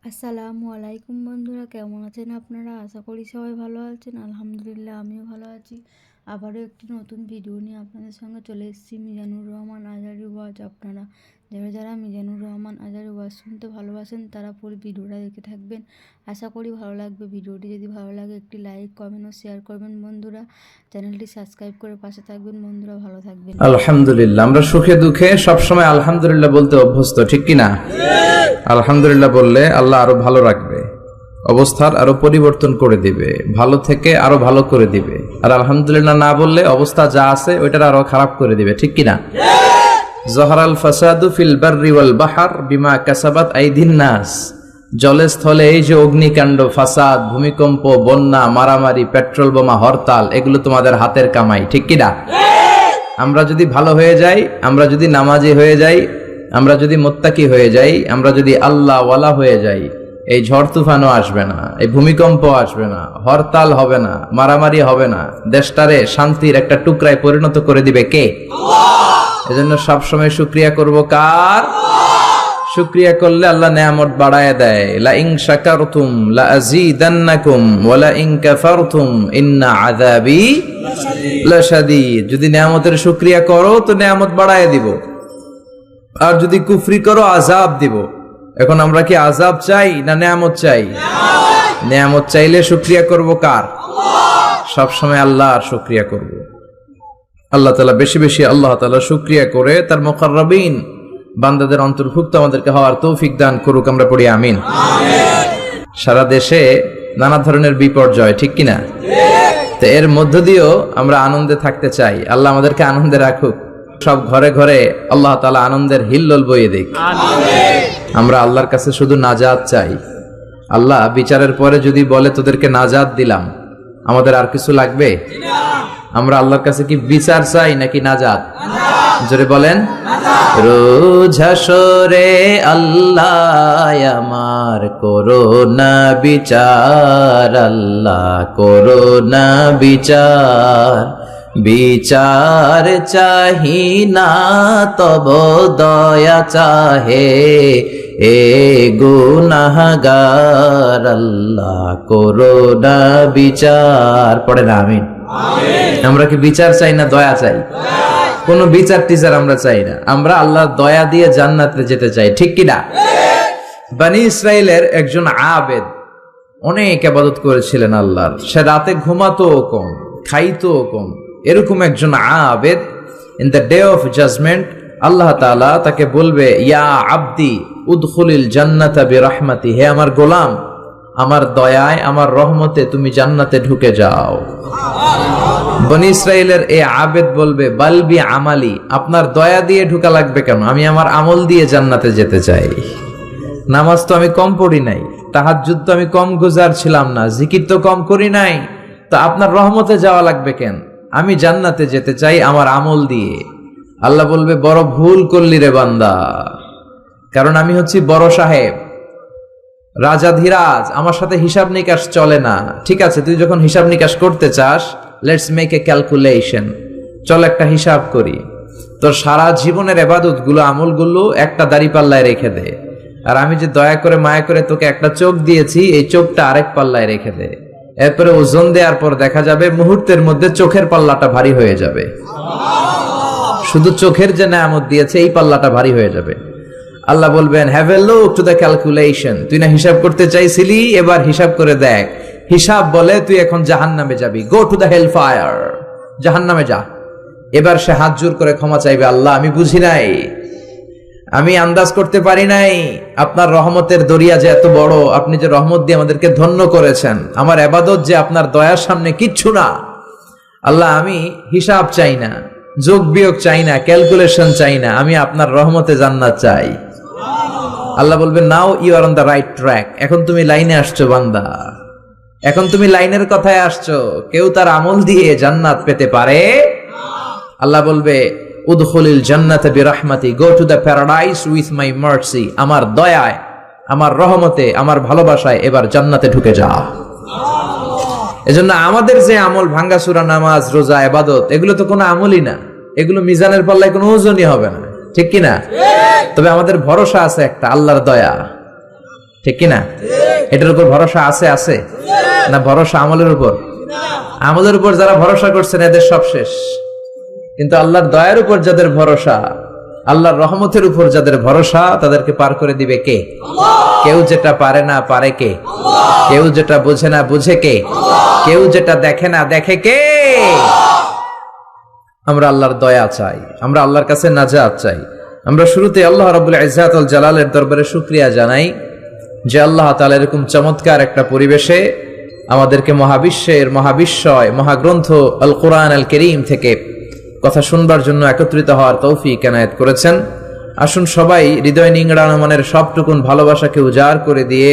আসসালামু আলাইকুম বন্ধুরা, কেমন আছেন আপনারা? আশা করি সবাই ভালো আছেন। আলহামদুলিল্লাহ, আমিও ভালো আছি। আবারও একটি নতুন ভিডিও নিয়ে আপনাদের সঙ্গে চলে এসেছি। মিজানুর রহমান আজহারী ওয়াজ। আপনারা যারা যারা মিজানুর রহমান আজহারী ওয়াজ শুনতে ভালোবাসেন তারা পুরো ভিডিওটা দেখে থাকবেন। আশা করি ভালো লাগবে। ভিডিওটি যদি ভালো লাগে একটি লাইক, কমেন্ট ও শেয়ার করবেন বন্ধুরা। চ্যানেলটি সাবস্ক্রাইব করে পাশে থাকবেন বন্ধুরা। ভালো থাকবেন। আলহামদুলিল্লাহ। আমরা সুখে দুঃখে সবসময় আলহামদুলিল্লাহ বলতে অভ্যস্ত, ঠিক কিনা? আলহামদুলিল্লাহ বললে আল্লাহ আরো ভালো রাখবে, অবস্থার আরো পরিবর্তন করে দিবে, ভালো থেকে আরো ভালো করে দিবে। আর আলহামদুলিল্লাহ না বললে অবস্থা যা আছে ওইটার আরো খারাপ করে দিবে, ঠিক কিনা? জহরাল ফাসাদু ফিল বাররি ওয়াল বাহর বিমা কাসাবাত আইদিন নাস। জলে স্থলে এই যে অগ্নিকাণ্ড, ফাসাদ, ভূমিকম্প, বন্যা, মারামারি, পেট্রোল বোমা, হরতাল, এগুলো তোমাদের হাতের কামাই, ঠিক কিনা? আমরা যদি ভালো হয়ে যাই, আমরা যদি নামাজি হয়ে যাই, আমরা যদি মুত্তাকি হয়ে যাই, আমরা যদি আল্লাহ ওয়ালা হয়ে যাই, এই ঝড় তুফানও আসবে না, এই ভূমিকম্প আসবে না, হরতাল হবে না, মারামারি হবে না, দেশটারে শান্তির একটা টুকরায় পরিণত করে দিবে কে? এজন্য সবসময় শুকরিয়া করব কার? শুকরিয়া করলে আল্লাহ নেয়ামত বাড়ায় দেয়। লা ইন শাকারতুম লা আযীদান্নাকুম ওয়া লা ইন কাফারতুম ইন্না আযাবি লাশাদীদ। যদি নেয়ামতের শুকরিয়া করো তো নেয়ামত বাড়ায় দিব, আর যদি কুফরি করো আযাব দিব। এখন আমরা কি আযাব চাই না নেয়ামত চাই? নেয়ামত চাইলে শুকরিয়া করব কার? সব সময় আল্লাহর শুকরিয়া করব। আল্লাহ তাআলা বেশি বেশি আল্লাহ তাআলা শুকরিয়া করে তার মুকাররাবিন বান্দাদের অন্তর্ভুক্ত আমাদেরকে হওয়ার তৌফিক দান করুক। আমরা পড়ি আমিন। সারা দেশে নানা ধরনের বিপর্যয়, ঠিক কিনা? তো এর মধ্য দিয়েও আমরা আনন্দে থাকতে চাই। আল্লাহ আমাদেরকে আনন্দে রাখুক। সব ঘরে ঘরে আল্লাহ তাআলা আনন্দের হিল্লোল বইয়ে দিক। আমরা আল্লাহর কাছে শুধু নাজাত চাই। আল্লাহ বিচারের পরে যদি বলে তোদেরকে নাজাত দিলাম, আমাদের আর কিছু লাগবে? আমরা আল্লাহর কাছে কি বিচার চাই নাকি নাজাত? জোরে বলেন। রোজ হাসরে আল্লাহ আমার করোনা বিচার, আল্লাহ করোনা বিচার। বিচার চাহি না তব দয়া চাহে, এ গুনাহগার, আল্লাহ করোনা বিচার। পড়ে না আমিন। আমরা কি বিচার চাই না দয়া চাই? কোন বিচার টিচার আমরা চাই না। আমরা আল্লাহর দয়া দিয়ে জান্নাতে যেতে চাই, ঠিক কিনা? বনি ইসরাইলের একজন আবেদ অনেক ইবাদত করেছিলেন আল্লাহর। সে রাতে ঘুমাতো কম, খাইতো কম। এরকম একজন আবেদ, in the day of judgment আল্লাহ তাআলা তাকে বলবে, ইয়া আবদি উদখুলিল জান্নাতা বিরহমাতি। হে আমার গোলাম, আমার দয়ায়, আমার রহমতে তুমি জান্নাতে ঢুকে যাও। বনি ইসরাইলের এই আবেদ বলবে, বালবি আমালি, আপনার দয়া দিয়ে ঢুকা লাগবে কেন? আমি আমার আমল দিয়ে জান্নাতে যেতে চাই। নামাজ তো আমি কম পড়ি নাই, তাহাজ্জুদ তো আমি কম গুজার ছিলাম না, জিকির তো কম করি নাই, তো আপনার রহমতে যাওয়া লাগবে কেন? আমি জান্নাতে যেতে চাই আমার আমল দিয়ে। আল্লাহ বলবে, বড় ভুল করলি রে বান্দা, কারণ আমি হচ্ছি বড় সাহেব, রাজাধিরাজ, আমার সাথে হিসাব নিকাশ চলে না। ঠিক আছে, তুই যখন হিসাব নিকাশ করতে চাস, লেটস মেক এ ক্যালকুলেশন। চল একটা হিসাব করি। তোর সারা জীবনের ইবাদত গুলো, আমল গুলো একটা দাঁড়িপাল্লায় রেখে দে, আর আমি যে দয়া করে মায়া করে তোকে একটা চোখ দিয়েছি, এই চোখটা আরেক পাল্লায় রেখে দে। এরপরে ওজন দেওয়ার পর দেখা যাবে মুহূর্তের মধ্যে চোখের পাল্লাটা ভারী হয়ে যাবে। শুধু চোখের যে নেয়ামত দিয়েছে এই পাল্লাটা ভারী হয়ে যাবে। আল্লাহ বলবেন, have a look to the calculation. তুই না হিসাব করতে চাইছিলি, এবার হিসাব করে দেখ। হিসাব বলে তুই এখন জাহান্নামে যাবি। Go to the hell fire, জাহান্নামে যা। এবার সে হাত জোর করে ক্ষমা চাইবে, আল্লাহ আমি বুঝি নাই, আমি আন্দাজ করতে পারি নাই আপনার রহমতের দরিয়া যে এত বড়, আপনি যে রহমত দিয়ে আমাদেরকে ধন্য করেছেন, আমার ইবাদত যে আপনার দয়ার সামনে কিচ্ছু না। আল্লাহ আমি হিসাব চাই না, যোগ বিয়োগ চাই না, ক্যালকুলেশন চাই না, আমি আপনার রহমতে জান্নাত চাই। আল্লাহ বলবেন, now you are on the right track. এখন তুমি লাইনে আসছো বান্দা, এখন তুমি লাইনের কথায় আসছো। কেউ তার আমল দিয়ে জান্নাত পেতে পারে? আল্লাহ বলবে, উদখুলিল জান্নাতা বিরহমাতি, go to the paradise with my mercy. আমার দয়ায়, আমার রহমতে, আমার ভালোবাসায় এবার জান্নাতে ঢুকে যা। এজন্য আমাদের যে আমল, ভাঙ্গাচুরা নামাজ, রোজা, ইবাদত, এগুলো তো কোনো আমলই না। এগুলো মিজানের পাল্লায় কোনো ওজনই হবে না, ঠিক কিনা? তবে আমাদের ভরসা আছে একটা, আল্লাহর দয়া। ঠিক কিনা? এটার উপর ভরসা আছে আছে না ভরসা আমলের উপর? আমলের উপর যারা ভরসা করছেন এদের সব শেষ। কিন্তু আল্লাহর দয়ার উপর যাদের ভরসা, আল্লাহর রহমতের উপর যাদের ভরসা, তাদেরকে পার করে দিবে কে? কেউ যেটা পারে না পারে কে? কেউ যেটা বুঝে না বুঝে কে? কেউ যেটা দেখে না দেখে কে? আমরা আল্লাহর দয়া চাই, আমরা আল্লাহর কাছে নাজাত চাই। আমরা শুরুতে আল্লাহ রাব্বুল ইজ্জাত ওয়াল জালালের দরবারে শুকরিয়া জানাই যে আল্লাহ তাআলা এরকম চমৎকার একটা পরিবেশে আমাদেরকে মহাবিশ্বের মহাবিশ্বয় মহাগ্রন্থ আল কোরআন আল কারীম থেকে কথা শুনবার জন্য একত্রিত হওয়ার তৌফিক এনায়েত করেছেন। আসুন সবাই হৃদয় নিংড়ানো মনের সবটুকুন ভালোবাসাকে উজাড় করে দিয়ে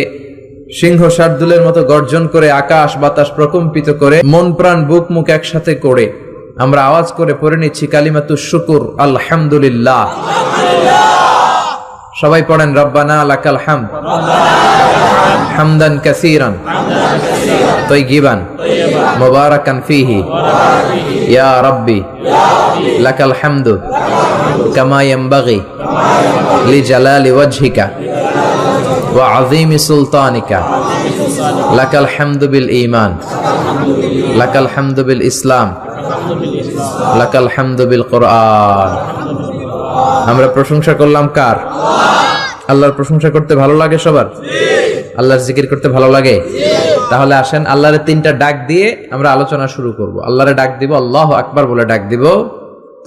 সিংহ শার্দুলের মতো গর্জন করে আকাশ বাতাস প্রকম্পিত করে মন প্রাণ বুক মুখ একসাথে করে আমরা আওয়াজ করে পড়ে নিচ্ছি কালিমাতুশ শুকুর আলহামদুলিল্লাহ। সবাই পড়েন রব্বানা লাকাল হামদ হামদান কাসীরান তাইয়িবান মুবারাকান ফীহি ইয়া রাব্বি লাকাল হামদু কামা ইয়ানবাগি লিজালালি ওয়াজহিকা ওয়া আযীমি সুলতানিকা লাকাল হামদু বিল ঈমান লাকাল হামদু বিল ইসলাম লাকাল হামদু বিল কুরআন। আমরা প্রশংসা করলাম কার? আল্লাহর প্রশংসা করতে ভালো লাগে সবার? আল্লাহর জিকির করতে ভালো লাগে? তাহলে আসেন আল্লাহর তিনটা ডাক দিয়ে আমরা আলোচনা শুরু করব। আল্লাহরে ডাক দিব, আল্লাহু আকবার বলে ডাক দিব,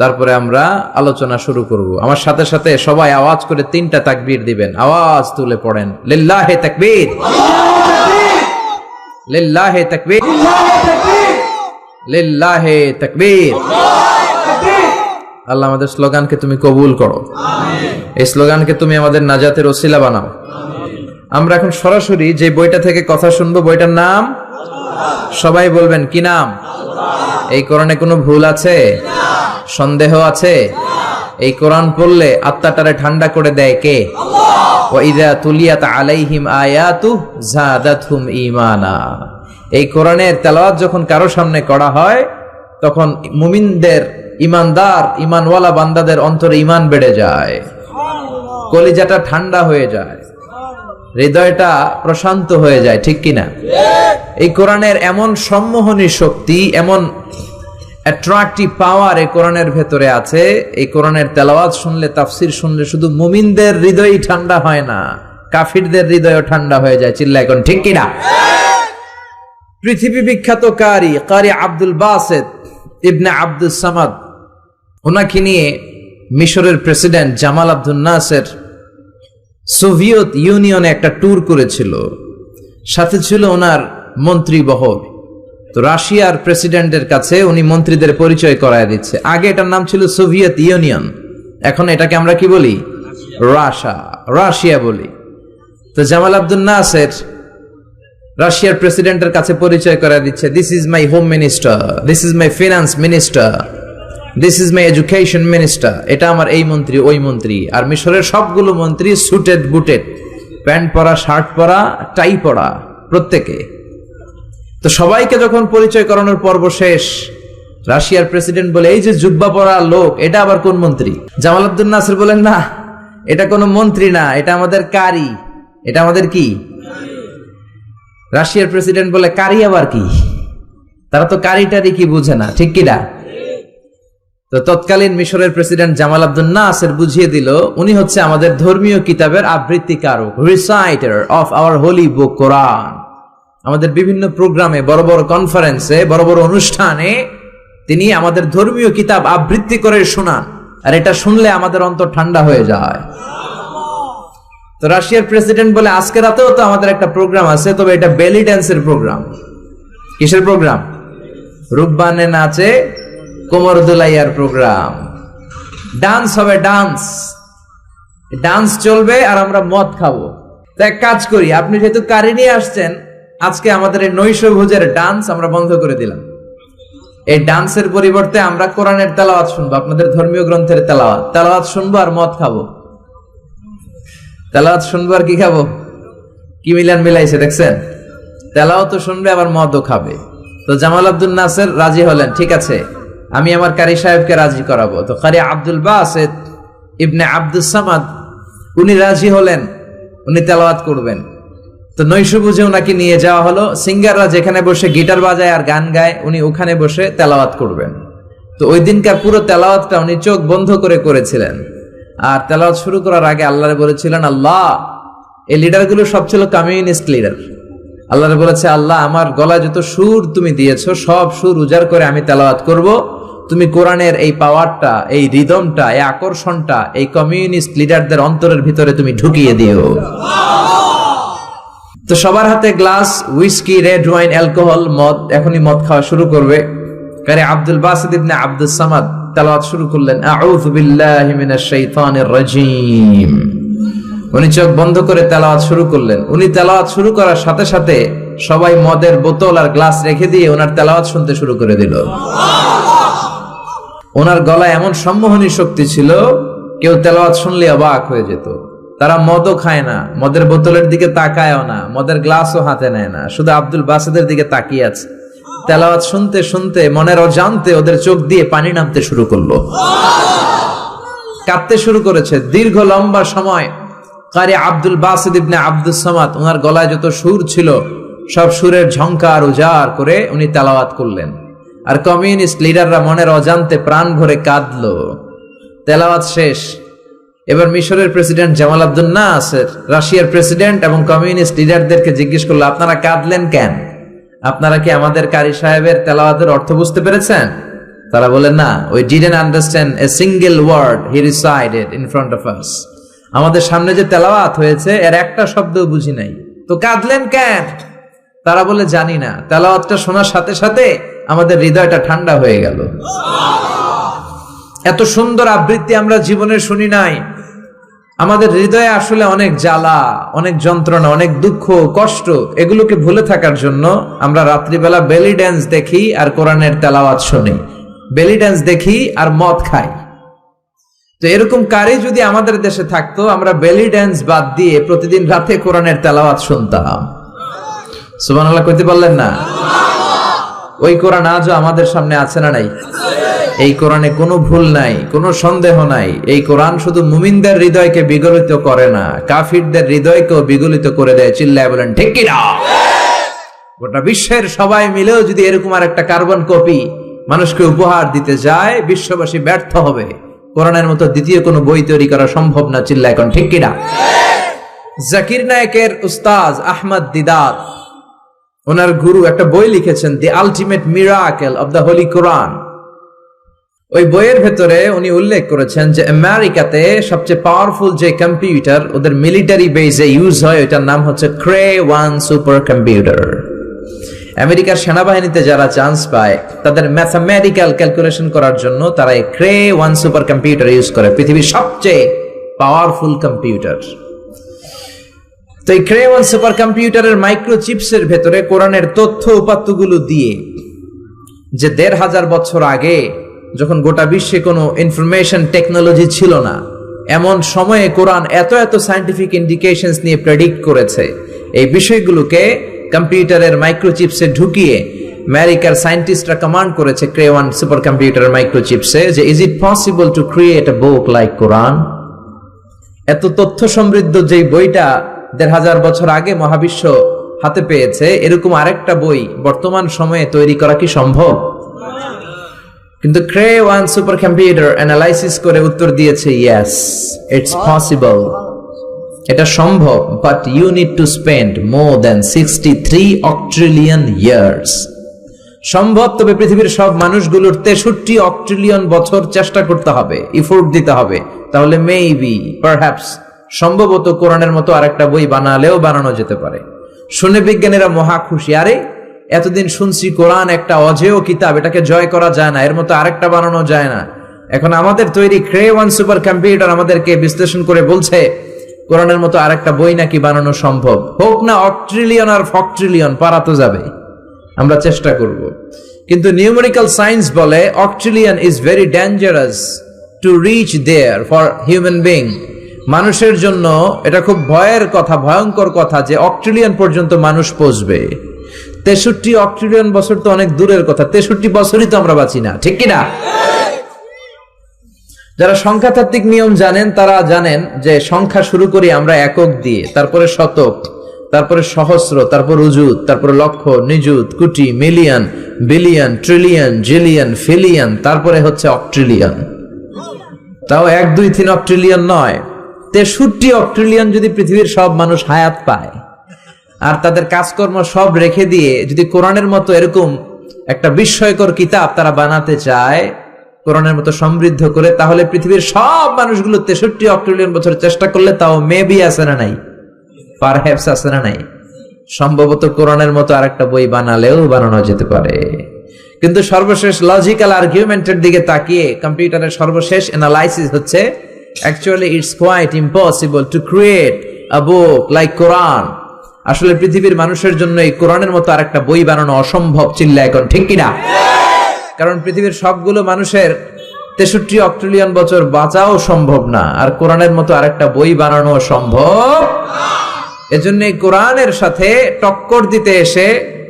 তারপরে আমরা আলোচনা শুরু করব। আমার সাথে সাথে সবাই আওয়াজ করে তিনটা তাকবীর দিবেন, আওয়াজ তুলে পড়েন লিল্লাহি তাকবীর, লিল্লাহি তাকবীর, লিল্লাহি তাকবীর। আল্লাহ আমাদের স্লোগানকে তুমি কবুল করো, এই স্লোগানকে তুমি আমাদের নাজাতের ওসিলা বানাও। আমরা এখন সরাসরি যে বইটা থেকে কথা শুনবো বইটার নাম সবাই বলবেন কি নাম? এই কোরআনে কোনো ভুল আছে? সন্দেহ আছে? এই কোরআন পড়লে আত্মাটারে ঠান্ডা করে দেয় কে? ওয়া ইযা তুলিয়াত আলাইহিম আয়াতু যাদাতহুম ঈমানা। এই কোরআনের তেলাওয়াত যখন কারো সামনে করা হয় তখন মুমিনদের, ইমানদার ইমানওয়ালা বান্দাদের অন্তরে ঈমান বেড়ে যায়, কলিজাটা ঠান্ডা হয়ে যায়, হৃদয়টা প্রশান্ত হয়ে যায়, ঠিক কিনা? এই কোরআনের এমন সম্মোহনী শক্তি, এমন অ্যাট্রাকটিভ পাওয়ার এই কোরআনের ভেতরে আছে। এই কোরআনের তেলাওয়াত শুনলে, তাফসির শুনলে শুধু মুমিনদের হৃদয়ই ঠান্ডা হয় না, কাফিরদের হৃদয়ও ঠান্ডা হয়ে যায়। চিল্লা এখন ঠিক কিনা? পৃথিবী বিখ্যাত কারি আব্দুল বাসেত ইবনে আব্দুস সামাদ, ওনাকে নিয়ে মিশরের প্রেসিডেন্ট জামাল আব্দুল নাসের সোভিয়েত ইউনিয়নে একটা ট্যুর করেছিল, সাথে ছিল ওনার মন্ত্রী বহর। তো রাশিয়ার প্রেসিডেন্টের কাছে উনি মন্ত্রীদের পরিচয় করায় দিচ্ছে। আগে এটার নাম ছিল সোভিয়েত ইউনিয়ন, এখন এটাকে আমরা কি বলি? রাশিয়া বলি। তো জামাল আব্দুল নাসের রাশিয়ার প্রেসিডেন্টের কাছে পরিচয় করায় দিচ্ছে, this is my home minister, this is my finance minister, this is my education minister. এটা আমার এই মন্ত্রী ওই মন্ত্রী। আর মিশরের সবগুলো মন্ত্রী সুটেড বুটেড, প্যান্ট পরা, শার্ট পরা, টাই পরা প্রত্যেকে। তো সবাইকে যখন পরিচয় করানোর পর্ব শেষ, রাশিয়ার প্রেসিডেন্ট বলে, এই যে জুব্বা পরা লোক, এটা আবার কোন মন্ত্রী? জামাল আব্দুল নাসের বলেন, না এটা কোনো মন্ত্রী না, এটা আমাদের কারি। এটা আমাদের কি? রাশিয়ার প্রেসিডেন্ট বলে, কারি আবার কি? তারা তো কারিটারি কি বুঝে না, ঠিক কিনা? তো তৎকালীন মিশরের প্রেসিডেন্ট জামাল আব্দুল নাসের বুঝিয়ে দিল, উনি হচ্ছে আমাদের ধর্মীয় কিতাবের আবৃত্তিকারক, রিসাইটার অফ আওয়ার হোলি বুক কোরআন। আমাদের বিভিন্ন প্রোগ্রামে, বড় বড় কনফারেন্সে, বড় বড় অনুষ্ঠানে তিনি আমাদের ধর্মীয় কিতাব আবৃত্তি করে শোনান, আর এটা শুনলে আমাদের অন্তর ঠান্ডা হয়ে যায়। তো রাশিয়ার প্রেসিডেন্ট বলে, আজকে রাতেও তো আমাদের একটা প্রোগ্রাম আছে, তবে এটা বেলি ড্যান্সের প্রোগ্রাম। কিসের প্রোগ্রাম? রূপবানে নাচে কোমর দুলাইয়ার প্রোগ্রাম। ডান্স হবে, ডান্স চলবে, আর আমরা মদ খাবো। তো এক কাজ করি, আপনি যেহেতু কারি নিয়ে আসছেন, আজকে আমাদের এই নৈশভোজের ডান্স আমরা বন্ধ করে দিলাম। এই ডান্সের পরিবর্তে আমরা কোরআনের তেলাওয়াত শুনবো, আপনাদের ধর্মীয় গ্রন্থের তেলাওয়াত শুনবো আর মদ খাবো। তেলাওয়াত শুনবো আর কি খাবো? কি মিলান মিলাইছে দেখছেন? তেলাওয়াত শুনবে আবার মদও খাবে। তো জামাল আব্দুল নাসের রাজি হলেন, ঠিক আছে আমি আমার কারি সাহেবকে রাজি করাবো। তো কারি আব্দুল বাসেত ইবনে আব্দুস সামাদ উনি রাজি হলেন, উনি তেলাওয়াত করবেন। তো নৈশ বুঝে ওনাকে নিয়ে যাওয়া হলো। সিঙ্গাররা যেখানে বসে গিটার বাজায় আর গান গায়, উনি ওখানে বসে তেলাওয়াত করবেন। তো ওই দিনকার পুরো তেলাওয়াতটা উনি চোখ বন্ধ করে করেছিলেন। আর তেলাওয়াত শুরু করার আগে আল্লাহরে বলেছিলেন, আল্লাহ, এই লিডারগুলো সব ছিল কমিউনিস্ট লিডার। আল্লাহরে বলেছে, আল্লাহ, আমার গলায় যত সুর তুমি দিয়েছো সব সুর উজাড় করে আমি তেলাওয়াত করব। তুমি কোরআনের এই পাওয়ারটা, এই রিদমটা, এই আকর্ষণটা এই কমিউনিস্ট লিডারদের অন্তরের ভিতরে তুমি ঢুকিয়ে দিও। তো সবার হাতে glass, whisky, red wine, alcohol, মদ। এখনই মদ খাওয়া শুরু করবে। কারি আব্দুল বাসিত ইবনে আব্দুস সামাদ তেলাওয়াত শুরু করলেন, আউযু বিল্লাহি মিনাশ শাইতানির রাজীম। উনি চোখ বন্ধ করে তেলাওয়াত শুরু করলেন। উনি তেলাওয়াত শুরু করার সাথে সাথে সবাই মদের বোতল আর গ্লাস রেখে দিয়ে ওনার তেলাওয়াত শুনতে শুরু করে দিল। ওনার গলায় এমন সম্মোহনী শক্তি ছিল, কেউ তেলাওয়াত শুনলে অবাক হয়ে যেত। তারা মদও খায় না, মদের বোতলের দিকে তাকায়ও না, মদের গ্লাসও হাতে নেয় না, শুধু আব্দুল বাসিদের দিকে তাকিয়ে আছে। তেলাওয়াত শুনতে শুনতে মনের অজান্তে ওদের চোখ দিয়ে পানি নামতে শুরু করলো, কাঁদতে শুরু করেছে। দীর্ঘ লম্বা সময় কারি আব্দুল বাসিত ইবনে আব্দুস সামাদ ওনার গলায় যত সুর ছিল সব সুরের ঝংকার উজাড় করে উনি তেলাওয়াত করলেন। আর কমিউনিস্ট লিডাররা মনের অজান্তে প্রাণ ভরে কাঁদলো। তেলাওয়াত শেষ। এবার মিশরের প্রেসিডেন্ট জামাল আব্দুল নাসের, রাশিয়ার প্রেসিডেন্ট এবং কমিউনিস্ট লিডারদেরকে জিজ্ঞেস করলো, আপনারা কাঁদলেন কেন? আপনারা কি আমাদের কারি সাহেবের তেলাওয়াতের অর্থ বুঝতে পেরেছেন? তারা বলেন, না, we didn't understand a single word he recited in front of us. আমাদের সামনে যে তেলাওয়াত হয়েছে এর একটা শব্দও বুঝি নাই। তো কাঁদলেন কেন? তারা বলে, জানি না। তেলাওয়াতটা শোনার সাথে সাথে আমাদের হৃদয়টা ঠান্ডা হয়ে গেল। এত সুন্দর আবৃত্তি আমরা জীবনে শুনি নাই। আমাদের হৃদয়ে আসলে অনেক জ্বালা, অনেক যন্ত্রণা, অনেক দুঃখ, কষ্ট, এগুলোকে ভুলে থাকার জন্য আমরা রাত্রিবেলা বেলি ড্যান্স দেখি আর কোরআনের তেলাওয়াত শুনি, বেলি ড্যান্স দেখি আর মদ খাই। তো এরকম কারি যদি আমাদের দেশে থাকতো, আমরা বেলি ড্যান্স বাদ দিয়ে প্রতিদিন রাতে কোরআনের তেলাওয়াত শুনতাম। সুবহানাল্লাহ কইতে পারলেন না? ওই কোরআন আজও আমাদের সামনে আছে না নাই? এই কোরআনে কোনো ভুল নাই, কোনো সন্দেহ নাই। এই কোরআন শুধু মুমিনদের হৃদয়কে বিগলিত করে না, কাফিরদের হৃদয়কেও বিগলিত করে দেয়। চিল্লায় বলেন ঠিক কি না? গোটা বিশ্বের সবাই মিলেও যদি এরকম আর একটা কার্বন কপি মানুষকে উপহার দিতে যায়, বিশ্ববাসী ব্যর্থ হবে। কোরআনের মতো দ্বিতীয় কোনো বই তৈরি করা সম্ভব না। চিল্লায় এখন ঠিক কি না? জাকির নায়েকের উস্তাজ আহমদ দিদাত, ওনার গুরু, একটা বই লিখেছেন, the ultimate miracle of the holy Quran. ওই বইয়ের ভেতরে উনি উল্লেখ করেছেন যে আমেরিকাতে সবচেয়ে পাওয়ারফুল যে কম্পিউটার ওদের মিলিটারি বেসে ইউজ হয়, ওটার নাম হচ্ছে ক্রে-1 সুপার কম্পিউটার। আমেরিকার সেনাবাহিনীতে যারা চান্স পায় তাদের ম্যাথমেটিক্যাল ক্যালকুলেশন করার জন্য তারা এই ক্রে-1 সুপার কম্পিউটার ইউজ করে, পৃথিবীর সবচেয়ে পাওয়ারফুল কম্পিউটার। তো এই ক্রে-1 সুপার কম্পিউটারের মাইক্রোচিপসের ভেতরে কোরআনের তথ্য উপাত্তগুলো দিয়ে, যে ১৫০০ বছর আগে যখন গোটা বিশ্বে কোনো ইনফরমেশন টেকনোলজি ছিল না, এমন সময়ে কোরআন এত এত সায়েন্টিফিক ইন্ডিকেশনস নিয়ে প্রেডিক্ট করেছে। এই বিষয়গুলোকে কম্পিউটারের মাইক্রোচিপসে ঢুকিয়ে আমেরিকার সায়েন্টিস্টরা কমান্ড করেছে ক্রে-1 সুপার কম্পিউটারের মাইক্রোচিপসে যে, is it possible to create a book like Quran? এত তথ্য সমৃদ্ধ যেই বইটা ১৫০০ বছর আগে মহাবিশ্ব হাতে পেয়েছে, এরকম আরেকটা বই বর্তমান সময়ে তৈরি করা কি সম্ভব? কিন্তু ক্রে-1 সুপার কম্পিউটার অ্যানালাইসিস করে উত্তর দিয়েছে, ইয়েস, ইটস পসিবল, এটা সম্ভব, but you need to spend more than 63 octillion years. সম্ভব, তবে পৃথিবীর সব মানুষগুলোর 63 অক্ট্রিলিয়ন বছর চেষ্টা করতে হবে, এফোর্ট দিতে হবে। তাহলে মেবি, পারহ্যাপস, সম্ভবত কোরআনের মতো আরেকটা বই বানালেও বানানো যেতে পারে। শুনে বিজ্ঞানীরা মহা খুশি। আরে, এতদিন শুনছি কোরআন একটা অজেয় কিতাব, এটাকে জয় করা যায় না, এর মতো আরেকটা বানানো যায় না। এখন আমাদের তৈরি ক্রে-1 সুপার কম্পিউটার আমাদেরকে বিশ্লেষণ করে বলছে কোরআনের মতো আরেকটা বই নাকি বানানো সম্ভব। হোক না অক্ট্রিলিয়ন আর ফক্ট্রিলিয়ন, পারা তো যাবে, আমরা চেষ্টা করব। কিন্তু নিউমেরিক্যাল সায়েন্স বলে octillion is very dangerous to reach there for human being. মানুষের জন্য এটা খুব ভয়ের কথা, ভয়ঙ্কর কথা যে অক্ট্রিলিয়ন পর্যন্ত মানুষ পৌঁছবে। 63 অক্ট্রিলিয়ন বছর তো অনেক দূরের কথা, 63 বছরই তো আমরা বাঁচি না, ঠিক কিনা? যারা সংখ্যাতাত্ত্বিক নিয়ম জানেন তারা জানেন যে সংখ্যা শুরু করি আমরা একক দিয়ে, তারপরে শতক, তারপরে সহস্র, তারপর উজুত, তারপরে লক্ষ, নিযুত, কোটি, million, billion, trillion, zillion, pillion, তারপরে হচ্ছে অক্ট্রিলিয়ন। তাও 1, 2, 3 অক্ট্রিলিয়ন নয়, 63 অক্ট্রিলিয়ন যদি পৃথিবীর সব মানুষ হায়াত পায় আর তাদের কাজকর্ম সব রেখে দিয়ে যদি কোরআনের মতো এরকম একটা বিস্ময়কর কিতাব তারা বানাতে চায়, কোরআনের মতো সমৃদ্ধ করে, তাহলে পৃথিবীর সব মানুষগুলো 63 অক্ট্রিলিয়ন বছর চেষ্টা করলে তাও মেবি আছে না নাই, পারহ্যাপস আছে না নাই, সম্ভবত কোরআনের মতো আরেকটা বই বানালেও বানানো যেতে পারে। কিন্তু সর্বশেষ লজিক্যাল আর্গুমেন্টের দিকে তাকিয়ে কম্পিউটারের সর্বশেষ অ্যানালাইসিস হচ্ছে actually it's quite impossible to create a book like Quran. আসলে পৃথিবীর মানুষের জন্য এই কোরআনের মতো আরেকটা বই বানানো অসম্ভব। চিল্লা এখন ঠিক কিনা? কারণ পৃথিবীর সবগুলো মানুষের 63 অক্ট্রিলিয়ন বছর বাঁচাও সম্ভব না, আর কোরআনের মতো আরেকটা বই বানানো সম্ভব। এজন্য কোরআনের সাথে টক্কর দিতে এসে,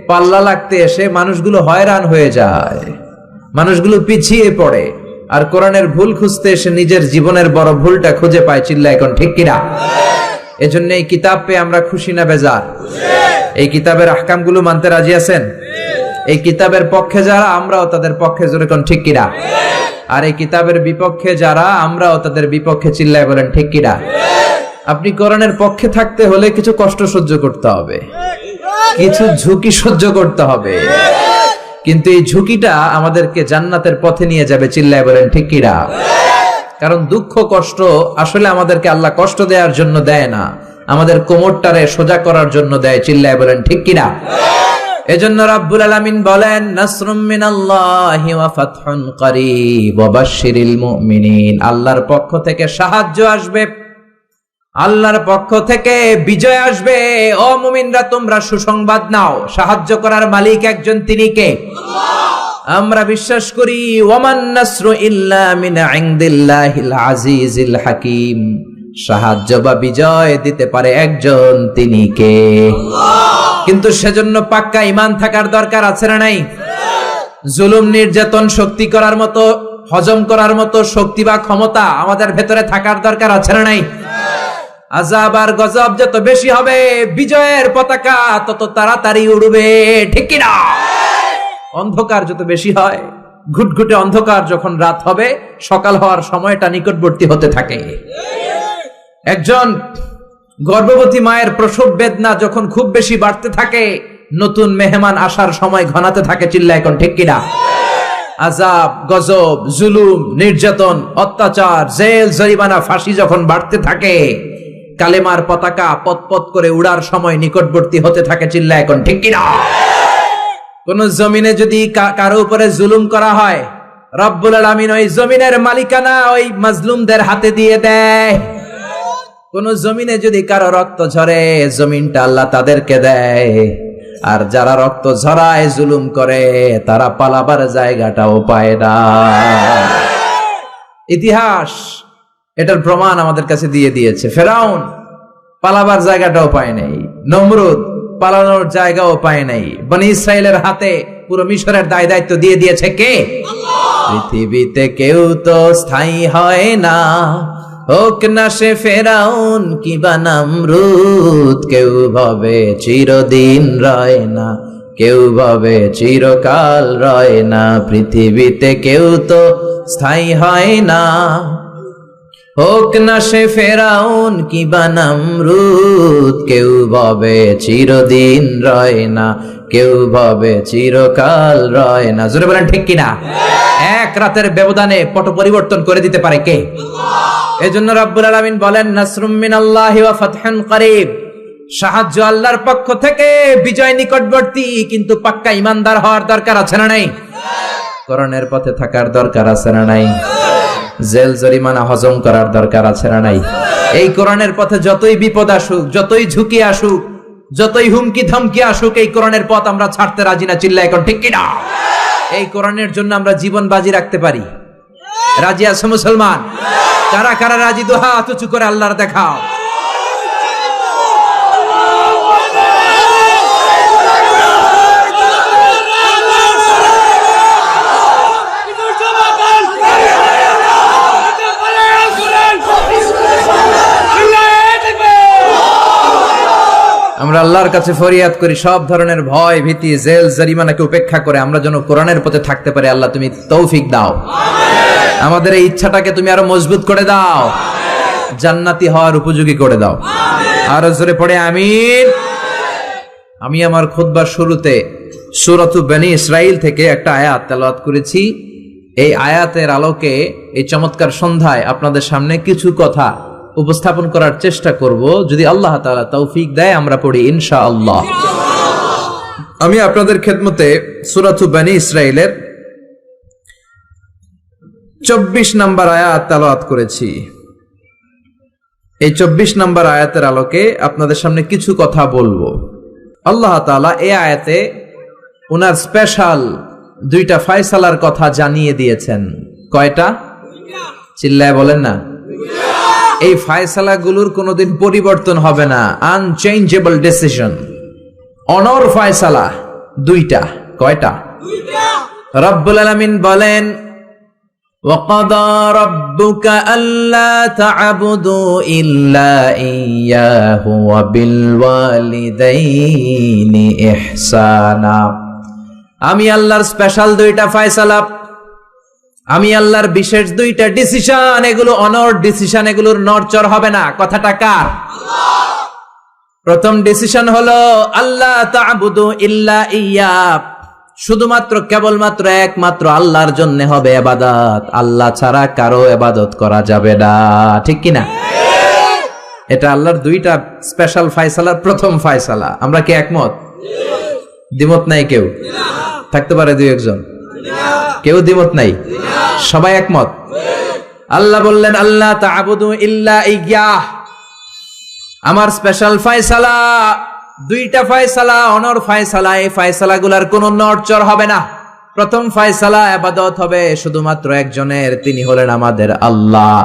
পাল্লা লাগতে এসে মানুষগুলো হয়রান হয়ে যায়, মানুষগুলো পিছিয়ে পড়ে, আর কোরআনের ভুল খুঁজতে এসে নিজের জীবনের বড় ভুলটা খুঁজে পায়। চিল্লা এখন ঠিক কিনা? এজন্য এই কিতাব পেয়ে আমরা খুশি না বেজার? এই কিতাবের আহকামগুলো মানতে রাজি আছেন? এই কিতাবের পক্ষে যারা, আমরাও তাদের পক্ষে, জোরে কোন ঠিক কিনা? আর এই কিতাবের বিপক্ষে যারা, আমরাও তাদের বিপক্ষে। চিল্লায় বলেন ঠিক কিনা? আপনি কোরআনের পক্ষে থাকতে হলে কিছু কষ্ট সহ্য করতে হবে, কিছু ঝুঁকি সহ্য করতে হবে, কিন্তু এই ঝুঁকিটা আমাদেরকে জান্নাতের পথে নিয়ে যাবে। চিল্লায় বলেন ঠিক কিনা? কারণ দুঃখ কষ্ট আসলে আমাদেরকে আল্লাহ কষ্ট দেওয়ার জন্য দেয় না, আমাদের কোমরটারে সোজা করার জন্য দেয়। চিল্লায় বলেন ঠিক কিনা? এজন্য রাব্বুল আলামিন বলেন, নাসরুম মিনাল্লাহি ওয়া ফাতহুন করিব ওয়া বাশশিরিল মুমিনিন। আল্লাহর পক্ষ থেকে সাহায্য আসবে, আল্লাহর পক্ষ থেকে বিজয় আসবে। ও মুমিনরা, তোমরা সুসংবাদ নাও। সাহায্য করার মালিক একজন, তিনি কে? আমরা বিশ্বাস করি ওয়ামান নাসরু ইল্লা মিন ইনদিল্লাহিল আজিজিল হাকিম। সাহায্য বা বিজয় দিতে পারে একজন, তিনি কে? কিন্তু সেজন্য পাক্কা ঈমান থাকার দরকার আছে না নাই? জুলুম নির্যাতন শক্তি করার মতো, হজম করার মতো শক্তি বা ক্ষমতা আমাদের ভেতরে থাকার দরকার আছে না নাই? আযাব আর গজব যত বেশি হবে, বিজয়ের পতাকা তত তাড়াতাড়ি উড়বে। ঠিক কি না? অন্ধকার যত বেশি হয়, ঘুটঘুটে অন্ধকার, যখন রাত হবে, সকাল হওয়ার সময়টা নিকটবর্তী হতে থাকে। একজন গর্ভবতী মায়ের প্রসব বেদনা যখন খুব বেশি বাড়তে থাকে, নতুন মেহমান আসার সময় ঘনাতে থাকে। চিল্লা এখন ঠিক কিনা? আযাব, গজব, জুলুম, নির্যাতন, অত্যাচার, জেল, জরিমানা, ফাঁসি যখন বাড়তে থাকে, কালেমার পতাকা পতপত করে উড়ার সময় নিকটবর্তী হতে থাকে। চিল্লা এখন ঠিক কিনা? কোন জমিনে যদি কারো উপরে জুলুম করা হয়, রব্বুল আলামিন ওই জমিনের মালিকানা ওই মাজলুমদের হাতে দিয়ে দেয়। কোন জমিনে যদি কারো রক্ত ঝরে, জমিনটা আল্লাহ তাদেরকে দেয়। আর যারা রক্ত ঝরায়, জুলুম করে, তারা পালাবার জায়গাটাও পায় না। ইতিহাস এটার প্রমাণ আমাদের কাছে দিয়ে দিয়েছে। ফেরাউন পালাবার জায়গাটাও পায় নাই, নমরুদ পালানোর জায়গাও পায় নাই। বনি ইসরাইলের হাতে পুরো মিশরের দায় দায়িত্ব দিয়ে দিয়েছে কে? আল্লাহ। পৃথিবীতে কেউ তো স্থায়ী হয় না, হোক না সে ফেরাউন কিবা নমরুদ। কেউ ভাবে চিরদিন রয় না, কেউ ভাবে চিরকাল রয় না। পৃথিবীতে কেউ তো স্থায়ী হয় না, হোক না সে ফেরাউন কিবা নমরুদ। কেউ ভাবে চিরদিন রয় না, কেউ ভাবে চিরকাল রয় না। জোরে বলেন ঠিক কিনা? এক রাতের ব্যবধানে পট পরিবর্তন করে দিতে পারে কে? আল্লাহ। এজন্য রাব্বুল আলামিন বলেন, নাসরুম মিনাল্লাহি ওয়া ফাতহুন করিব। সাহায্য আল্লাহর পক্ষ থেকে, বিজয় নিকটবর্তী। কিন্তু পাক্কা ঈমানদার হওয়ার দরকার আছে না নাই? কোরআনের পথে থাকার দরকার আছে না নাই? জেল জরিমানা হজম করার দরকার আছে না নাই? এই কোরআনের পথে যতই বিপদ আসুক, যতই ঝুঁকি আসুক, যতই হুমকি ধমকি আসুক, এই কোরআনের পথ আমরা ছাড়তে রাজি না। চিল্লা এখন ঠিক কিনা? এই কোরআনের জন্য আমরা জীবন বাজি রাখতে পারি। রাজি আছে মুসলমান? কারা কারা রাজি? দু হাত উঁচু করে আল্লাহর দেখাও। আমরা আল্লাহর কাছে ফরিয়াদ করি সব ধরনের ভয় ভীতি জেল জরিমানাকে উপেক্ষা করে আমরা যেন কোরআনের পথে থাকতে পারি। আল্লাহ তুমি তৌফিক দাও, আমাদের এই ইচ্ছাটাকে তুমি আরো মজবুত করে দাও, জান্নাতি হওয়ার উপযোগী করে দাও। আর জোরে পড়ে আমিন। আমি আমার খুতবার শুরুতে সূরাতু বনী ইসরাইল থেকে একটা আয়াত তেলাওয়াত করেছি। এই আয়াতের আলোকে এই চমৎকার সন্ধ্যায় আপনাদের সামনে কিছু কথা উপস্থাপন করার চেষ্টা করব, যদি আল্লাহ তাআলা তৌফিক দেয়। আমরা পড়ি ইনশাআল্লাহ। আমি আপনাদের খেদমতে সূরাতু বনী ইসরাইলের 24 নম্বর আয়াত তেলাওয়াত করেছি। এই 24 নম্বর আয়াতের আলোকে আপনাদের সামনে কিছু কথা বলবো। আল্লাহ তাআলা এই আয়াতে উনার স্পেশাল দুইটা ফয়সালার কথা জানিয়ে দিয়েছেন। কয়টা? চিল্লায় বলেন না। এই ফয়সালাগুলোর কোনোদিন পরিবর্তন হবে না, আনচেঞ্জেবল ডিসিশন। অনর ফয়সালা দুইটা। কয়টা? রব্বুল আলামিন বলেন, وَقَضَى رَبُّكَ أَلَّا تَعْبُدُوا إِلَّا إِيَّاهُ وَبِالْوَالِدَيْنِ إِحْسَانًا। আমি আল্লাহর স্পেশাল দুইটা ফয়সালা, আমি আল্লাহর বিশেষ দুইটা ডিসিশন, এগুলো অনর ডিসিশন, এগুলোর নড়চড় হবে না। কথাটা কার? প্রথম ডিসিশন হলো আল্লাহ তা'বুদু ইল্লা ইয়্যাহ, শুধুমাত্র কেবলমাত্র একমাত্র আল্লাহর জন্য হবে ইবাদত, আল্লাহ ছাড়া কারো ইবাদত করা যাবে না। ঠিক কি না? এটা আল্লাহর দুইটা স্পেশাল ফয়সালার প্রথম ফয়সালা। আমরা কি একমত? দ্বিমত নাই কেউ? থাকতে পারে দুই একজন, কেউ দ্বিমত নাই, সবাই একমত। আল্লাহ বললেন আল্লাহ তা'বুদু ইল্লা ইয়্যাহ, আমার স্পেশাল ফয়সালা, দুইটা ফয়সালা, অনর ফয়সালা। এই ফয়সালাগুলোর কোনো নড়চড় হবে না। প্রথম ফয়সালা, ইবাদত হবে শুধুমাত্র একজনের, তিনি হলেন আমাদের আল্লাহ।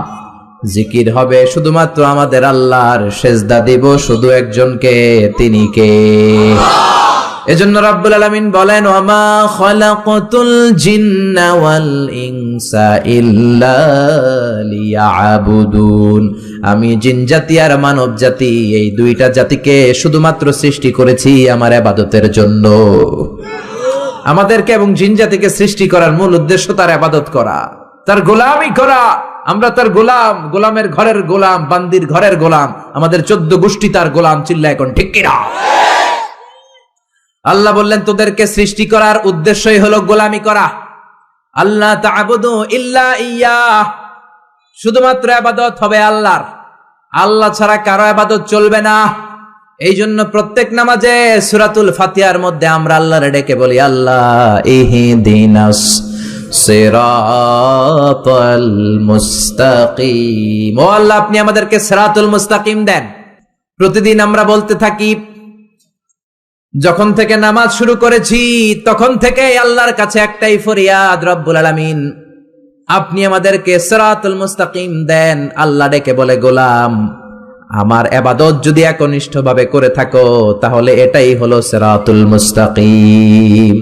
জিকির হবে শুধুমাত্র আমাদের আল্লাহর, সেজদা দিব শুধু একজনকে, তিনি কে? এজন্য রব্বুল আলামিন বলেন, ওয়ামা খালাকাতুল জিন্না ওয়াল ইনসা ইল্লা লিয়াবুদুন। আমি জিন জাতি আর মানব জাতি, এই দুইটা জাতিকে শুধুমাত্র সৃষ্টি করেছি আমার ইবাদতের জন্য। আমাদেরকে এবং জিন জাতিকে সৃষ্টি করার মূল উদ্দেশ্য তার ইবাদত করা, তার গোলামি করা। আমরা তার গোলাম, গোলামের ঘরের গোলাম, বান্দির ঘরের গোলাম, আমাদের 14 গোষ্ঠী তার গোলাম। চিল্লা এখন ঠিক কিনা? আল্লাহ বললেন তোদেরকে সৃষ্টি করার উদ্দেশ্যই হলো গোলামি করা। আল্লাহ তা'বুদু ইল্লা ইয়্যাহ, শুধুমাত্র ইবাদত হবে আল্লাহর, আল্লাহ ছাড়া কারো ইবাদত চলবে না। এই জন্য প্রত্যেক নামাজে সূরাতুল ফাতিহার মধ্যে আমরা আল্লাহরে ডেকে বলি, আল্লাহ ইহদিনাস সিরাতাল মুস্তাকিম। ও আল্লাহ, আপনি আমাদেরকে সিরাতুল মুস্তাকিম দেন। প্রতিদিন আমরা বলতে থাকি, যখন থেকে নামাজ শুরু করেছি তখন থেকে আল্লাহর কাছে একটাই ফরিয়াদ, রব্বুল আলামিন আপনি আমাদেরকে সিরাতুল মুস্তাকিম দেন। আল্লাহ ডেকে বলে, গোলাম আমার ইবাদত যদি একনিষ্ঠভাবে করে থাকো তাহলে এটাই হলো সিরাতুল মুস্তাকিম।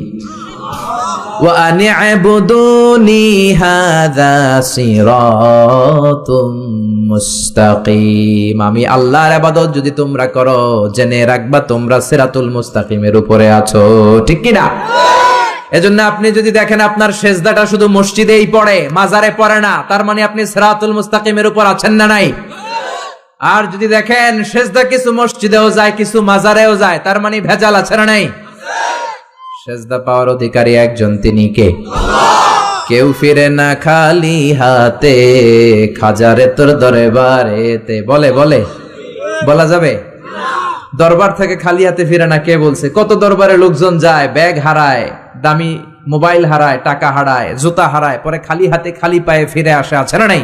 ওয়া আনি'বুদুনি হাযা সিরাতুম মুস্তাকিম। আমি আল্লাহর ইবাদত যদি তোমরা করো, জেনে রাখবা তোমরা সিরাতুল মুস্তাকিমের উপরে আছো। ঠিক কি না? এজন্য আপনি যদি দেখেন আপনার সেজদাটা শুধু মসজিদেই পড়ে, মাজারে পড়ে না, তার মানে আপনি সিরাতুল মুস্তাকিমের উপর আছেন না নাই? আর যদি দেখেন সেজদা কিছু মসজিদেও যায়, কিছু মাজারেও যায়, তার মানে ভেজাল আছে না নাই? সেজদা পাওয়ার অধিকারী একজন, তিনি কে? কেউ ফিরে না খালি হাতে, খাজারে তোর দরবারেতে। বলে বলে বলা যাবে? দরবার থেকে খালি হাতে ফিরে না কে বলছে? কত দরবারে লোকজন যায়, ব্যাগ হারায়, দামি মোবাইল হারায়, টাকা হারায়, জুতা হারায়, পরে খালি হাতে খালি পায়ে ফিরে আসে, আছে না নাই?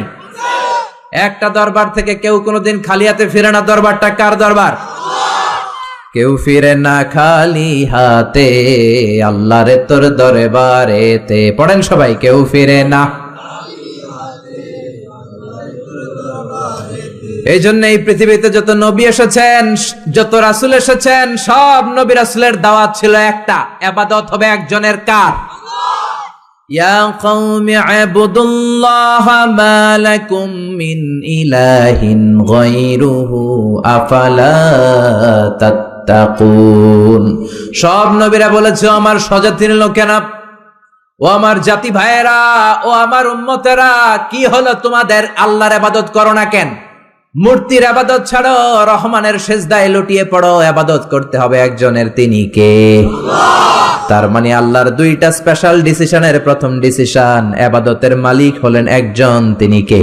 একটা দরবার থেকে কেউ কোনোদিন খালি হাতে ফিরে না। দরবারটা কার দরবার? কেউ ফিরে না খালি হাতে, আল্লাহরে তোর দরবারেতে। পড়েন সবাই, কেউ ফিরে না। এই জন্য এই পৃথিবীতে যত নবী এসেছেন, যত রাসূল এসেছেন, সব নবী রাসূলের দাওয়াত ছিল একটা, ইবাদত হবে একজনের। কার? ইয়া কওমি ইবুদুল্লাহা মা লাকুম মিন ইলাহিন গায়রুহু আফালা তাত্তাকুন। সব নবীরা বলেছে আমার স্বজাতির লোকেরা, ও আমার জাতি ভাইয়েরা, ও আমার উম্মতেরা, কি হলো তোমাদের? আল্লাহর ইবাদত করো না কেন? মূর্তির ইবাদত ছাড়ো, রহমানের সিজদায় লুটিয়ে পড়ো। ইবাদত করতে হবে একজনের, তিনি কে? তার মানে আল্লাহর দুইটা স্পেশাল ডিসিশনের প্রথম ডিসিশন, ইবাদতের মালিক হলেন একজন, তিনি কে?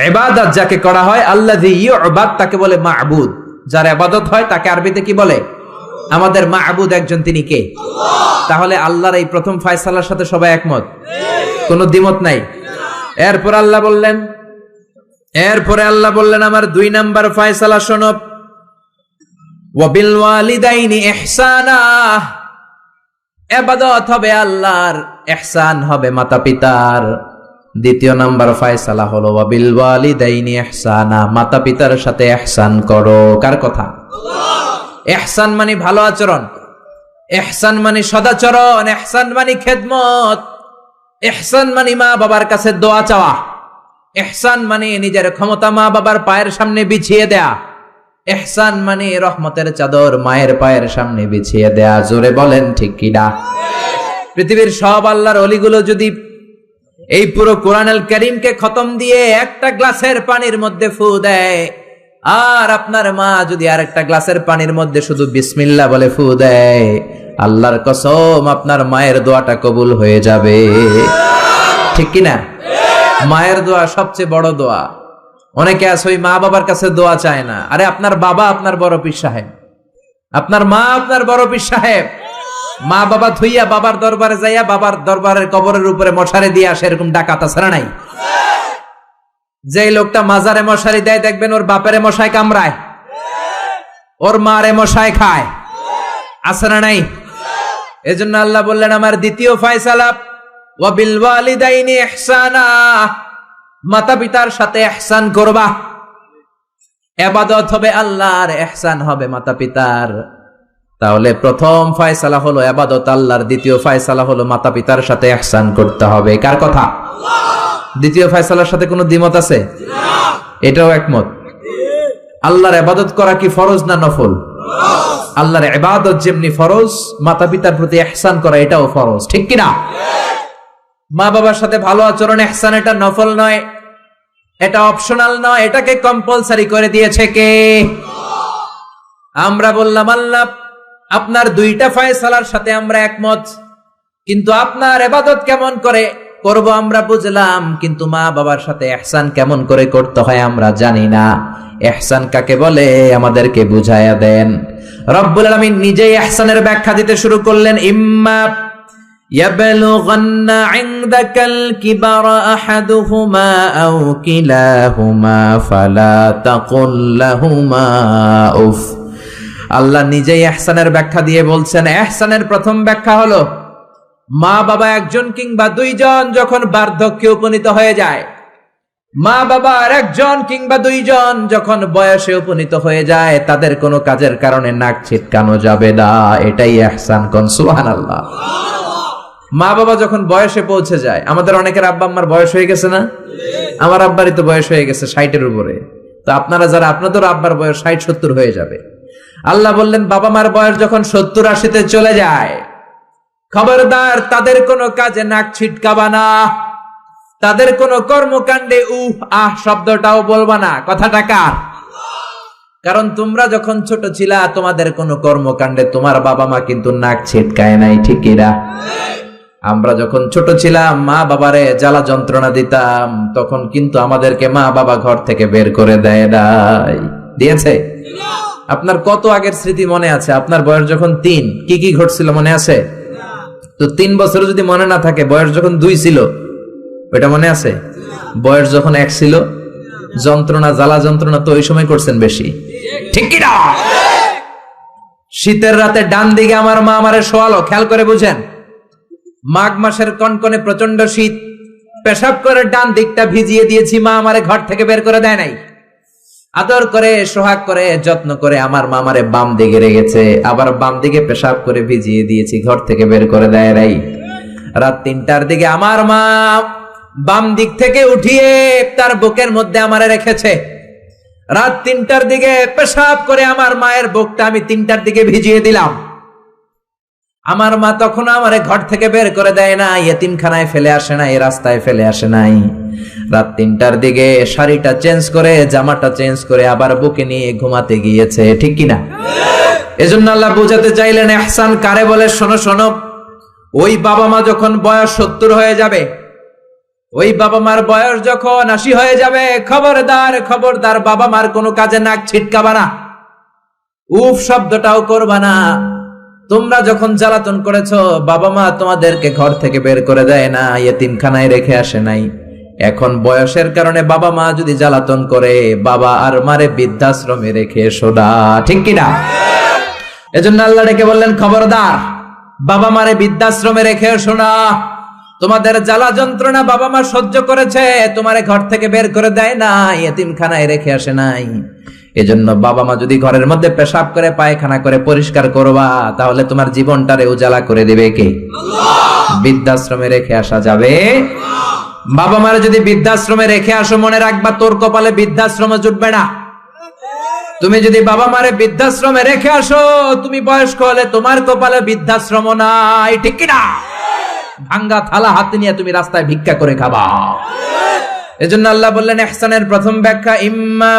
ইবাদত যাকে করা হয়, আল্লাযী ইউবাদ, তাকে বলে মা'বুদ। যার ইবাদত হয় তাকে আরবিতে কি বলে? আমাদের মা'বুদ একজন, তিনি কে? তাহলে আল্লাহর এই প্রথম ফয়সালার সাথে সবাই একমত, কোনো দ্বিমত নাই। এরপরে আল্লাহ বললেন আমার 2 নাম্বার ফয়সালা শোনো, ওয়া বিল ওয়ালিদাইনি ইহসানা। ইবাদত হবে আল্লাহর, ইহসান হবে মাতা পিতার। দ্বিতীয় নাম্বার ফয়সালা হলো ওয়া বিল ওয়ালিদাইনি ইহসানা, মাতা পিতার সাথে ইহসান করো। কার কথা? ইহসান মানে ভালো আচরণ, ইহসান মানে সদাচরণ, ইহসান মানে খেদমত, ইহসান মানে মা বাবার কাছে দোয়া চাওয়া, ইহসান মানে নিজের ক্ষমতা মা বাবার পায়ের সামনে বিছিয়ে দেয়া, ইহসান মানে রহমতের চাদর মায়ের পায়ের সামনে বিছিয়ে দেয়া। জোরে বলেন ঠিক কিনা? পৃথিবীর সব আল্লাহর ওলিগুলো যদি এই পুরো কোরআনুল কারীমকে খতম দিয়ে একটা গ্লাসের পানির মধ্যে ফু দেয়, আর আপনার মা যদি আরেকটা গ্লাসের পানির মধ্যে শুধু বিসমিল্লাহ বলে ফু দেয়, আল্লাহর কসম আপনার মায়ের দোয়াটা কবুল হয়ে যাবে। ঠিক কিনা? মায়ের দোয়া সবচেয়ে বড় দোয়া। অনেকে আছে ওই মা বাবার কাছে দোয়া চায় না। আরে আপনার বাবা আপনার বড় পীর সাহেব, আপনার মা আপনার বড় পীর সাহেব। মা বাবা থুইয়া বাবার দরবারে যাইয়া বাবার দরবারের কবরের উপরে মশারি দিয়ে আসে, এরকম ডাকাত আছে না নাই? যে লোকটা মাজারে মশারি দেয়, দেখবেন ওর বাপেরে মশায় কামড়ায়, ওর মারে মশায় খায়, আছে না নাই? এজন্য আল্লাহ বললেন আমার দ্বিতীয় ফয়সালা, ওয়া বিল ওয়ালিদাইনি ইহসানা, মাতা পিতার সাথে ইহসান করবা। ইবাদত হবে আল্লাহর, ইহসান হবে মাতা পিতার। তাহলে প্রথম ফয়সালা হলো ইবাদত আল্লাহর, দ্বিতীয় ফয়সালা হলো মাতা পিতার সাথে ইহসান করতে হবে। কার কথা? দ্বিতীয় ফয়সালার সাথে কোনো দ্বিমত আছে? এটাও একমত। আল্লাহর ইবাদত করা কি ফরজ না নফল? আল্লাহর ইবাদত যেমনি ফরজ, মাতা পিতার প্রতি ইহসান করা এটাও ফরজ। ঠিক কিনা? মা বাবার সাথে ভালো আচরণ, ইহসান, এটা নফল নয়, এটা অপশনাল নয়, এটাকে কম্পালসারি করে দিয়েছে কে? আমরা বললাম আল্লাহ আপনার 2টা ফয়সালার সাথে আমরা একমত, কিন্তু আপনার ইবাদত কেমন করে করব আমরা বুঝলাম, কিন্তু মা বাবার সাথে ইহসান কেমন করে করতে হয় আমরা জানি না। ইহসান কাকে বলে আমাদেরকে বুঝায়া দেন। রব্বুল আলামিন নিজেই ইহসানের ব্যাখ্যা দিতে শুরু করলেন। ইম্মা ইয়াবলুগান্না ইনদাকাল কিবারা আহাদুহুমা আও কিলাহুমা ফালা তাকুল লাহুমা উফ। আল্লাহ নিজেই ইহসানের ব্যাখ্যা দিয়ে বলছেন, ইহসানের প্রথম ব্যাখ্যা হলো মা বাবা একজন কিংবা 2জন যখন বার্ধক্যে উপনীত হয়ে যায়, মা বাবার একজন কিংবা 2জন যখন বয়সে উপনীত হয়ে যায়, তাদের কোনো কাজের কারণে নাক ছিটকানো যাবে না। এটাই ইহসান। কোন সুবহানাল্লাহ। মা বাবা যখন বয়সে পৌঁছে যায়, আমাদের অনেকের আব্বা আম্মার বয়স হয়ে গেছে না? আমার আব্বারই তো বয়স হয়ে গেছে 60-এর উপরে। তো আপনারা যারা, আপনাদের আব্বার বয়স 60-70 হয়ে যাবে। আল্লাহ বললেন বাবা মার বয়স যখন 70-80-তে চলে যায়, খবরদার তাদের কোনো কাজে নাক ছিটকাবা না, তাদের কোনো কর্মকাণ্ডে উহ আহ শব্দটাও বলবা না। কথাটা কার? কারণ তোমরা যখন ছোট ছিলা, তোমাদের কোনো কর্মকাণ্ডে তোমার বাবা মা কিন্তু নাক ছিটকায় নাই। ঠিক কিনা? আমরা যখন ছোট ছিলাম, মা বাবারে জ্বালা যন্ত্রণা দিতাম, তখন কিন্তু আমাদেরকে মা বাবা ঘর থেকে বের করে দেয় নাই। দিয়েছে? আপনার কত আগের স্মৃতি মনে আছে? আপনার বয়স যখন 3, কি কি ঘটছিল মনে আছে? তো 3 বছর যদি মনে না থাকে, বয়স যখন 2 ছিল ওইটা মনে আছে? বয়স যখন 1 ছিল, যন্ত্রণা জ্বালা যন্ত্রণা তো ওই সময় করছেন বেশি। ঠিক কিনা? শীতের রাতে ডান দিকে আমার মা আমারে শোয়ালো, খেয়াল করে বুঝেন। মাঘ মাসের কনকনে প্রচন্ড শীত, পেশাব করে ডান দিকটা ভিজিয়ে দিয়েছি, মা আমারে ঘর থেকে বের করে দেয় নাই। আদর করে, সোহাগ করে, যত্ন করে আমার মা আমারে বাম দিকে রেখেছে, আবার বাম দিকে পেশাব করে ভিজিয়ে দিয়েছি, ঘর থেকে বের করে দেয় নাই। রাত 3টার দিকে আমার মা বাম দিক থেকে উঠিয়ে তার বুকের মধ্যে আমারে রেখেছে, রাত 3টার দিকে পেশাব করে আমার মায়ের বুকটা আমি 3টার দিকে ভিজিয়ে দিলাম। আমার মা তখন আমারে ঘর থেকে বের করে দেয় না, ইয়েতিমখানায় ফেলে আসে না, এই রাস্তায় ফেলে আসে নাই। রাত 3টার দিকে শাড়িটা চেঞ্জ করে, জামাটা চেঞ্জ করে আবার বুকে নিয়ে ঘুমাতে গিয়েছে, ঠিক কিনা? এজন্য আল্লাহ বুঝাতে চাইলেন ইহসান কারে বলে। শোনো শোনো, ওই বাবা মা যখন বয়স 70 হয়ে যাবে, ওই বাবা মার বয়স যখন 80 হয়ে যাবে, খবরদার খবরদার বাবা মার কোনো কাজে নাক ছিটকাবা না, উফ শব্দটাও করবা না। তোমরা যখন জ্বালাতন করেছো, বাবা মা তোমাদেরকে ঘর থেকে বের করে দেয় না, ইয়েতিমখানায় রেখে আসে নাই। এখন বয়সের কারণে বাবা মা যদি জ্বালাতন করে, বাবা আর মারে বৃদ্ধাশ্রমে রেখে এসো না, ঠিক কিনা? এজন্য আল্লাহ ডেকে বললেন খবরদার বাবা মারে বৃদ্ধাশ্রমে রেখে এসো না। তোমাদের জ্বালা যন্ত্রণা বাবা মা সহ্য করেছে, তোমারে ঘর থেকে বের করে দেয় না, ইয়েতিমখানায় রেখে আসে নাই। এজন্য বাবা মা যদি ঘরের মধ্যে পেশাব করে, পায়খানা করে পরিষ্কার করবা, তাহলে তোমার জীবনটারে উজালা করে দেবে কে? বৃদ্ধাশ্রমে রেখে আসা যাবে? বাবা মারে যদি বৃদ্ধাশ্রমে রেখে আসো, মনে রাখবা তোর কপালে বৃদ্ধাশ্রম জুটবে না। তুমি যদি বাবা মারে বৃদ্ধাশ্রমে রেখে আসো, তুমি বয়স্ক হলে তোমার কপালে বৃদ্ধাশ্রম নাই, ঠিক কিনা? ভাঙ্গা থালা হাতে নিয়ে তুমি রাস্তায় ভিক্ষা করে খাবা। এজন্য আল্লাহ বললেন ইহসানের প্রথম ব্যাখ্যা, ইম্মা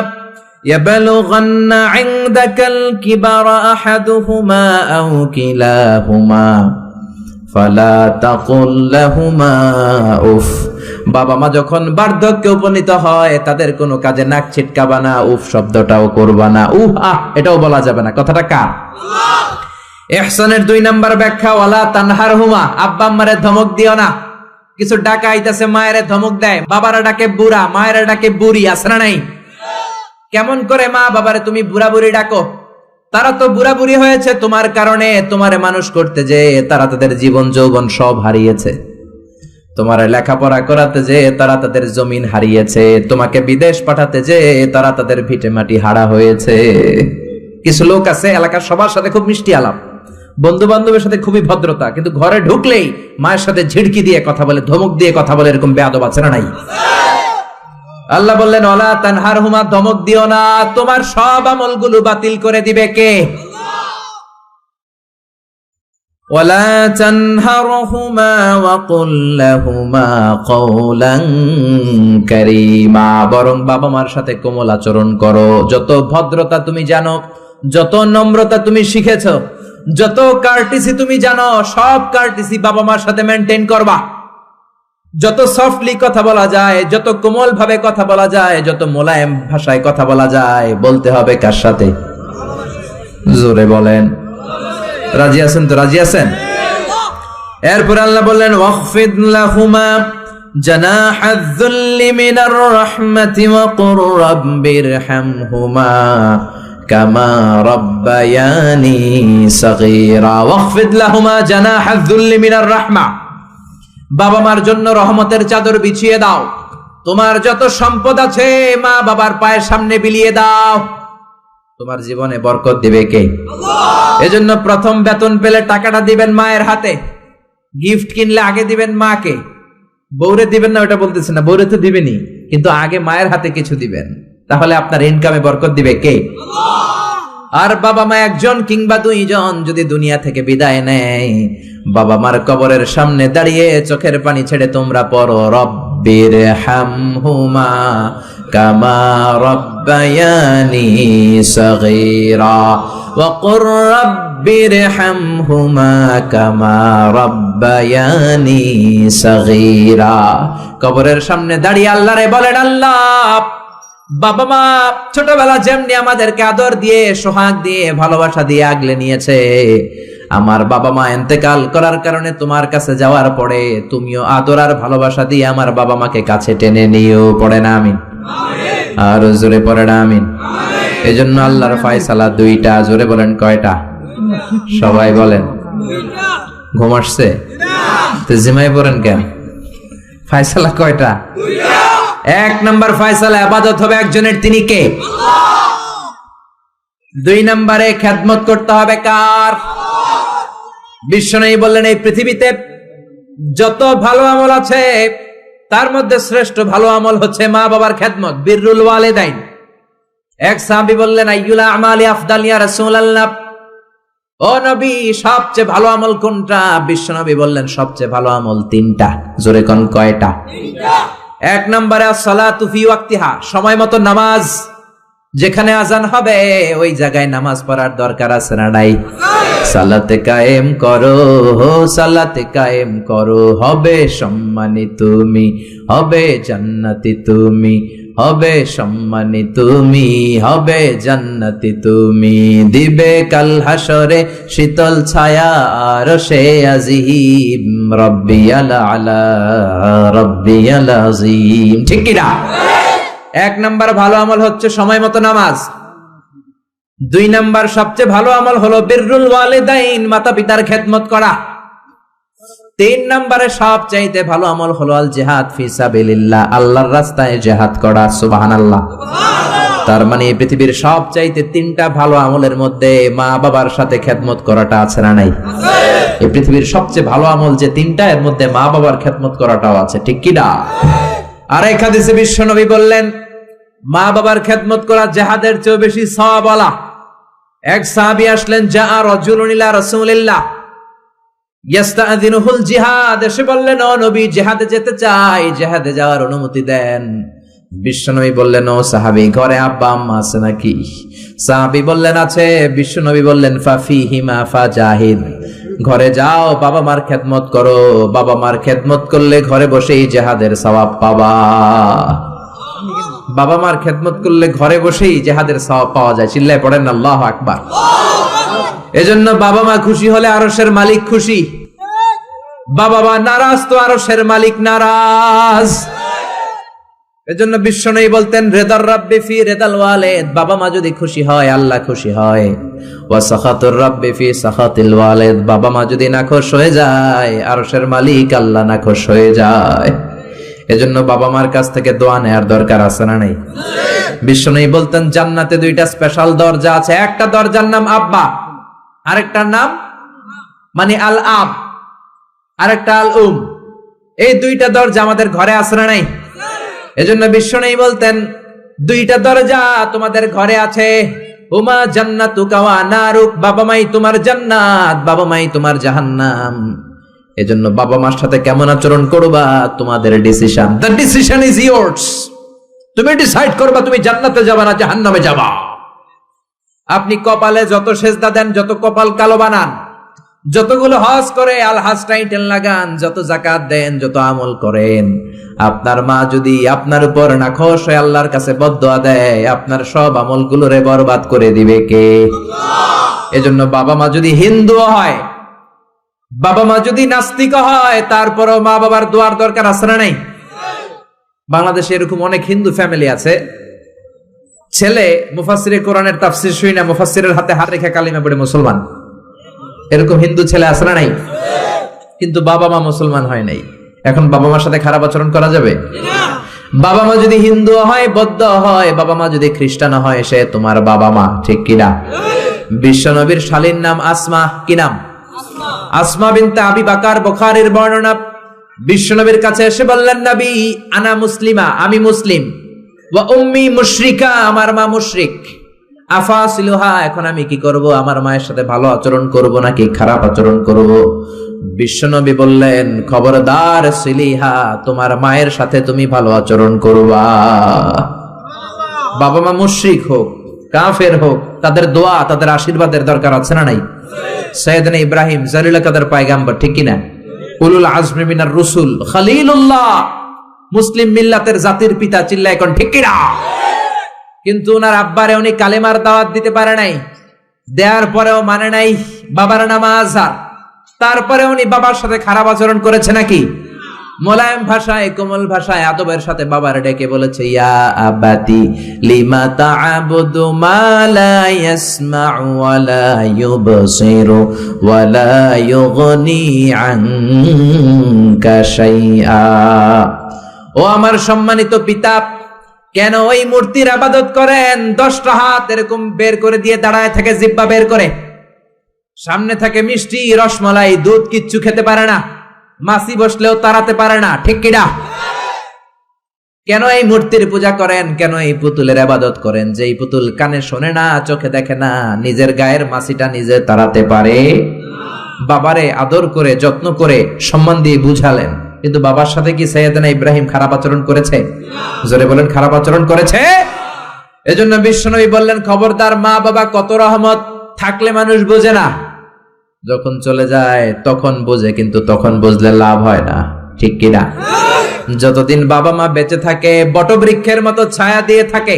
ইয়াবলুগান্না ইনদাকাল কিবারা আহাদুহুমা আও কিলাহুমা ফালা তাকুল লাহুমা উফ। বাবা মা যখন বার্ধক্যে উপনীত হয়, তাদের কোনো কাজে নাক ছিটকাবা না, উফ শব্দটাও করবা না, উহ আহ এটাও বলা যাবে না। কথাটা কার? ইহসানের 2 নাম্বার ব্যাখ্যা, ওয়ালা তানহারহুমা, আব্বা আম্মারে ধমক দিও না। কিছু ডাকা আইতাছে, মায়েরে ধমক দেয়, বাবারা ডাকে বুড়া, মায়েরা ডাকে বুড়ি, আছে না নাই? কেমন করে মা বাবারে তুমি বুড়া বুড়ি ডাকো? তারা তো বুড়া বুড়ি হয়েছে তোমার কারণে। তোমারে মানুষ করতে যে তারা তাদের জীবন যৌবন সব হারিয়েছে, তোমার লেখাপড়া করাতে যে তারা তাদের জমিন হারিয়েছে, তোমাকে বিদেশ পাঠাতে যে তারা তাদের ভিটে মাটি হারা হয়েছে। কিছু লোক আছে এলাকার সবার সাথে খুব মিষ্টি আলাপ, বন্ধু বান্ধবের সাথে খুবই ভদ্রতা, কিন্তু ঘরে ঢুকলেই মায়ের সাথে ঝিড়কি দিয়ে কথা বলে, ধমক দিয়ে কথা বলে, এরকম বেয়াদব আছে না নাই? আল্লাহ বললেন ওয়ালা তানহারহুমা, ধমক দিও না, তোমার সব আমলগুলো বাতিল করে দিবে কে? ওয়ালা তানহারহুমা ওয়া কুল লাহুমা কওলান কারীমা, বরং বাবা মার সাথে কোমল আচরণ করো। যত ভদ্রতা তুমি জানো, যত নম্রতা তুমি শিখেছো, যত কার্টিসি তুমি জানো, সব কার্টিসি বাবা মার সাথে মেনটেন করবা। যত সফটলি কথা বলা যায়, যত কোমল ভাবে কথা বলা যায়, যত মোলায়েম ভাষায় কথা বলা যায়, বলতে হবে কার সাথে? জোরে বলেন, রাজি আছেন তো? রাজি আছেন? এরপর আল্লাহ বললেন ওয়াখফিদ লাহুমা জানাহায যুল্লি মিনার রাহমাতি ওয়া কুর রাব্বিরহামহুমা কামা রাব্বায়ানি সাগীরা। ওয়াখফিদ লাহুমা জানাহায যুল্লি মিনার রাহমা, বাবা মার জন্য রহমতের চাদর বিছিয়ে দাও। তোমার যত সম্পদ আছে মা বাবার পায়ের সামনে বিলিয়ে দাও, তোমার জীবনে বরকত দিবে কে? এজন্য প্রথম বেতন পেলে টাকাটা দিবেন মায়ের হাতে, গিফট কিনলে আগে দিবেন মাকে, বউরে দিবেন না ওটা বলতেছে না, বউরে তো দিবেনই, কিন্তু আগে মায়ের হাতে কিছু দিবেন, তাহলে আপনার ইনকামে বরকত দিবে কে? আর বাবা মা একজন কিংবা 2 জন যদি দুনিয়া থেকে বিদায় নেয়, বাবা মার কবরের সামনে দাঁড়িয়ে চোখের পানি ছেড়ে তোমরা পড়ো রব্বিরহামহুমা কামা রাব্বায়ানি সাগীরা ওয়া কুর রাব্বিরহামহুমা কামা রাব্বায়ানি সাগীরা। কবরের সামনে দাঁড়িয়ে আল্লাহরে বলেন, আল্লাহ বাবা মা ছোটবেলা যেমনি আমাদেরকে আদর দিয়ে, সোহাগ দিয়ে, ভালোবাসা দিয়ে আগলে নিয়েছে, আমার বাবা মা ইন্তেকাল করার কারণে তোমার কাছে যাওয়ার পরে তুমিও আদর আর ভালোবাসা দিয়ে আমার বাবা মাকে কাছে টেনে নিও। পড়ে না আমিন? আর জোরে পড়ে না আমিন? এজন্য আল্লাহর ফয়সালা 2টা। জোরে বলেন কয়টা? সবাই বলেন। ঘুম আসছে তো জিমাই পড়েন কেন? ফয়সালা কয়টা? 1 নম্বর ফয়সালা ইবাদত হবে একজনের, তিনি কে? 2 নম্বরে খেদমত করতে হবে কার? বিশ্বনবী বললেন এই পৃথিবীতে যত ভালো আমল আছে তার মধ্যে শ্রেষ্ঠ ভালো আমল হচ্ছে মা বাবার খেদমত, বিররুল ওয়ালিদাইন। এক সাহাবী বললেন, আইয়ুল আমালি আফদাল ইয়া রাসূলুল্লাহ, ও নবী সবচেয়ে ভালো আমল কোনটা? বিশ্ব নবী বললেন, সবচেয়ে ভালো আমল তিনটা। জোরে কোন কয়টা? তিনটা। এক নম্বরে as-সালাতু ফি ওয়াক্তিহা, সময় মতো নামাজ। যেখানে আজান হবে ওই জায়গায় নামাজ পড়ার দরকার আছে না নাই? সালাতে কায়েম করো, সালাতে কায়েম করো, হবে সম্মানী তুমি, হবে জান্নাতি তুমি, হবে সম্মানী তুমি, হবে জান্নাতি তুমি, দিবে কাল হাসরে শীতল ছায়া আরশে আজিম, রব্বিয়াল আলা রব্বিয়াল আযীম। ঠিক কি না? এক নাম্বার ভালো আমল হচ্ছে সময় মতো নামাজ। দুই নাম্বার সবচেয়ে ভালো আমল হলো বিররুল ওয়ালিদাইন, মাতা পিতার খেদমত করা। তিন নম্বরে সবচাইতে ভালো আমল হলো আল জিহাদ ফি সাবিলিল্লাহ, আল্লাহর রাস্তায় জিহাদ করা। সুবহানাল্লাহ। তার মানে পৃথিবীর সবচাইতে তিনটা ভালো আমলের মধ্যে মা বাবার সাথে খেদমত করাটা আছে না নাই? এই পৃথিবীর সবচেয়ে ভালো আমল যে তিনটা, এর মধ্যে মা বাবার খেদমত করাটাও আছে। ঠিক কি না? আর এক হাদিসে বিশ্ব নবী বললেন, মা বাবার খেদমত করা জিহাদের চেয়ে বেশি সওয়াবওয়ালা। এক সাহাবী আসলেন, জাআ রাজুলুন ইলা রাসূলিল্লাহ ইয়াস্তাযিনুহুল জিহাদ, এসে বললেন, ও নবী জিহাদে যেতে চাই, জিহাদে যাওয়ার অনুমতি দেন। বিশ্বনবী বললেন, ও সাহাবী ঘরে আব্বা আম্মা আছে নাকি? সাহাবী বললেন আছে। বিশ্বনবী বললেন, ফাফিহিমা ফাজাহিদ, ঘরে যাও বাবা মার খেদমত করো, বাবা মার খেদমত করলে ঘরে বসেই জিহাদের সওয়াব পাবা। বাবা মার খেদমত করলে ঘরে বসেই জিহাদের সওয়াব পাওয়া যায়। চিল্লায় পড়েন আল্লাহু আকবার। এজন্য বাবা মা খুশি হলে আরশের মালিক খুশি, বাবা মা নারাজ তো আরশের মালিক নারাজ। এজন্য বিশ্বনবী বলতেন, রিদার রাব্বি ফি রিদাল ওয়ালিদ, বাবা মা যদি খুশি হয় আল্লাহ খুশি হয়। ওয়া সাখাতুর রাব্বি ফি সাখাতিল ওয়ালিদ, বাবা মা যদি নাখোশ হয়ে যায় আরশের মালিক আল্লাহ নাখোশ হয়ে যায়। এজন্য বাবা মার কাছ থেকে দোয়া নেয়ার দরকার আছে না নাই? বিশ্বনবী বলতেন, জান্নাতে দুইটা স্পেশাল দরজা আছে, একটা দরজার নাম আব্বা, আরেকটার নাম মানে আল আব, আরেকটা আল উম। এই দুইটা দরজা আমাদের ঘরে আছে না নাই? এজন্য বিশ্বনবী বলতেন, দুইটা দরজা তোমাদের ঘরে আছে, হুমা জান্নাতুকা ওয়া নারুক, বাবা মাই তোমার জান্নাত, বাবা মাই তোমার জাহান্নাম। এজন্য বাবা মার সাথে কেমন আচরণ করবা তোমাদের decision, the decision is yours. তুমি ডিসাইড করবা তুমি জান্নাতে যাবা না জাহান্নামে যাবা। আপনি কপালে যত সেজদা দেন, যত কপাল কালো বানান, যতগুলো হজ করে আল হজ টাইটেল লাগান, যত যাকাত দেন, যত আমল করেন, আপনার মা যদি আপনার উপর নাখোশ হয়ে আল্লাহর কাছে বদদোয়া দেয়, আপনার সব আমলগুলোরে বরবাদ করে দিবে কে? আল্লাহ। এজন্য বাবা মা যদি হিন্দু হয়, বাবা মা যদি নাস্তিক হয়, তারপরও মা বাবার দোয়ার দরকার আছে না নাই? বাংলাদেশে এরকম অনেক হিন্দু ফ্যামিলি আছে, ছেলে মুফাসসিরে কোরআনের তাফসীর শুই না, মুফাসসিরের হাতে হাত রেখে কালিমা পড়ে মুসলমান। এরকম হিন্দু ছেলে আছে না নাই? কিন্তু বাবা মা মুসলমান হয় নাই। এখন বাবা মার সাথে খারাপ আচরণ করা যাবে? বাবা মা যদি হিন্দু হয়, বৌদ্ধ হয়, বাবা মা যদি খ্রিস্টান হয়, সে তোমার বাবা মা। ঠিক কিনা? বিশ্বনবীর শালীর নাম আসমা। কি নাম? আসমা বিনতে আবি বকর, বুখারীর বর্ণনা। বিশ্বনবীর কাছে এসে বললেন, নবী আনা মুসলিমা, আমি মুসলিম, ওয়া উম্মি মুশরিকা, আমার মা মুশরিক, আফাসিলুহা, এখন আমি কি করব? আমার মায়ের সাথে ভালো আচরণ করব নাকি খারাপ আচরণ করব? বিশ্বনবী বললেন, খবরদার সিলিহা, তোমার মায়ের সাথে তুমি ভালো আচরণ করবা। বাবা মা মুশরিক হোক, কাফের হোক, তাদের দোয়া, তাদের আশীর্বাদের দরকার আছে না নাই? সাইয়েদনা ইব্রাহিম জালিল কাদের পয়গাম্বর, ঠিক কি না? উলুল আজমি মিনার রুসুল, খলিলুল্লাহ, মুসলিম মিল্লাতের জাতির পিতা। চিল্লায় এখন ঠিক কি না? কিন্তু ওনার আব্বারে উনি কালেমার দাওয়াত দিতে পারে নাই, দেওয়ার পরেও মানে নাই। বাবার নাম আজহার, তারপরে উনি বাবার সাথে খারাপ আচরণ করেছে নাকি? মোলায়েম ভাষায়, কোমল ভাষায়, আদবের সাথে বাবার ডেকে বলেছে, ইয়া আবাতি লিমা তা'বুদু মা লা ইয়াসমা'ু ওয়া লা ইউবসিরু ওয়া লা ইউগনি আনকা শাইআ। ও আমার সম্মানিত পিতা, কেন ওই মূর্তির ইবাদত করেন? 10টা হাত এরকম বের করে দিয়ে দাঁড়ায় থাকে, জিহ্বা বের করে, সামনে থাকে মিষ্টি, রসমালাই, দুধ, কিচ্ছু খেতে পারে না, মাছি বসলেও তাড়াতে পারে না। ঠিক কিনা? কেন এই মূর্তির পূজা করেন, কেন এই পুতুলের ইবাদত করেন? যে এই পুতুল কানে শোনে না, চোখে দেখে না, নিজের গায়ের মাছিটা নিজে তাড়াতে পারে। বাবারে আদর করে যত্ন করে সম্মান দিয়ে বুঝালেন, কিন্তু বাবার সাথে কি সাইয়েদনা ইব্রাহিম খারাপ আচরণ করেছে? জোরে বলেন, খারাপ আচরণ করেছে? এজন্য বিশ্বনবী বললেন, খবরদার, মা বাবা কত রহমত থাকলে মানুষ বোঝে না, যখন চলে যায় তখন বোঝে, কিন্তু তখন বুঝলে লাভ হয় না, ঠিক কিনা? যতদিন বাবা মা বেঁচে থাকে বটবৃক্ষের মতো ছায়া দিয়ে থাকে,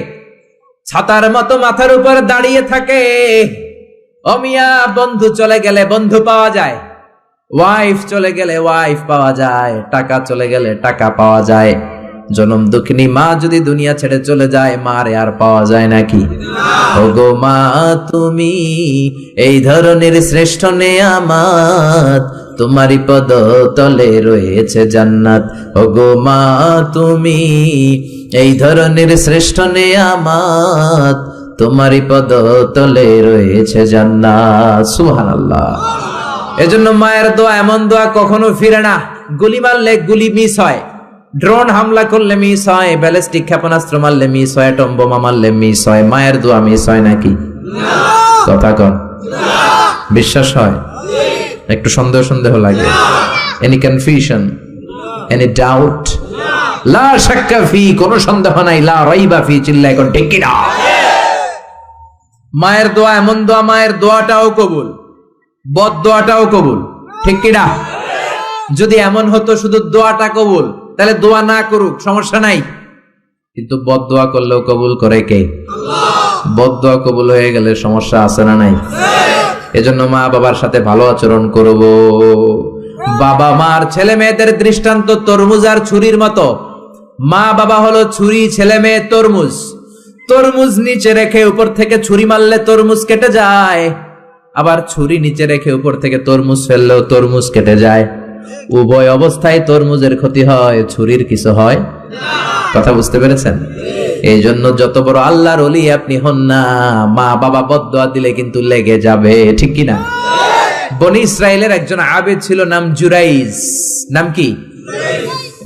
ছাতার মতো মাথার উপর দাঁড়িয়ে থাকে। অমিয়া, বন্ধু চলে গেলে বন্ধু পাওয়া যায়, ওয়াইফ চলে গেলে ওয়াইফ পাওয়া যায়, টাকা চলে গেলে টাকা পাওয়া যায়। জনম দুঃখিনী মা যদি দুনিয়া ছেড়ে চলে যায়, মারে আর পাওয়া যায় নাকি? ওগো মা, তুমি এই ধরনের শ্রেষ্ঠ নেয়ামত, তোমারই পদ তলে রয়েছে জান্নাত। ওগো মা, তুমি এই ধরনের শ্রেষ্ঠ নেয়ামত, তোমারই পদ তলে রয়েছে জান্নাত। সুবহানাল্লাহ। এজন্য মায়ের দোয়া এমন দোয়া কখনো ফিরে না। গুলি মারলে গুলি মিস হয়, ড্রোন হামলা করলে মিস হয়, ব্যালিস্টিক ক্ষেপণাস্ত্র মারলে মিস হয়, অ্যাটম বোমা মারলে মিস হয়, মায়ের দোয়া মিস হয় নাকি? কথা কন, বিশ্বাস হয়? একটু সন্দেহ সন্দেহ লাগে? Any confusion, any doubt? লা শাক্কা ফি, কোনো সন্দেহ নাই, লা রাইবা ফি, চিল্লায় কোন ঠিক কি না? মায়ের দোয়া এমন দোয়া, মায়ের দোয়াটাও কবুল, বদ দোয়াটাও কবুল, ঠিক কি না? যদি এমন হতো শুধু দোয়াটা কবুল, তাহলে দোয়া না করুক সমস্যা নাই, কিন্তু বদ দোয়া করলেও কবুল করে কে? বদ দোয়া কবুল হয়ে গেলে সমস্যা আছে না নাই? এজন্য মা বাবার সাথে ভালো আচরণ করব। বাবা মার ছেলে মেয়েদের দৃষ্টান্ত তরমুজ আর ছুরির মতো। মা বাবা হলো ছুরি, ছেলে মেয়ে তরমুজ। তরমুজ নিচে রেখে উপর থেকে ছুরি মারলে তরমুজ কেটে যায়, আবার ছুরি নিচে রেখে উপর থেকে তরমুজ ফেললেও তরমুজ কেটে যায়। উভয় অবস্থায় তরমুজের ক্ষতি হয়, ছুরির কিছু হয়। কথা বুঝতে পেরেছেন? এই জন্য যত বড় আল্লাহর ওলি আপনি হন না, মা বাবা বদদোয়া দিলে কিন্তু লেগে যাবে, ঠিক কিনা? বনি ইসরায়েলের একজন আবেদ ছিল, নাম জুরাইজ। নাম কি?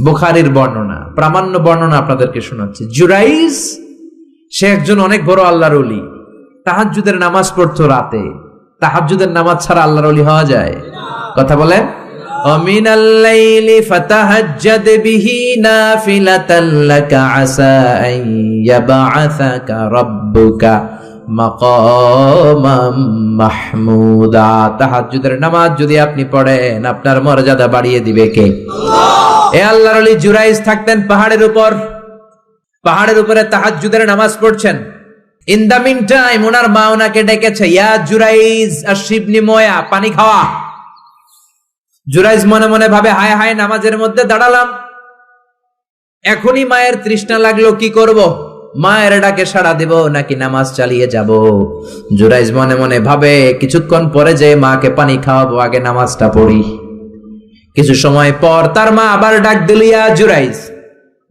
বুখারীর বর্ণনা, প্রামাণ্য বর্ণনা আপনাদেরকে শোনাচ্ছি। জুরাইজ সে একজন অনেক বড় আল্লাহর ওলি। তাহাজ্জুদের নামাজ পড়তো রাতে। তাহাজ্জুদের নামাজ ছাড়া আল্লাহর ওলি হওয়া যায়? কথা বলেন। ومن الليل فتهجد به نافلة لك عسى أن يبعثك ربك مقاما محمودا। তাহাজ্জুদের নামাজ যদি আপনি পড়েন, আপনার মর্যাদা বাড়িয়ে দিবে কে? আল্লাহ। এই আল্লাহর ওলি জুরাইজ থাকতেন পাহাড়ের উপর। পাহাড়ের উপরে তাহাজ্জুদের নামাজ পড়ছেন। ইন দা মিন টাইম ওনার মা ওনাকে ডেকেছে, ইয়া জুরাইজ আশরিবনি ময়া, পানি খাওয়া। জুরাইজ মনে মনে ভাবে, হায় হায়, নামাজের মধ্যে দাঁড়ালাম, এখনই মায়ের তৃষ্ণা লাগলো, কি করব? মায়ের ডাকে সাড়া দেব নাকি নামাজ চালিয়ে যাব? জুরাইজ মনে মনে ভাবে, কিছুক্ষণ পরে যে মাকে পানি খাওয়াবো, আগে নামাজটা পড়ি। কিছু সময় পর তার মা আবার ডাক দিল, ইয়া জুরাইজ।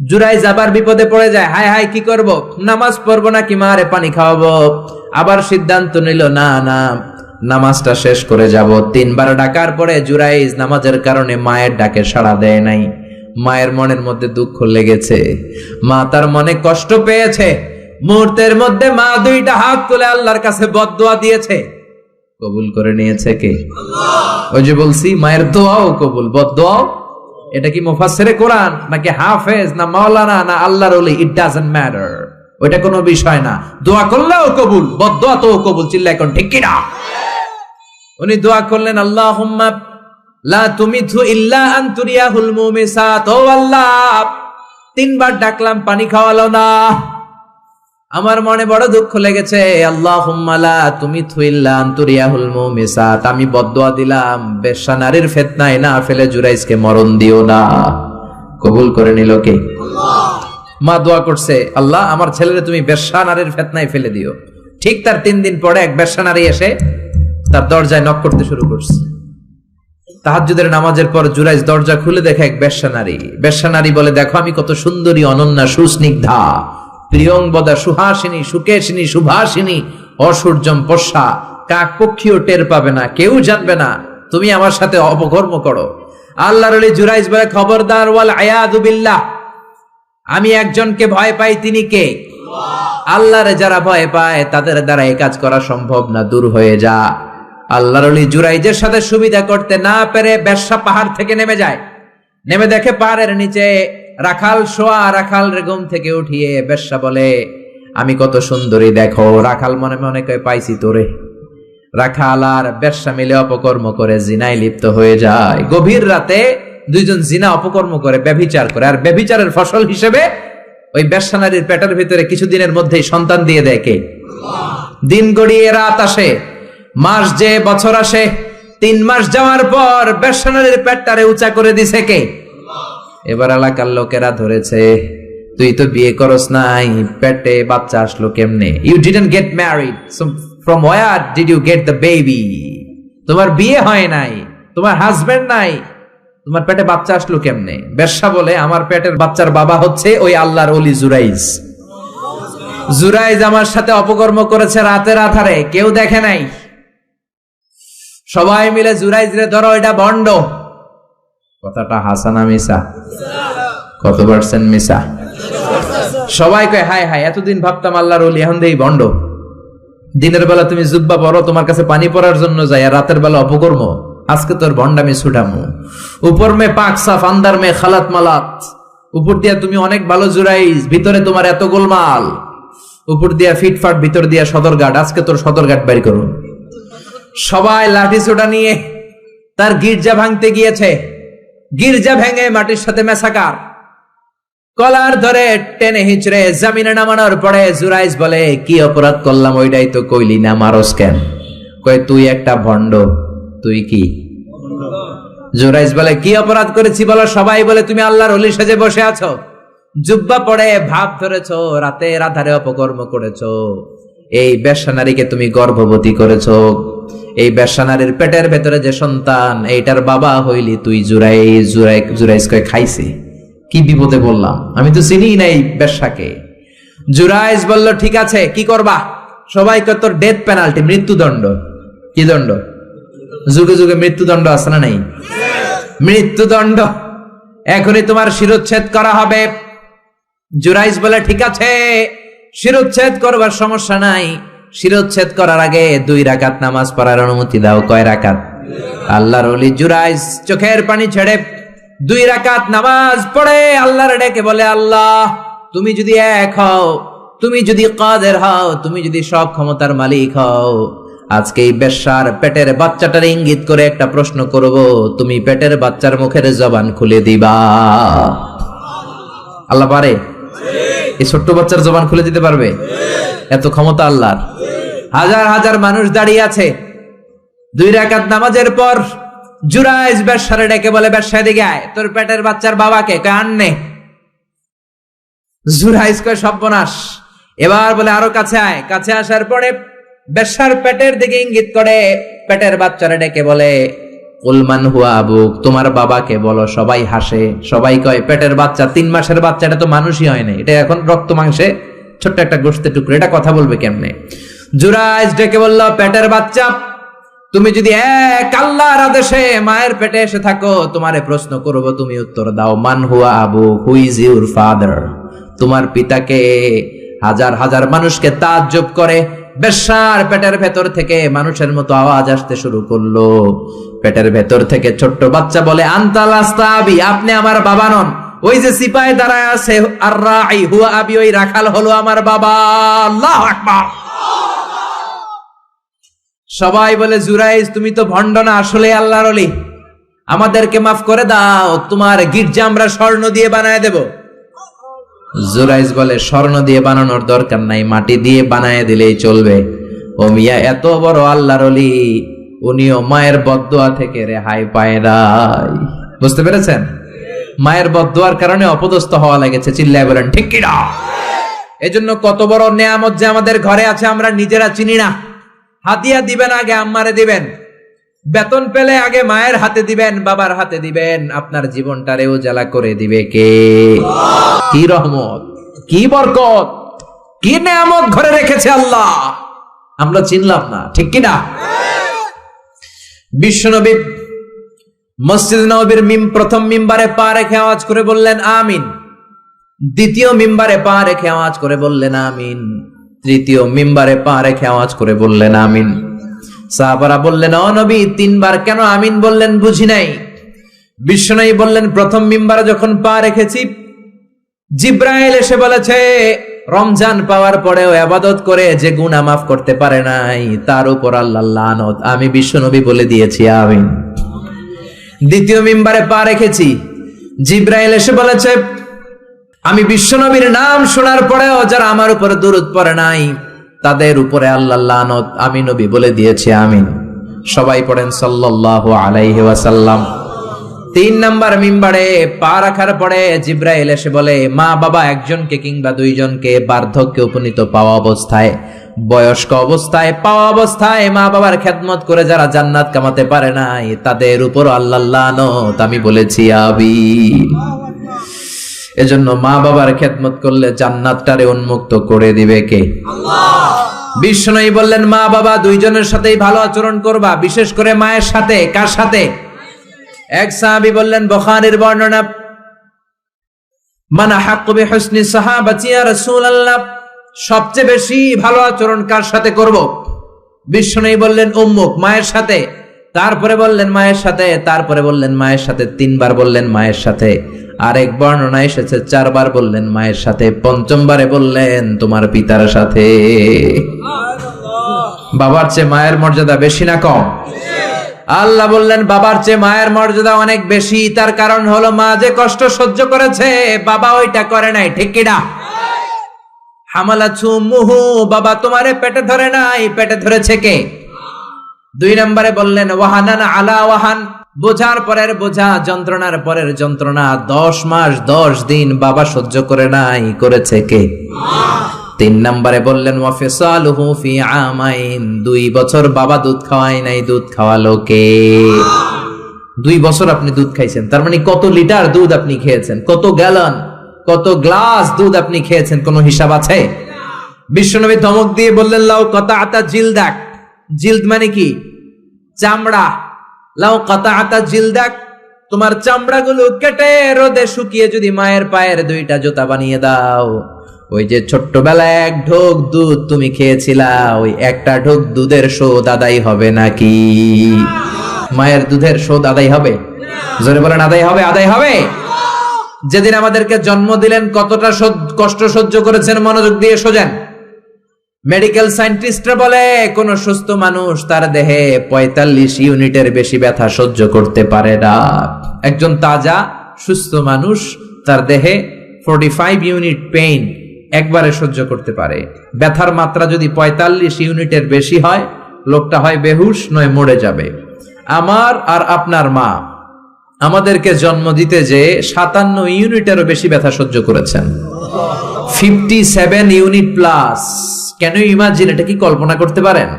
জুরাইজ আবার বিপদে পড়ে যায়, হায় হায়, কি করব? নামাজ পড়বো নাকি মারে পানি খাওয়াবো? আবার সিদ্ধান্ত নিল, না না, নামাজটা শেষ করে যাব। 3 বার ডাকার পরে জুরাইজ নামাজের কারণে মায়ের ডাকে সাড়া দেয় নাই। মায়ের মনের মধ্যে দুঃখ লেগেছে, মা তার মনে কষ্ট পেয়েছে। মুহূর্তের মধ্যে মা 2টা হাত তুলে আল্লাহর কাছে বদদোয়া দিয়েছে। কবুল করে নিয়েছে কে? আল্লাহ। ওই যে বলছি, মায়ের দোয়াও কবুল, বদদোয়াও। এটা কি মুফাসসিরে কোরআন নাকি হাফেজ না মাওলানা না আল্লাহর ওলি, ইট ডাজন্ট ম্যাটার, ওইটা কোনো বিষয় না। দোয়া করলেও কবুল, বদদোয়া তো কবুল, চিল্লায় কোন ঠিক কি না? উনি দোয়া করলেন, আল্লাহুম্মা লা তুমিথু ইল্লা আন তুরিয়াহুল মুমিসাত। ও আল্লাহ, 3 বার ডাকলাম, পানি খাওয়ালো না, আমার মনে বড় দুঃখ লেগেছে। আল্লাহুম্মা লা তুমিথু ইল্লা আন তুরিয়াহুল মুমিসাত, আমি বদদোয়া দিলাম, বেশ্যা নারীর ফিতনায় না ফেলে জুরাইজকে মরণ দিও না। কবুল করে নিল কে? আল্লাহ। মা দোয়া করছে, আল্লাহ, আমার ছেলেরে তুমি বেশ্যা নারীর ফিতনায় ফেলে দিও। ঠিক তার 3 দিন পরে এক বেশ্যা নারী এসে তার দরজায় নক করতে শুরু করছে। তাহাজ্জুদের নামাজের পর জুরাইজ দরজা খুলে দেখে এক বেশ্যা নারী। বেশ্যা নারী বলে, দেখো আমি কত সুন্দরী, অনন্যা, সুস্নিগ্ধা, প্রিয়ংবদা, সুহাসিনী, সুকেশিনী, সুভাসিনী, অসূর্যম পশা, কাক পক্ষীও টের পাবে না, কেউ জানবে না তুমি আমার সাথে অপকর্ম করো। আল্লাহর ওলি জুরাইজ বলে, খবরদার, ওয়াল আয়াযু বিল্লাহ, আমি একজনকে ভয় পাই, তিনি কে? আল্লাহরে যারা ভয় পায় তাদের দ্বারা এই কাজ করা সম্ভব না, দূর হয়ে যা। আল্লাহর ওলি জুরাইজের সাথে সুবিধা করতে না পেরে বেশ্যা পাহাড় থেকে নেমে যায়। নেমে দেখে পাহাড়ের নিচে রাখাল শোয়া। রাখাল ঘুম থেকে উঠিয়ে বেশ্যা বলে, আমি কত সুন্দরী দেখো। রাখাল মনে মনে কয়, পাইছি তোরে। রাখাল আর বেশ্যা মিলে অপকর্ম করে জিনায় লিপ্ত হয়ে যায়। গভীর রাতে দুইজন জিনা অপকর্ম করে, ব্যভিচার করে, আর ব্যভিচারের ফসল হিসেবে ওই বেশ্যা নারীর পেটের ভিতরে কিছুদিনের মধ্যেই সন্তান দিয়ে দেয় কে? দিন গড়িয়ে রাত আসে, মাস যে বছর আসে, 3 মাস যাওয়ার পর বেশ্যা নারীর পেটটারে উঁচা করে দিছে কে? এবার এলাকার লোকেরা ধরেছে, তুই তো বিয়ে করস নাই, পেটে বাচ্চা আসলো কেমনে? You didn't get married, so from where did you get the baby? তোমার বিয়ে হয় নাই, তোমার হাজবেন্ড নাই, তোমার পেটে বাচ্চা আসলো কেমনে? বেশ্যা বলে, আমার পেটের বাচ্চার বাবা হচ্ছে ওই আল্লাহর ওলি জুরাইজ। জুরাইজ আমার সাথে অপকর্ম করেছে রাতের আধারে, কেউ দেখে নাই। সবাই মিলে জুরাইজ রে ধরো, এটা ভণ্ড। কথাটা হাসানা মিসা? কত পার্সেন্ট মিসা? সবাই কয়, হায় হায়, এতদিন ভাবতাম আল্লাহর ওলি, এখন দেই ভণ্ড। দিনের বেলা তুমি জুব্বা পরো, তোমার কাছে পানি পড়ার জন্য যাই, আর রাতের বেলা অপকর্ম। আজকে তোর ভণ্ডামি ছুটামু। উপর মে পাক সাফ, আন্দার মে খালাত মালাত। উপর দিয়া তুমি অনেক ভালো জুরাইজ, ভিতরে তোমার এত গোলমাল। উপর দিয়া ফিটফাট, ভিতর দিয়া সদরঘাট। আজকে তোর সদরঘাট বের করুন। সবাই লাঠি ছোটা নিয়ে তার গির্জা ভাঙতে গিয়েছে। গির্জা ভেঙে মাটির সাথে মেসাকার। কলার ধরে টেনে হিচড়ে জামিনে নামানোর পরে জুরাইজ বলে, কি অপরাধ করলাম ওইটাই তো কইলি না, মারস কেন? কয়, তুই একটা ভণ্ড। তুই কি? জুরাইজ বলে, কি অপরাধ করেছি বলো? সবাই বলে, তুমি আল্লাহর ওলি সেজে বসে আছো, জুব্বা পড়ে ভাব ধরেছো, রাতের আধারে অপকর্ম করেছো, এই বেশ্যা নারীকে তুমি গর্ভবতী করেছো, এই বেশ্যা নারীর পেটের ভেতরে যে সন্তান, এইটার বাবা হইলি তুই জুরাইজ। জুরাইজ কয়, খাইছি, কি বিপদে বললাম, আমি তো চিনি নাই বেশ্যাকে। জুরাইজ বলল, ঠিক আছে, কি করবা? সবাই কয়, তোর ডেথ পেনাল্টি, মৃত্যুদণ্ড। কি দণ্ড? যুগে যুগে মৃত্যুদণ্ড আছে না নাই? মৃত্যুদণ্ড। এখনই তোমার শিরোচ্ছেদ করা হবে। জুরাইজ বলে, ঠিক আছে, শিরোচ্ছেদ করবার সমস্যা নাই। শিরোচ্ছেদ করার আগে 2 রাকাত নামাজ পড়ার অনুমতি দাও। কয় রাকাত? আল্লাহর ওলি জুরাইজ চোখের পানি ছেড়ে 2 রাকাত নামাজ পড়ে আল্লাহর ডেকে বলে, আল্লাহ, তুমি যদি এক হও, তুমি যদি কাদের হও, তুমি যদি সব ক্ষমতার মালিক হও, আজকে এই বেশ্যার পেটের বাচ্চাটার ইঙ্গিত করে একটা প্রশ্ন করব, তুমি পেটের বাচ্চার মুখের জবান খুলে দিবা। আল্লাহ পারে? এই ছোট্ট বাচ্চার জবান খুলে দিতে পারবে? এত ক্ষমতা আল্লাহর। হাজার হাজার মানুষ দাঁড়িয়ে আছে। 2 রাকাত নামাজের পর জুরাইজ বেশ্যারে ডেকে বলে, বেশ্যা এদিকে আয়, তোর পেটের বাচ্চার বাবাকে। কয়, আননে। জুরাইজ কয়, সর্বনাশ। এবার বলে, আরো কাছে আয়। কাছে আসার পরে বেশ্যার পেটের দিকে ইঙ্গিত করে পেটের বাচ্চারে ডেকে বলে, উলমান হুয়া আবুক, তোমার বাবাকে বলো। সবাই হাসে। সবাই কয়, পেটের বাচ্চা, 3 মাসের বাচ্চা, এটা তো মানুষই হয় না, এটা এখন রক্ত মাংসে ছোট্ট একটা গোশতের টুকরো, এটা কথা বলবে কেমনে? জুরাইজ ডেকে বলল, পেটের বাচ্চা, তুমি যদি এক আল্লাহর আদেশে মায়ের পেটে এসে থাকো, তোমারে প্রশ্ন করব, তুমি উত্তর দাও। মান হুয়া Abu, who is your father? তোমার পিতাকে? হাজার হাজার মানুষকে তাজ্জব করে বেশ্যার পেটের ভেতর থেকে মানুষের মতো আওয়াজ আসতে শুরু করলো। পেটের ভেতর থেকে ছোট্ট বাচ্চা বলে, আনতাল আস্তাবি, আপনি আমার বাবা নন। ওই যে সিপাহি দাঁড়ায় আছে, আর রাই হুয়া আবি, ওই রাখাল হলো আমার বাবা। আল্লাহু আকবার। সবাই বলে, জুরাইজ, তুমি তো ভণ্ড না, আসলে আল্লাহর ওলি, আমাদেরকে মাফ করে দাও, তোমার গির্জা আমরা স্বর্ণ দিয়ে বানায় দেব। জুরাইজ বলে, স্বর্ণ দিয়ে বানানোর দরকার নাই, মাটি দিয়ে বানায় দিলেই চলবে। ও মিয়া, এত বড় আল্লাহর ওলি, উনিও মায়ের বদদোয়া থেকে রেহাই পায় নাই। বুঝতে পেরেছেন? মায়ের বদদোয়ার কারণে অপদস্থ হওয়া লেগেছে। চিল্লায় বলেন ঠিক কি না? এজন্য কত বড় নেয়ামত যে আমাদের ঘরে আছে আমরা নিজেরা চিনি না। হাদিয়া দিবেন আগে আম্মারে দিবেন, বেতন পেলে আগে মায়ের হাতে দিবেন, বাবার হাতে দিবেন, আপনার জীবনটারে উজালা করে দিবে কে? কি রহমত, কি বরকত, কি নেয়ামত ঘরে রেখেছে আল্লাহ, আমরা চিনলাম না। ঠিক কি না? বিশ্বনবী মসজিদ নববীর প্রথম মিম্বারে পা রেখে আওয়াজ করে বললেন আমিন। দ্বিতীয় মিম্বারে পা রেখে আওয়াজ করে বললেন আমিন। তৃতীয় মিম্বারে পা রেখে আওয়াজ করে বললেন আমিন। সাহাবারা বললেন, ও নবী, তিনবার কেন আমিন বললেন বুঝি নাই। বিশ্বনবী বললেন, প্রথম মিম্বারে যখন পা রেখেছি, জিব্রাইল এসে বলেছে রমজান পাওয়ার পরেও ইবাদত করে যে গুনাহ মাফ করতে পারে নাই তার উপর আল্লাহর লানত। আমি বিশ্বনবী বলে দিয়েছি আমিন। দ্বিতীয় মিম্বারে পা রেখেছি, জিব্রাইল এসে বলেছে আমি বিশ্বনবীর নাম শোনার পরেও যারা আমার উপরে দুরূদ পড়ে নাই তাদের উপরে আল্লাহর লানত। আমি নবী বলে দিয়েছি আমিন। সবাই পড়েন সাল্লাল্লাহু আলাইহি ওয়াসাল্লাম। তিন নাম্বার মিম্বারে পা রাখার পরে জিব্রাইল এসে বলে, মা বাবা একজনকে কিংবা দুইজনকে বার্ধক্যে উপনীত পাওয়া অবস্থায়, বয়স্ক অবস্থায় পাওয়া অবস্থায় মা বাবার খেদমত করে যারা জান্নাত কামাতে পারে নাই তাদের উপর আল্লাহর লানত। আমি বলেছি আমিন। এজন্য মা বাবার খেদমত করলে জান্নাতটারে উন্মুক্ত করে দিবে কে? আল্লাহ। বিশ্বনবী বললেন, মা বাবা দুইজনের সাথেই ভালো আচরণ করবা, বিশেষ করে মায়ের সাথে। কার সাথে? এক সাহাবী বললেন, বুখারীর বর্ণনা, মান আহাক্কু বিহুসনি সাহাবাতি ইয়া রাসূলুল্লাহ, সবচেয়ে বেশি ভালো আচরণ কার সাথে করব? বিশ্বনবী বললেন, উম্মুক, মায়ের সাথে। তারপরে বললেন মায়ের সাথে, তারপরে বললেন মায়ের সাথে, তিনবার বললেন মায়ের সাথে। আরেক বর্ণনা এসেছে চারবার বললেন মায়ের সাথে, পঞ্চমবারে বললেন তোমার পিতার সাথে। বাবার চেয়ে মায়ের মর্যাদা বেশি না কম? আল্লাহ বললেন বাবার চেয়ে মায়ের মর্যাদা অনেক বেশি। তার কারণ হলো মা যে কষ্ট সহ্য করেছে বাবা ওইটা করে নাই। ঠিক কিনা? হামালাতহু উম্মুহু, বাবা তোমারে পেটে ধরে নাই, পেটে ধরেছে কে? দুই নম্বরে বললেন ওয়াহানান আলা ওয়াহান, বোঝার পরের বোঝা, যন্ত্রণার পরের যন্ত্রণা 10 মাস 10 দিন বাবা সহ্য করে নাই, করেছে কে? তিন নম্বরে বললেন ওয়াফিসালুহু ফি আমাইন, 2 বছর বাবা দুধ খাওয়ায় নাই, দুধ খাওয়ালো কে? 2 বছর আপনি দুধ খাইছেন, তার মানে কত লিটার দুধ আপনি খেয়েছেন, কত গ্যালন, কত গ্লাস দুধ আপনি খেয়েছেন, কোনো হিসাব আছে? বিশ্বনবী ধমক দিয়ে বললেন লাউ কাতাআতা জিলদাক, জিলদ মানে কি? চামড়া। লাউ কাতাআতা জিলদাক, তোমার চামড়াগুলো কেটে রোদে শুকিয়ে যদি মায়ের পায়ের 2টা জুতা বানিয়ে দাও, ওই যে ছোট্টবেলায় 1 ঢোক দুধ তুমি খেয়েছিলা, ওই একটা ঢোক দুধের শোধ আদায় হবে নাকি? মায়ের দুধের শোধ আদায় হবে? জোরে বলেন আদায় হবে? আদায় হবে। যেদিন আমাদেরকে জন্ম দিলেন কতটা কষ্ট সহ্য করেছেন, মনোযোগ দিয়ে শোনেন। মেডিকেল সায়েন্টিস্টরা বলে কোন সুস্থ মানুষ তার দেহে 45 ইউনিটের বেশি ব্যথা সহ্য করতে পারে না। একজন তাজা সুস্থ মানুষ তার দেহে 45 ইউনিট পেইন একবারে সহ্য করতে পারে। ব্যথার মাত্রা যদি 45 ইউনিটের বেশি হয়, লোকটা হয় বেহুশ নয় মরে যাবে। আমার আর আপনার মা আমাদেরকে জন্ম দিতে যে 57 ইউনিটেরও বেশি ব্যথা সহ্য করেছেন, 57 ইউনিট প্লাস। কেন ইমাজিন, এটা কি কল্পনা করতে পারেন?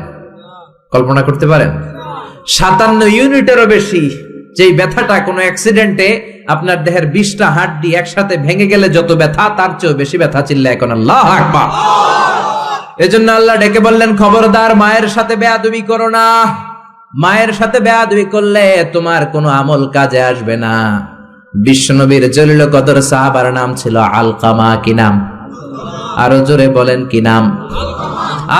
কল্পনা করতে পারেন? 57 ইউনিটেরও বেশি, যেই ব্যথাটা কোনো অ্যাক্সিডেন্টে আপনার দেহের 20টা হাড্ডি একসাথে ভেঙে গেলে যত ব্যথা, তার চেয়েও বেশি ব্যথা। চিল্লা এখন আল্লাহু আকবার। এজন্য আল্লাহ ডেকে বললেন খবরদার মায়ের সাথে বেয়াদবি করো না। মায়ের সাথে বেয়াদবি করলে তোমার কোনো আমল কাজে আসবে না। বিশ্বনবীর জলিল কদর সাহাবার নাম ছিল আলকামা। কি নাম? আরো জোরে বলেন কি নাম?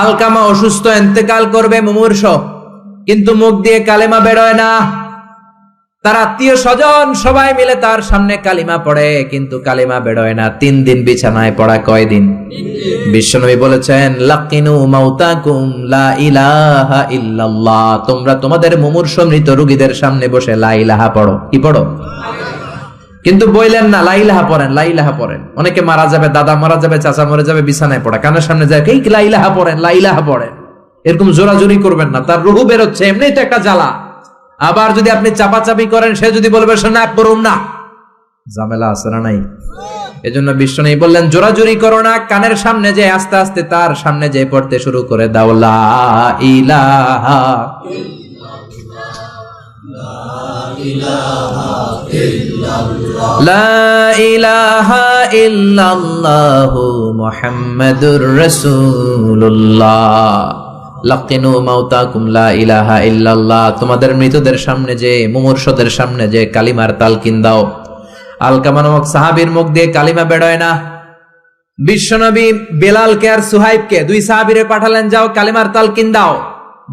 আলকামা অসুস্থ, ইন্তেকাল করবে, মুমূর্ষ, কিন্তু মুখ দিয়ে কালেমা বেরোয় না। তার আত্মীয় স্বজন সবাই মিলে তার সামনে কালিমা পড়ে, কিন্তু কালিমা বেরোয় না। 3 দিন বিছানায় পড়া। কয়দিন? বিশ্বনবী বলেছেন লাকিনু মাউতাকুম লা ইলাহা ইল্লাল্লাহ, তোমরা তোমাদের মুমূর্ষ মৃত রোগীদের সামনে বসে লা ইলাহা পড়ো। কি পড়ো? কিন্তু বললেন না লা ইলাহা পড়েন, লা ইলাহা পড়েন। অনেকে মারা যাবে, দাদা মারা যাবে, চাচা মরে যাবে, বিছানায় পড়া, কানের সামনে যায় এই লা ইলাহা পড়েন, লা ইলাহা পড়েন। এরকম জোরাজোরি করবেন না, তার রুহু বেরোচ্ছে, এমনিই তো একটা জ্বালা। আবার যদি আপনি চাপাচাপি করেন, সে যদি বলবে শোনা পড়ুম না, ঝামেলা আছে না নাই? এজন্য বিশ্বনবী বললেন জোরাজোরি করো না, কানের সামনে যে আস্তে আস্তে তার সামনে যে পড়তে শুরু করে দাও লা ইলাহা লা ইলাহা ইল্লাল্লাহু মুহাম্মাদুর রাসূলুল্লাহ। লাকিনু মাউতাকুম লা ইলাহা ইল্লাল্লাহ, তোমাদের মৃতদের সামনে যে, মুমূর্ষদের সামনে যে কালিমার তালকিন দাও। আলকামা নামক সাহাবীর মুখ দিয়ে কালিমা বেরোয় না, বিশ্বনবী বেলালকে আর সুহাইবকে দুই সাহাবীরে পাঠালেন, যাও কালিমার তালকিন দাও।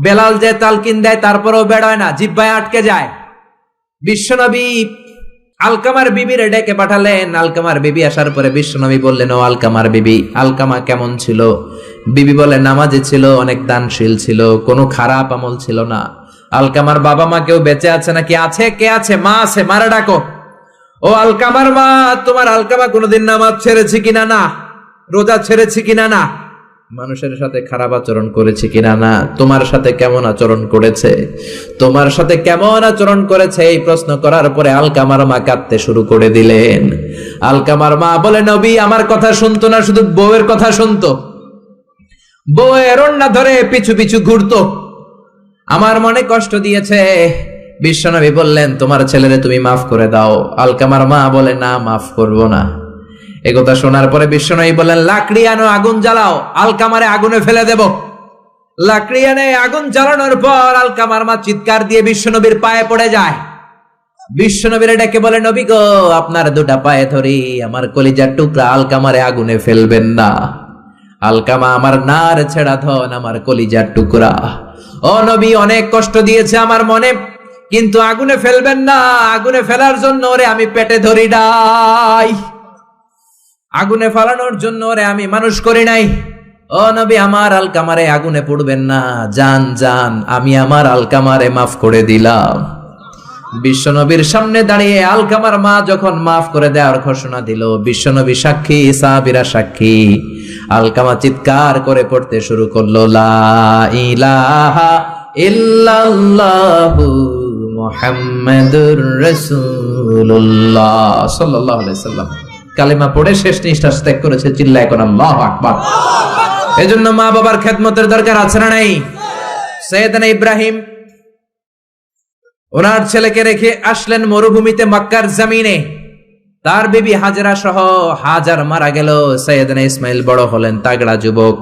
বেলাল যে তালকিন দেয় তারপরেও বেরোয় না, জিহ্বায় আটকে যায়। বিশ্বনবী আলকামার বিবিরে ডেকে পাঠালেন। আলকামার বিবি আসার পরে বিশ্বনবী বললেন, ও আলকামার বিবি, আলকামা কেমন ছিল? বিবি বলে, নামাজি ছিল, অনেক দানশীল ছিল, কোনো খারাপ আমল ছিল না। আলকামার বাবা মা কেউ বেঁচে আছে নাকি? আছে। কে আছে? মা আছে, মারা ডাকো। ও আলকামার মা, তোমার আলকামা কোনোদিন নামাজ ছেড়েছে কিনা? না। রোজা ছেড়েছে কিনা? না। মানুষের সাথে খারাপ আচরণ করেছে কিনা? না। তোমার সাথে কেমন আচরণ করেছে? তোমার সাথে কেমন আচরণ করেছে? এই প্রশ্ন করার পরে আলকামার মা কাঁদতে শুরু করে দিলেন। আলকামার মা বলে, নবী আমার কথা শুনতো না, শুধু বউয়ের কথা শুনতো। বউয়ের ওড়না ধরে পিছু পিছু ঘুরতো, আমার মনে কষ্ট দিয়েছে। বিশ্বনবী বললেন, তোমার ছেলেরে তুমি মাফ করে দাও। আলকামার মা বলে, না, মাফ করব না। একথা শোনার পরে বিশ্বনবী বললেন, লাকড়ি আনো, আগুন জ্বালাও, আলকামারে আগুনে ফেলে দেব। লাকড়ি এনে আগুন জ্বালানোর পর আলকামার মা চিৎকার দিয়ে বিশ্বনবীর পায়ে পড়ে যায়। বিশ্বনবীর ডেকে বলে, নবী গো, আপনার দুটা পায়ে ধরি, আমার কলিজার টুকরা আলকামারে আগুনে ফেলবেন না। আলকামা আমার নার ছেড়া ধন, আমার কলিজার টুকরা। ও নবী, অনেক কষ্ট দিয়েছে আমার মনে, কিন্তু আগুনে ফেলবেন না। আগুনে ফেলার জন্য ওরে আমি পেটে ধরি নাই, আগুনে ফালানোর জন্য ওরে আমি মানুষ করি নাই। ও নবী, আমার আলকামারে আগুনে পড়বেন না, জান জান, আমি আমার আলকামারে মাফ করে দিলাম। বিশ্বনবীর সামনে দাঁড়িয়ে আলকামার মা যখন মাফ করে দেওয়ার ঘোষণা দিল, বিশ্বনবী সাক্ষী, সাহাবীরা সাক্ষী, আলকামা চিৎকার করে পড়তে শুরু করলো, লা ইলাহা ইল্লাল্লাহু মুহাম্মাদুর রাসূলুল্লাহ সাল্লাল্লাহু আলাইহি সাল্লাম। কালিমা পড়ে শেষ নিঃশ্বাস ত্যাগ করেছে। চিল্লায় কোন আল্লাহু আকবার। এজন্য মা বাবার খেদমতের দরকার আছে না নাই? সাইয়েদনা ইব্রাহিম ওনার ছেলেকে রেখে আসলেন মরুভূমিতে, মক্কার জমিনে। তার বিবি হাজরা সহ হাজার মারা গেল। সাইয়েদনা ইসমাইল বড় হলেন, তাগড়া যুবক।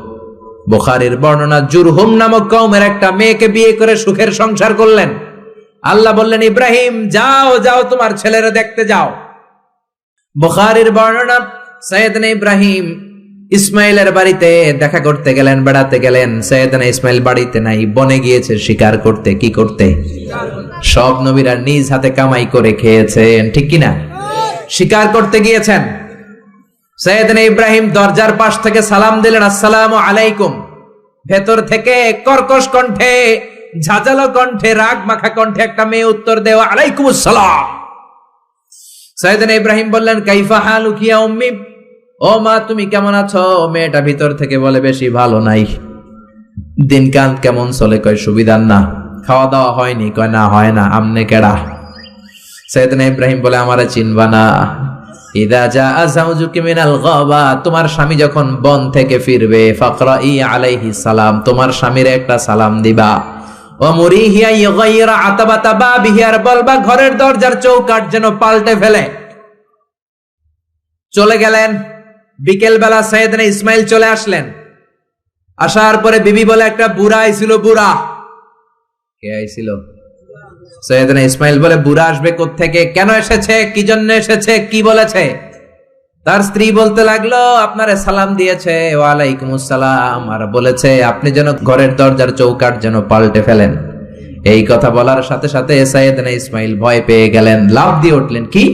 বুখারীর বর্ণনা, জুরহুম নামক কওমের একটা মেয়েকে বিয়ে করে সুখের সংসার করলেন। আল্লাহ বললেন, ইব্রাহিম যাও যাও, তোমার ছেলেরা দেখতে যাও। বুখারীর বর্ণনা, সাইয়েদনা ইব্রাহিম ইসমাইলের বাড়িতে দেখা করতে গেলেন, বেড়াতে গেলেন। সাইয়েদনা ইসমাইল বাড়িতে নাই, বনে গিয়েছে শিকার করতে। কি করতে? সব নবীরা নিজ হাতে কামাই করে খেয়েছেন, ঠিক কিনা? শিকার করতে গিয়েছেন। সাইয়েদনা ইব্রাহিম দরজার পাশ থেকে সালাম দিলেন, আসসালামু আলাইকুম। ভেতর থেকে কর্কশ কণ্ঠে, ঝাঁঝালো কণ্ঠে, রাগ মাখা কণ্ঠে একটা মেয়ে উত্তর দেওয়া, আলাইকুমুস সালাম। সাইয়েদনা ইব্রাহিম বললেন, কাইফা হালুকি ইয়া উম্মি, ও মা তুমি কেমন আছো? মেয়েটা ভিতর থেকে বলে, বেশি ভালো নাই। দিনকাল কেমন চলে? কয় সুবিধার না। খাওয়া দাওয়া হয়নি? কয় না, হয় না। আমনে কেডা? সাইয়েদনা ইব্রাহিম বলে, আমারে চিনবা না? ইদা জাআ যাওজুকি মিনাল গাবা, তোমার স্বামী যখন বন থেকে ফিরবে, ফাকরাই আলাইহিস সালাম, তোমার স্বামীর একটা সালাম দিবা। ও মুরিহিয়া ইগাইরা আতাবাতা বাবিহি, আর বলবা ঘরের দরজার চৌকাঠ যেন পাল্টে ফেলে। চলে গেলেন। বিকেল বেলা সাইয়েদনা ইসমাইল চলে আসলেন। আসার পরে বিবি বলে, একটা বুড়া আইছিল। বুড়া? কে আইছিল? সাইয়েদনা ইসমাইল বলে, বুড়া আসবে কোত্থেকে? কেন এসেছে? কি জন্য এসেছে? কি বলেছে? তার স্ত্রী বলতে লাগলো, আপনারে সালাম দিয়েছে, ওয়ালাইকুমুস সালাম, আর বলেছে আপনি যেন ঘরের দরজার চৌকাঠ যেন পাল্টে ফেলেন। এই কথা বলার সাথে সাথে সাইয়েদনা ইসমাইল ভয় পেয়ে গেলেন, লাফ দিয়ে উঠলেন। কি?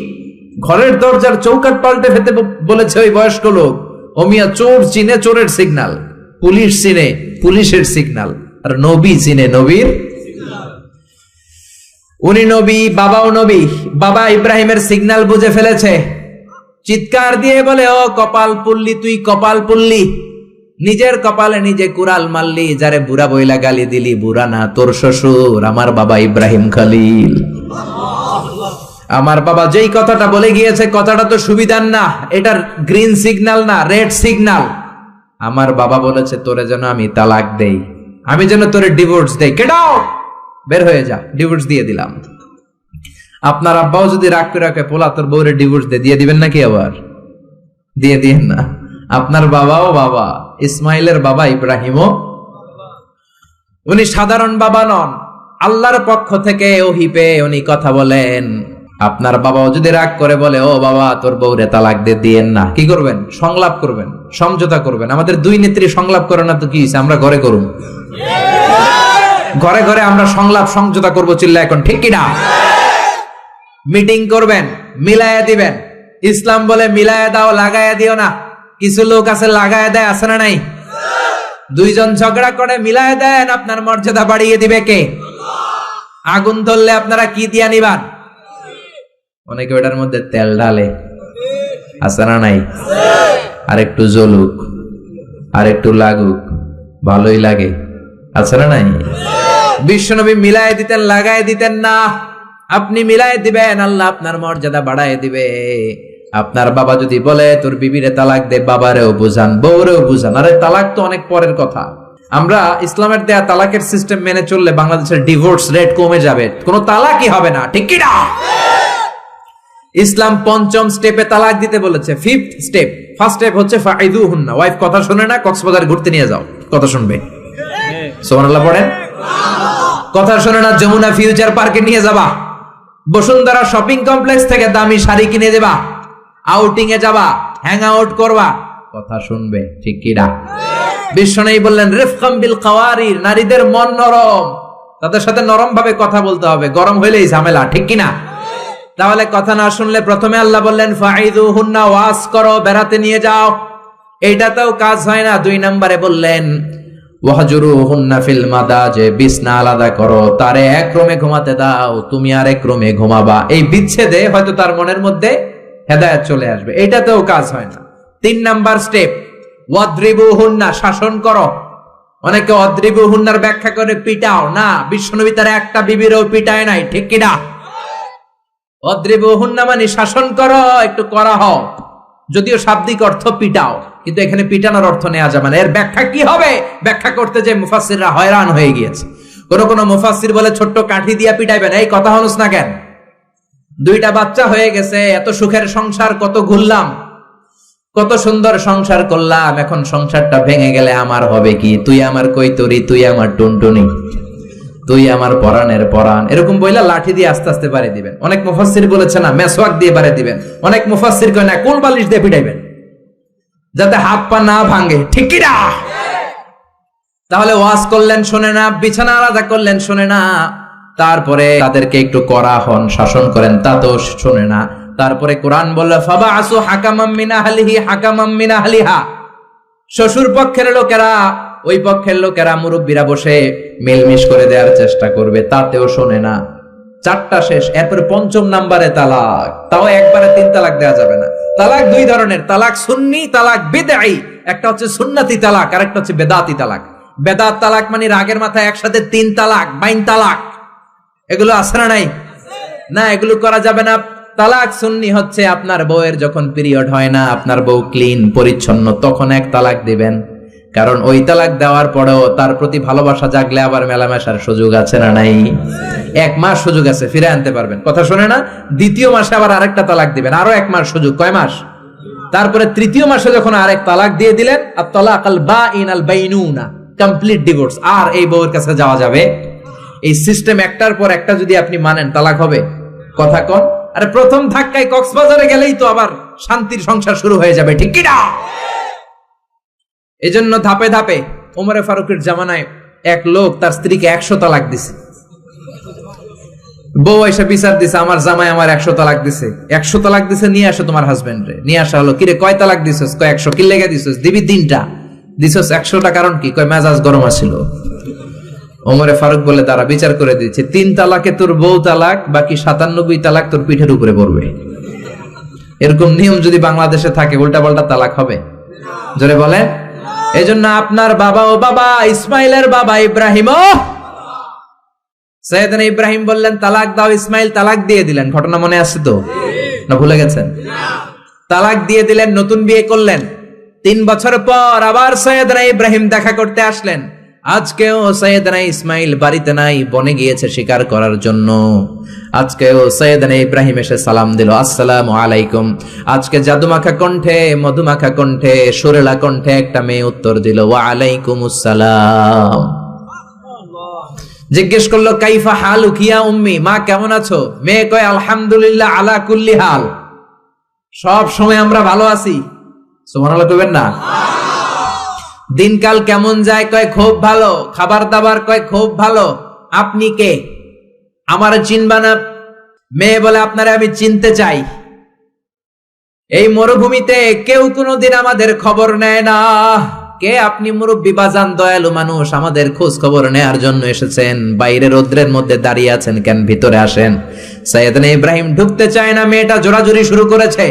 ঘরের দরজার চৌকাঠ পাল্টে ফেলতে বলেছে ওই বয়স্ক লোক? ও মিয়া, চোর চিনে চোরের সিগন্যাল, পুলিশ চিনে পুলিশের সিগন্যাল, আর নবী চিনে নবীর। উনি নবী, বাবাও নবী। বাবা ইব্রাহিমের সিগন্যাল বুঝে ফেলেছে। চিৎকার দিয়ে বলে, ও কপাল পুল্লি, তুই কপাল পুল্লি, নিজের কপালে নিজে কুড়াল মারলি। যারে বুড়া বইলা গালি দিলি, বুড়া না, তোর শ্বশুর, আমার বাবা ইব্রাহিম খলিল। আমার বাবা যেই কথাটা বলে গিয়েছে, কথাটা তো সুবিধার না, এটার গ্রিন সিগন্যাল না, রেড সিগন্যাল। আমার বাবা বলেছে তোরে যেন আমি তালাক দেই, আমি যেন তোরে ডিভোর্স দেই। গেট আউট, বের হয়ে যা, ডিভোর্স দিয়ে দিলাম। আপনার আব্বাও যদি রাগ করে রাখে, পোলা তোর বউরে ডিভোর্স দিয়ে দিবেন নাকি? আবার দিয়ে দিয়েন না। আপনার বাবাও বাবা, ইসমাইলের বাবা ইব্রাহিমও। উনি সাধারণ বাবা নন, আল্লাহর পক্ষ থেকে ওহী পেয়ে উনি কথা বলেন। আপনার বাবাও যদি রাগ করে বলে, ও বাবা তোর বউরে তালাক দিয়েন না, কি করবেন? সংলাপ করবেন, সমঝোতা করবেন। আমাদের দুই নেত্রী সংলাপ করে না তো কি হইছে, আমরা ঘরে করুম, ঘরে ঘরে আমরা সংলাপ সমঝোতা করবো, চিল্লা এখন ঠিক কিনা? মিটিং করবেন, মিলায়া দিবেন। ইসলাম বলে মিলায়া দাও, লাগায়া দিও না। কিছু লোক আছে লাগায়া দেয়, আছে না নাই? দুইজন ঝগড়া করে মিলায়া দেন, আপনার মর্যাদা বাড়িয়ে দিবে কে? আগুন ধরলে আপনারা কি দিয়া নিবান? অনেকে ওটার মধ্যে তেল ঢালে, আছে না নাই? আর একটু জ্বলুক, আর একটু লাগুক, ভালোই লাগে, আছে না নাই? বিশ্বনবী মিলাই দিতেন, লাগাই দিতেন না। আপনি মিলাই দিবেন, আল্লাহ আপনার মর্যাদা বাড়ায় দিবে। আপনার বাবা যদি বলে তোর বিবিরে তালাক দে, বাবারেও বুঝান, বউরেও বুঝান। আরে তালাক তো অনেক পরের কথা। আমরা ইসলামের দেয়া তালাকের সিস্টেম মেনে চললে বাংলাদেশের ডিভোর্স রেট কমে যাবে, কোনো তালাকই হবে না, ঠিক কি না? ইসলাম পঞ্চম স্টেপে তালাক দিতে বলেছে, ফিফথ স্টেপ। ফার্স্ট স্টেপ হচ্ছে ফাইদুহুন্না, ওয়াইফ কথা শুনে না, কক্সবাজার ঘুরতে নিয়ে যাও, কথা শুনবে, সুবহানাল্লাহ পড়েন। কথা শুনে না, যমুনা ফিউচার পার্কে নিয়ে যাবা, বসুন্ধরা শপিং কমপ্লেক্স থেকে দামি শাড়ি কিনে দেবা, আউটিং এ যাবা, হ্যাং আউট করবা, কথা শুনবে, ঠিক কি না? বিশ্বনবী বললেন রিফকাম বিল কাওয়ারির, নারীদের মন নরম, তাদের সাথে নরম ভাবে কথা বলতে হবে, গরম হইলেই ঝামেলা, ঠিক কি না? তাহলে কথা না শুনলে প্রথমে আল্লাহ বললেন ফাইদুহুন্না, ওয়াজ করো, বেড়াতে নিয়ে যাও। এইটাতেও কাজ হয় না, 2 নম্বরে বললেন ওয়াহজুরুহুন্না ফিল মাদাজে, বিছনা আলাদা করো, তারে এক রুমে ঘুমাতে দাও, তুমি আর এক রুমে ঘুমাবা। এই বিচ্ছেদে হয়তো তার মনের মধ্যে হেদায়েত চলে আসবে, এইটাতেও কাজ হয় না। 3 নাম্বার স্টেপ ওয়াদ্রিবুহুন্না, শাসন করো। অনেকে ওয়াদ্রিবুহুন্নার ব্যাখ্যা করে পিটাও, না, বিশ্বনবী তার একটা বিবিরও পিটায় নাই, ঠিক কি না? ওয়াদ্রিবুহুন্না মানে শাসন করো, একটু করা হও, যদিও শাব্দিক অর্থ পিটাও, কিন্তু এখানে পিটানোর অর্থ নেওয়া যাবে না। এর ব্যাখ্যা কি হবে? ব্যাখ্যা করতে যে মুফাসসিররা হয়রান হয়ে গিয়েছে। কোন মুফাসসির বলে ছোট্ট কাঠি দিয়া পিটাইবেন, এই কথা হনুস না কেন? 2টা বাচ্চা হয়ে গেছে, এত সুখের সংসার, কত ঘুরলাম, কত সুন্দর সংসার করলাম, এখন সংসারটা ভেঙে গেলে আমার হবে কি? তুই আমার কৈতরি, তুই আমার টুনটুনি, তুই আমার পরাণের পরাণ, এরকম বইলা লাঠি দিয়ে আস্তে আস্তে বাড়ি দিবেন। অনেক মুফাসসির বলেছে না, মেসওয়াক দিয়ে বাড়ি দিবেন। অনেক মুফাসসির কয় না, কোল বালিশ দিয়ে পিটাইবেন, যাতে হাত পা না ভাঙে, ঠিক কি না? তাহলে ওয়াজ করলেন শোনে না, বিছানা আলাদা করলেন শোনে না, তারপরে তাদেরকে একটু কড়া হন, শাসন করেন, তা তো শোনে না। তারপরে কোরআন বলল ফাবাআসু হাকামাম মিন আহলিহি হাকামাম মিন আহলিহা, শ্বশুর পক্ষের লোকেরা, ওই পক্ষের লোকেরা, মুরব্বীরা বসে মেলমিশ করে দেওয়ার চেষ্টা করবে, তাতেও শোনে না। 4টা শেষ, এরপরে 5ম নাম্বারে তালাক, তাও একবারে 3 তালাক দেওয়া যাবে না। তালাক 2 ধরনের, তালাক সুন্নি, তালাক বিদঈ। একটা হচ্ছে সুন্নতি তালাক, আর একটা হচ্ছে বেদাতি তালাক। বেদাত তালাক মানে রাগের মাথায় একসাথে 3 তালাক, 22 তালাক, এগুলো আছে না নাই? না, এগুলো করা যাবে না। তালাক সুন্নি হচ্ছে আপনার বউয়ের যখন পিরিয়ড হয় না, আপনার বউ ক্লিন পরিচ্ছন্ন, তখন 1 তালাক দিবেন। কারণ ওই তালাক দেওয়ার পরেও তার প্রতি ভালোবাসা জাগলে আবার মেলামেশার সুযোগ আছে না নাই? 1 মাস সুযোগ আছে, ফিরে আনতে পারবেন, কথা শুনে না? 2য় মাসে আবার আরেকটা তালাক দিবেন, আরো 1 মাস সুযোগ, কয় মাস? তারপরে 3য় মাসে যখন আরেক তালাক দিয়ে দিলেন, আত তালাকাল বাইন আল বাইনুনা, কমপ্লিট ডিভোর্স, আর এই বউয়ের কাছে যাওয়া যাবে। এই সিস্টেম একটার পর একটা যদি আপনি মানেন, তালাক হবে, কথা কোন? আরে প্রথম ধাক্কায় কক্সবাজারে গেলেই তো আবার শান্তির সংসার শুরু হয়ে যাবে, ঠিক কি না? এজন্য ধাপে ধাপে, ওমরে ফারুকের জামানায় এক লোক তার স্ত্রীকে 100 তালাক দিছে। বউ এসে বিচার দিছে, আমার জামাই আমার 100 তালাক দিছে। 100 তালাক দিছে, নিয়ে আসো তোমার হাজবেন্ড রে। নিয়ে আসা হলো, কিরে কয় তালাক দিছস? কয় 100। কি লেগে দিছস? দিবি 3টা। দিছস 100টা, কারণ কি? কয় মেজাজ গরম আছিল। ওমরে ফারুক বলে, তারা বিচার করে দিচ্ছে, 3 তালাকে তোর বউ তালাক, বাকি 97 তালাক তোর পিঠের উপরে পড়বে। এরকম নিয়ম যদি বাংলাদেশে থাকে, উল্টা পাল্টা তালাক হবে? জোরে বলে। এজন্য আপনার বাবা, ও বাবা, ইসমাইলের বাবা ইব্রাহিম, সাইয়েদনা ইব্রাহিম বললেন তালাক দাও, ইসমাইল তালাক দিয়ে দিলেন। ঘটনা মনে আছে তো, না ভুলে গেছেন? তালাক দিয়ে দিলেন, নতুন বিয়ে করলেন। 3 বছর পর আবার সাইয়েদনা ইব্রাহিম দেখা করতে আসলেন। আজকেও সাইয়েদনা ইসমাইল বাড়িতে নাই, বনে গিয়েছে শিকার করার জন্য। আজকেও সাইয়েদনা ইব্রাহিম এসে সালাম দিল, আসসালামু আলাইকুম। আজকে জাদুমাখা কণ্ঠে, মধুমাখা কণ্ঠে, সুরেলা কণ্ঠে একটা মেয়ে উত্তর দিল, ওয়া আলাইকুমুস সালাম। জিজ্ঞেস করলো কাইফা হালুক ইয়া উম্মি, মা কেমন আছো? মেয়ে কয় আলহামদুলিল্লাহ আলা কুল্লি হাল, সব সময় আমরা ভালো আছি। সুবহানাল্লাহ কইবেন না? দিনকাল কেমন যায়? কয় খুব ভালো। খাবার দাবার? কয় খুব ভালো। আপনি কে? আমার চিনবা না? মেয়ে বলে আপনারে আমি চিনতে চাই। এই মরুভূমিতে কেউ কোনোদিন আমাদের খবর নেয় না। কে আপনি? মুরব্বী বাজান, দয়ালু মানুষ, আমাদের খোঁজ খবর নেয়ার জন্য এসেছেন। বাইরে রোদ্রের মধ্যে দাঁড়িয়ে আছেন কেন? ভিতরে আসেন। সাইয়েদনা ইব্রাহিম ঢুকতে চায় না, মেয়েটা জোরাজুরি শুরু করেছে।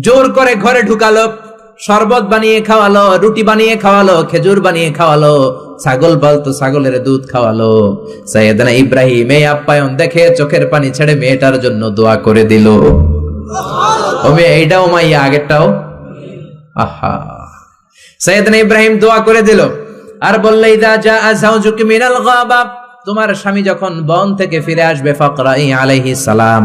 জোর করে ঘরে ঢুকালো, শরবত বানিয়ে খাওয়ালো, রুটি বানিয়ে খাওয়ালো, খেজুর বানিয়ে খাওয়ালো, ছাগল পালতো ছাগলের দুধ খাওয়ালো। সাইয়েদনা ইব্রাহিম এই আপ্যায়ন দেখে চোখের পানি ছেড়ে মেয়েটার জন্য দোয়া করে দিল। ও মেয়ে, এইটাও মাইয়া, আগেরটাও। আহা, সাইয়েদনা ইব্রাহিম দোয়া করে দিল আর বললে ইদা জাআ যাওজুকি মিনাল গাবা, তোমার স্বামী যখন বন থেকে ফিরে আসবে, ফাকরাই আলাইহিস সালাম,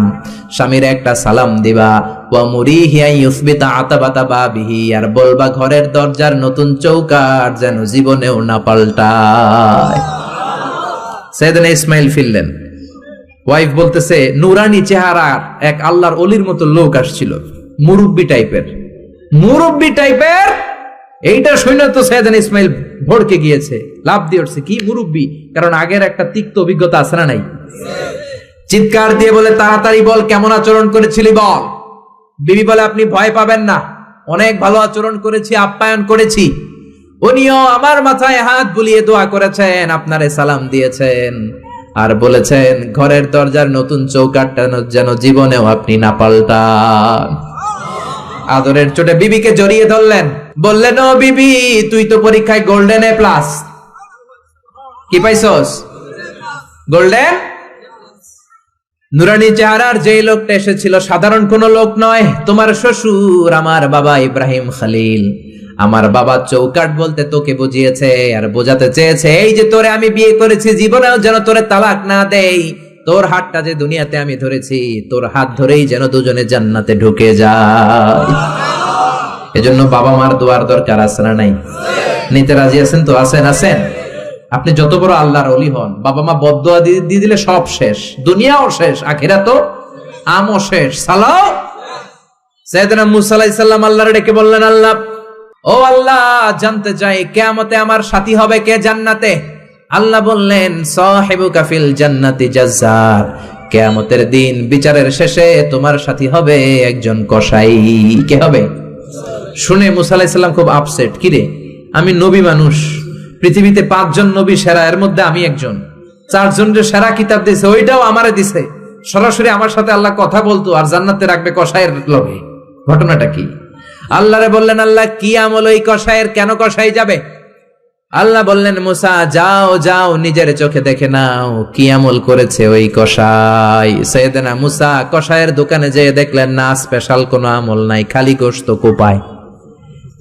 স্বামীর একটা সালাম দিবা। ওয়া মুরিহি আন ইউসবিতা আতাবাতা বাবিহি, আর বলবা ঘরের দরজার নতুন চৌকাঠ যেন জীবনেও না পাল্টায়। সাইয়েদনা ইসমাইল ফিরলেন। ওয়াইফ বলতেছে নুরানি চেহারার এক আল্লাহর ওলির মতো লোক আসছিল, মুরব্বি টাইপের। এইটা শুনে তো সাইয়েদনা ইসমাইল ভড়কে গিয়েছে, লাভ দিয়ে উঠছে, কি মুরব্বি? কারণ আগের একটা তিক্ত অভিজ্ঞতা আছে না নাই? চিৎকার দিয়ে বলে তাড়াতাড়ি বল, কেমন আচরণ করেছিলি বল। বিবি বলে আপনি ভয় পাবেন না, অনেক ভালো আচরণ করেছি, আপ্যায়ন করেছি। উনিও আমার মাথায় হাত বুলিয়ে দোয়া করেছেন, আপনারে সালাম দিয়েছেন, আর বলেছেন ঘরের দরজার নতুন চৌকাঠটা যেন জীবনেও আপনি না পাল্টান। আদরের চোটে বিবিকে জড়িয়ে ধরলেন, বললেন ও বিবি, তুই তো পরীক্ষায় গোল্ডেন এ প্লাস। কি পাইছস? গোল্ডেন। নুরানি চেহারার যেই লোকটা এসেছিল সাধারণ কোন লোক নয়, তোমার শ্বশুর, আমার বাবা ইব্রাহিম খলিল। আমার বাবা চৌকাঠ বলতে তোকে বুঝিয়েছে আর বোঝাতে চেয়েছে, এই যে তোরে আমি বিয়ে করেছি, জীবনেও যেন তোরে তালাক না দেই। তোর হাতটা যে দুনিয়াতে আমি ধরেছি, তোর হাত ধরেই যেন দুজনে জান্নাতে ঢুকে যায়। এজন্য বাবা মার দোয়ার দরকার আছে না নাই? নিতে রাজি আছেন তো? আছেন। আপনি যত বড় আল্লাহর ওলি হন, বাবা মা বদদোয়া দিয়ে দিলে সব শেষ, দুনিয়াও শেষ, আখিরাতও আমও শেষ। সালাও। সাইয়েদনা মুসা আলাইহিস সালাম আল্লাহর ডেকে বললেন, আল্লাহ, ও আল্লাহ, জানতে চাই কিয়ামতে আমার সাথী হবে কে জান্নাতে? আল্লাহ বললেন, সাহিবুকা ফিল জান্নাতি জাজ্জার, কিয়ামতের দিন বিচারের শেষে তোমার সাথী হবে একজন কসাই। কে হবে? শুনে মুসা আলাইহিস সালাম খুব আপসেট। কিরে, আমি নবী মানুষ, পৃথিবীতে 5 জন নবী সেরা, এর মধ্যে আমি একজন। 4 জনের সেরা কিতাব দিয়েছে, ওইটাও আমারে দিছে। সরাসরি আমার সাথে আল্লাহ কথা বলতো আর জান্নাতে রাখবে কসাইয়ের লগে। ঘটনাটা কি? আল্লাহরে বললেন, আল্লাহ কি আমল ওই কসাইয়ের, কেন কসাই যাবে? আল্লাহ বললেন, মুসা যাও নিজের চোখে দেখে নাও কি আমল করেছে ওই কসাই। সাইয়েদনা মুসা কসাইয়ের দোকানে যেয়ে দেখলেন না, স্পেশাল কোনো আমল নাই, খালি গোশত কোপায়।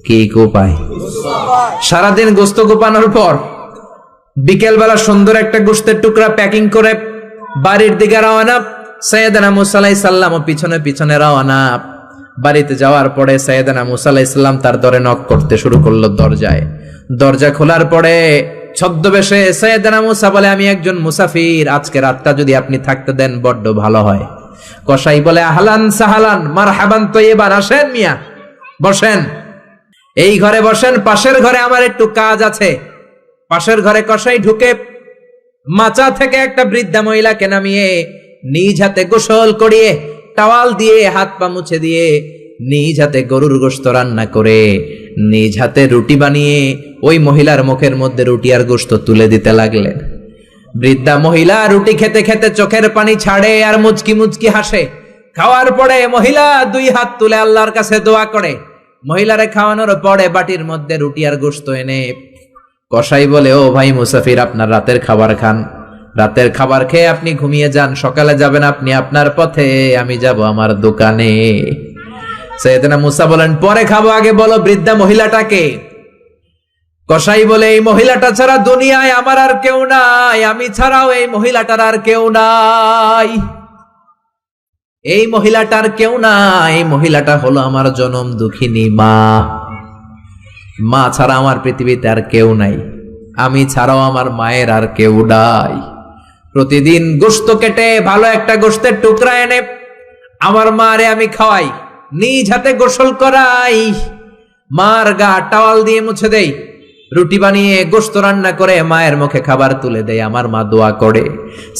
কি কোপায়? সারাদিন গোশত কোপানোর পর বিকেল বেলা সুন্দর একটা গোশতের টুকরা প্যাকিং করে বাড়ির দিকে রওনা। সাইয়েদনা মুসা আলাইহিস সালাম পিছনে রওনা। বাড়িতে যাওয়ার পরে সাইয়েদনা মুসা আলাইহিস সালাম তার দরে নক করতে শুরু করলো দরজায়। দরজা খোলার পরে ছদ্মবেশে সাইয়েদনা মুসা বলে, আমি একজন মুসাফির, আজকে রাতটা যদি আপনি থাকতে দেন বড্ড ভালো হয়। কসাই বলে, আহলান সাহালান মারহাবান তৈয়বান, আসেন মিয়া, বসেন, এই ঘরে বসেন, পাশের ঘরে আমার একটু কাজ আছে। পাশের ঘরে কসাই ঢুকে মাচা থেকে একটা বৃদ্ধা মহিলাকে নামিয়ে নিজ হাতে গোসল করিয়ে, টাওয়াল দিয়ে হাত পা মুছে দিয়ে, নিজ হাতে গরুর গোশত রান্না করে, নিজ হাতে রুটি বানিয়ে ওই মহিলার মুখের মধ্যে রুটি আর গোশত তুলে দিতে লাগলেন। বৃদ্ধা মহিলা রুটি খেতে খেতে চোখের পানি ছাড়ে আর মুচকি হাসে। খাওয়ার পরে মহিলা 2 হাত তুলে আল্লাহর কাছে দোয়া করে। মহিলারে খাওয়ানোর পরে বাটির মধ্যে রুটি আর গোশত এনে কসাই বলে, ও ভাই মুসাফির, আপনার রাতের খাবার খান, রাতের খাবার খেয়ে আপনি ঘুমিয়ে যান, সকালে যাবেন আপনি আপনার পথে, আমি যাব আমার দোকানে। সাইয়েদনা মুসা বলেন, পরে খাবো, আগে বলো বৃদ্ধা মহিলাটাকে। কসাই বলে, এই মহিলাটা ছাড়া দুনিয়ায় আমার আর কেউ নাই, আমি ছাড়াও এই মহিলাটার আর কেউ নাই। এই মহিলাটার কেউ নাই, এই মহিলাটা হলো আমার জনম দুঃখিনী মা। মা ছাড়া আমার পৃথিবীতে আর কেউ নাই, আমি ছাড়াও আমার মায়ের আর কেউ নাই। প্রতিদিন গোশত কেটে ভালো একটা গোশতের টুকরা এনে আমার মারে আমি খাওয়াই, নিজ হাতে গোসল করাই, মার গা টাওয়াল দিয়ে মুছে দেই, রুটি বানিয়ে গোশত রান্না করে মায়ের মুখে খাবার তুলে দেয়। আমার মা দোয়া করে।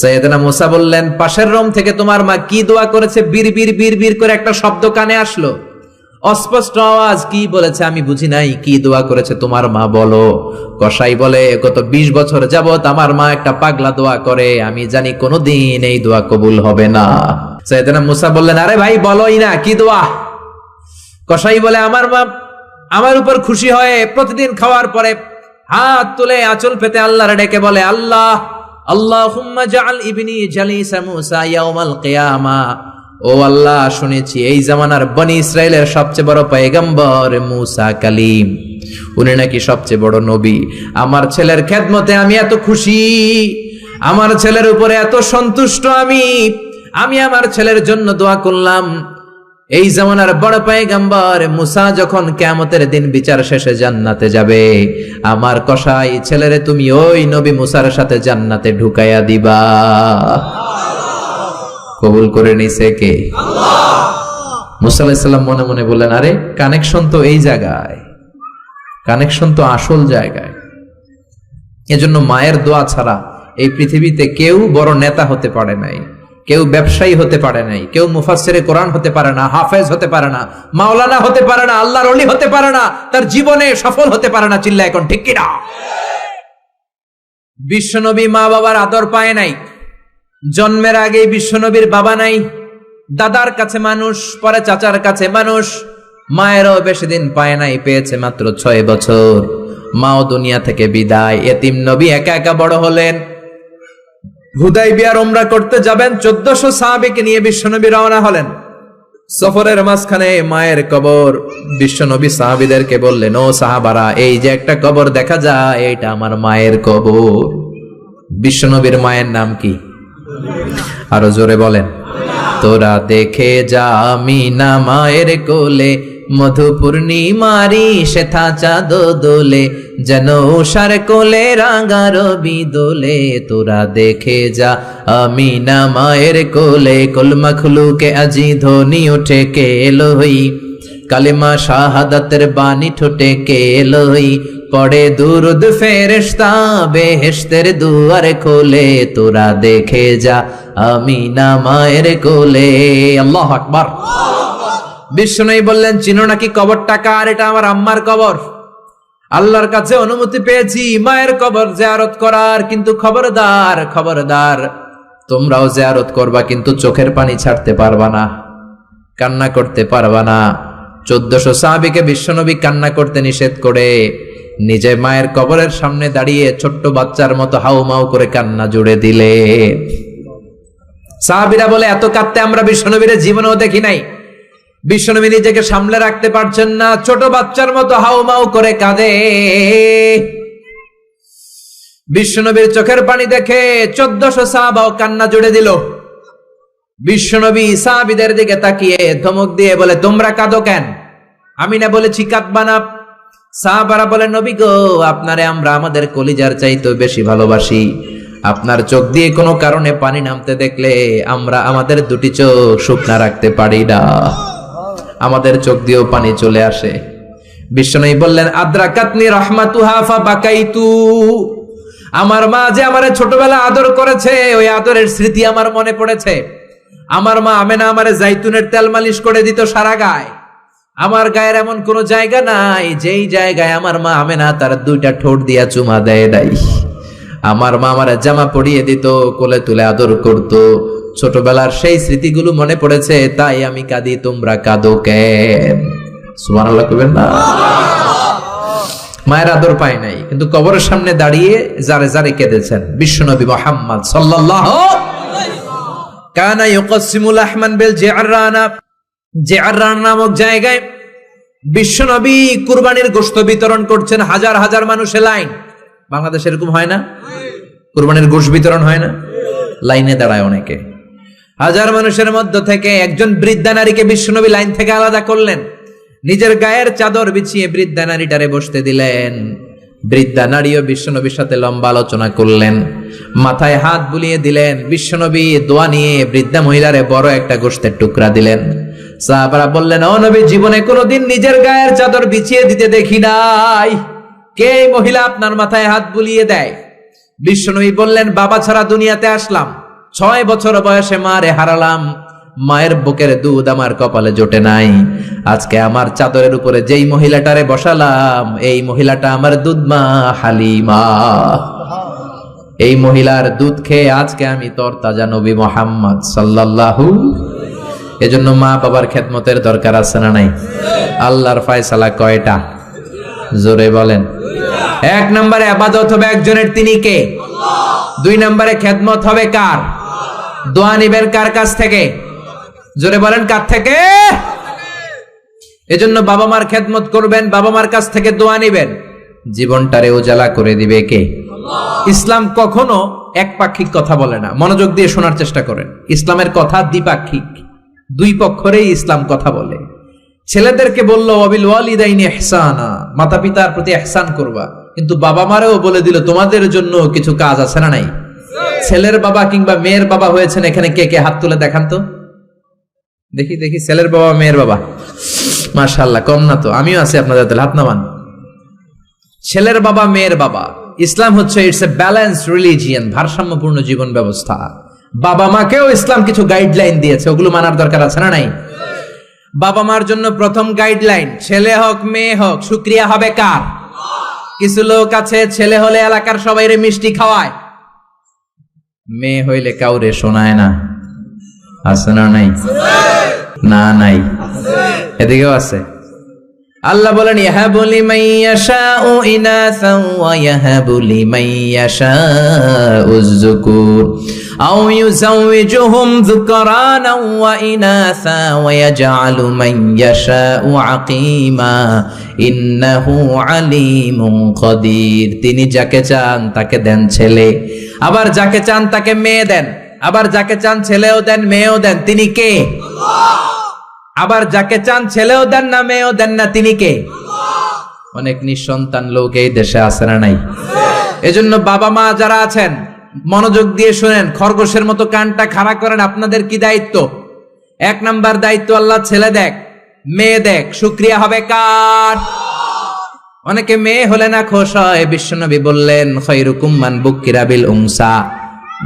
সাইয়েদনা মুসা বললেন, পাশের রুম থেকে তোমার মা কি দোয়া করেছে? বীর বীর বীর বীর করে একটা শব্দ কানে আসলো, অস্পষ্ট আওয়াজ। কি বলেছে আমি বুঝি নাই, কি দোয়া করেছে তোমার মা বলো। কসাই বলে, গত 20 বছর যাবত আমার মা একটা পাগলা দোয়া করে, আমি জানি কোনোদিন এই দোয়া কবুল হবে না। সাইয়েদনা মুসা বললেন, আরে ভাই বলোই না, কি দোয়া? কসাই বলে, আমার মা আমার উপর খুশি হয়ে প্রতিদিন খাওয়ার পরে হাত তুলে আঁচল পেতে আল্লাহর ডেকে বলে, আল্লাহ আল্লাহুম্মা জাআল ইবনি জালিসা মুসা ইয়াউমাল কিয়ামা। ও আল্লাহ, শুনেছি এই জামানার বনি ইসরাইলের সবচেয়ে বড় পয়গম্বর মুসা কালিম, উনি নাকি সবচেয়ে বড় নবী। আমার ছেলের খেদমতে আমি এত খুশি, আমার ছেলের উপরে এত সন্তুষ্ট আমি আমার ছেলের জন্য দোয়া করলাম। এই জামানার বড় পয়গম্বর মুসা যখন কিয়ামতের দিন বিচার শেষে জান্নাতে যাবে, আমার কসাই ছেলেরে তুমি ওই নবী মুসার সাথে জান্নাতে ঢুকাইয়া দিবা। কবুল করে নিছে কে? আল্লাহ। মুসা আলাইহিস সালাম মনে মনে বললেন, আরে কানেকশন তো এই জায়গায়, কানেকশন তো আসল জায়গায়। এজন্য মায়ের দোয়া ছাড়া এই পৃথিবীতে কেউ বড় নেতা হতে পারে নাই, কেউ ব্যবসায়ী হতে পারে নাই, কেউ মুফাসসিরে কোরআন হতে পারে না, হাফেজ হতে পারে না, মাওলানা হতে পারে না, আল্লাহর ওলি হতে পারে না, তার জীবনে সফল হতে পারে না। চিল্লা এখন ঠিক কিনা? বিশ্বনবী মা বাবার আদর পায় নাই, জন্মের আগেই বিশ্বনবীর বাবা নাই, দাদার কাছে মানুষ, পরে চাচার কাছে মানুষ, মায়েরও বেশি দিন পায় নাই, পেয়েছে মাত্র 6 বছর। মাও দুনিয়া থেকে বিদায়, এতিম নবী একা একা বড় হলেন। হুদাইবিয়ার উমরা করতে যাবেন, 1400 সাহাবীকে নিয়ে বিশ্বনবী রওনা হলেন। সফরের মাঝখানে মায়ের কবর। বিশ্বনবী সাহাবীদেরকে বললেন, ও সাহাবারা, এই যে একটা কবর দেখা যায়, এটা আমার মায়ের কবর। বিশ্বনবীর মায়ের নাম কি? আরো জোরে বলেন। তোরা দেখে যা আমিনা মায়ের কোলে, মধু পূর্ণিমারি সেথা চাঁদ দোলে, যেন উষার কোলে রাঙা রবি দোলে। তোরা দেখে যা আমিনা মায়ের কোলে, কুল মখলুকে আজি ধ্বনি ওঠে কে এলোই, কালিমা শাহাদাতের বাণী ঠোঁটে কে এলোই, পড়ে দুরুদ ফেরেশতা বেহেশতের দুয়ার খোলে। তোরা দেখে যা আমিনা মায়ের কোলে। আল্লাহু আকবার। বিশ্বনবী বললেন, চিনো নাকি কবরটা কার? এটা আমার আম্মার কবর। আল্লাহর কাছে অনুমতি পেয়েছি মায়ের কবর জিয়ারত করার, কিন্তু খবরদার খবরদার, তোমরাও জিয়ারত করবা, কিন্তু চোখের পানি ছাড়তে পারবা না, কান্না করতে পারবা না। 1400 সাহাবীকে বিশ্বনবী কান্না করতে নিষেধ করে নিজে মায়ের কবরের সামনে দাঁড়িয়ে ছোট্ট বাচ্চার মতো হাউমাউ করে কান্না জুড়ে দিলে। সাহাবীরা বলে, এত কাঁদতে আমরা বিশ্বনবীর জীবনেও দেখি নাই। বিশ্বনবী নিজেকে সামলে রাখতে পারছেন না, ছোট বাচ্চার মতো হাউমাউ করে কাঁদে। বিশ্বনবীর চোখের পানি দেখে 1400 সাহাবাও কান্না জুড়ে দিল। বিশ্বনবী সাহাবীদের দিকে তাকিয়ে ধমক দিয়ে বলে, তোমরা কাঁদো কেন? আমি না বলেছি কাঁদবা না? সাহাবারা বলে, নবী গো, আপনারে আমরা আমাদের কলিজার চাইতে বেশি ভালোবাসি। আপনার চোখ দিয়ে কোনো কারণে পানি নামতে দেখলে আমরা আমাদের দুটি চোখ শুকনা রাখতে পারি না, আমাদের চোখ দিয়েও পানি চলে আসে। বিশ্বনবী বললেন, আদ্রাকাতনি রাহমাতুহা ফাবাকাইতু। আমার মা যে আমারে ছোটবেলা আদর করেছে, ওই আদরের স্মৃতি আমার মনে পড়েছে। আমার মা আমেনা আমারে জাইতুনের তেল মালিশ করে দিত সারা গায়ে। আমার গায়ের এমন কোন জায়গা নাই যেই জায়গায় আমার মা আমেনা তার 2টা ঠোঁট দিয়া চুমা দেয় নাই। আমার মা আমারে জামা পরিয়ে দিত, কোলে তুলে আদর করত। ছোটবেলার সেই স্মৃতিগুলো মনে পড়েছে, তাই আমি কাঁদি। তোমরা কাঁদো কেন? সুবহানাল্লাহ কইবেন না? মায়ের আদর পায় নাই, কিন্তু কবরের সামনে দাঁড়িয়ে জারে জারে কেঁদেছেন বিশ্বনবী মুহাম্মদ সাল্লাল্লাহু আলাইহি ওয়াসাল্লাম। কানা ইউকাসিমুল আহমান বিল জিআরানা, জিআরানা নামক জায়গায় বিশ্বনবী কুরবানির গোশত বিতরণ করছেন। হাজার হাজার মানুষের লাইন। বাংলাদেশে এরকম হয় না? কুরবানির গোশত বিতরণ হয় না? লাইনে দাঁড়ায় অনেকে। হাজার মানুষের মধ্য থেকে একজন বৃদ্ধা নারীকে বিশ্বনবী লাইন থেকে আলাদা করলেন, নিজের গায়ের চাদর বিছিয়ে বৃদ্ধা নারীটারে বসতে দিলেন। বৃদ্ধা নারীও বিশ্বনবীর সাথে লম্বা আলোচনা করলেন, মাথায় হাত বুলিয়ে দিলেন। বিশ্বনবী দোয়া নিয়ে বৃদ্ধা মহিলারে বড় একটা গোশতের টুকরা দিলেন। সাহাবারা বললেন, ও নবী, জীবনে কোনোদিন নিজের গায়ের চাদর বিছিয়ে দিতে দেখি নাই, কে এই মহিলা আপনার মাথায় হাত বুলিয়ে দেয়? বিশ্বনবী বললেন, বাবা ছাড়া দুনিয়াতে আসলাম, 6 বছর বয়সে মারে হারালাম, মায়ের বুকের দুধ আমার কপালে জোটে নাই। আজকে আমার চাদরের উপরে যেই মহিলাটারে বসালাম, এই মহিলাটা আমার দুধ মা হালিমা। এই মহিলার দুধ খেয়ে আজকে আমি তরতাজা নবী মুহাম্মদ সাল্লাল্লাহু। এজন্য মা বাবার খেদমতের দরকার আছে না নাই? আল্লাহর ফয়সালা কয়টা? জোরে বলেন। 1 নম্বরে ইবাদত হবে একজনের, তিনি কে? 2 নম্বরে খেদমত হবে কার? দোয়া নিবেন কার কাছ থেকে? জোরে বলেন, কার থেকে? এজন্য বাবা মার খেদমত করবেন, বাবা মার কাছ থেকে দোয়া নিবেন। জীবনটারে উজালা করে দিবে কে? ইসলাম কখনো একপাক্ষিক কথা বলে না, মনোযোগ দিয়ে শোনার চেষ্টা করেন। ইসলামের কথা দ্বিপাক্ষিক, দুই পক্ষরেই ইসলাম কথা বলে। ছেলেদেরকে বললো ওয়াবিল ওয়ালিদাইনি ইহসানা, মাতা পিতার প্রতি ইহসান করবা, কিন্তু বাবা মারেও বলে দিল তোমাদের জন্য কিছু কাজ আছে না নাই? ছেলের বাবা কিংবা মেয়ের বাবা হয়েছেন এখানে কে কে? হাত তুলে দেখান তো দেখি দেখি। ছেলের বাবা মেয়ের বাবা, মাশাআল্লাহ, কম না তো? আমিও আছি আপনাদের, হাত নামান। ছেলের বাবা মেয়ের বাবা। ইসলাম হচ্ছে ইটস এ ব্যালেন্সড রিলিজিয়ন, ভারসাম্যপূর্ণ জীবন ব্যবস্থা। বাবা মাকেও ইসলাম কিছু গাইডলাইন দিয়েছে, ওগুলো মানার দরকার আছে না নাই? বাবা মার জন্য প্রথম গাইডলাইন, ছেলে হোক মেয়ে হোক, শুকরিয়া হবে কার? কিছু লোক আছে ছেলে হলে এলাকার সবাইরে মিষ্টি খাওয়ায়, মেয়ে হইলে কাউরে শোনায় না। আছে না নাই? না নাই, এদিকেও আছে। আল্লাহ বলেন, ইয়াহাবু লিমান ইয়াশাউ ইনাসান ওয়া ইয়াহাবু লিমান ইয়াশাউ যুকুর আও ইউযাওয়িজুহুম যুকরানান ওয়া ইনাসা ওয়া ইয়াজআলু মান ইয়াশাউ আকীমা ইন্নাহু আলীমুন কাদির। তিনি যাকে চান তাকে দেন ছেলে, আবার যাকে চান তাকে মেয়ে দেন, আবার যাকে চান ছেলেও দেন মেয়েও দেন। তিনি কে? আল্লাহ। আবার যাকে চান ছেলেও দেন না মেয়েও দেন না, তিনি কে? অনেক নিঃসন্তান লোক এই দেশে আছে না নাই? এজন্য বাবা মা যারা আছেন মনোযোগ দিয়ে শুনেন, খরগোশের মতো কানটা খাড়া করেন। আপনাদের কি দায়িত্ব? 1 নাম্বার দায়িত্ব, আল্লাহ ছেলে দেখ মেয়ে দেখ, শুকরিয়া হবে কার? অনেকে মেয়ে হলে না খুশ হয়। বিশ্বনবী বললেন, খায়রুকুম মান বুকিরা বিল উনসা,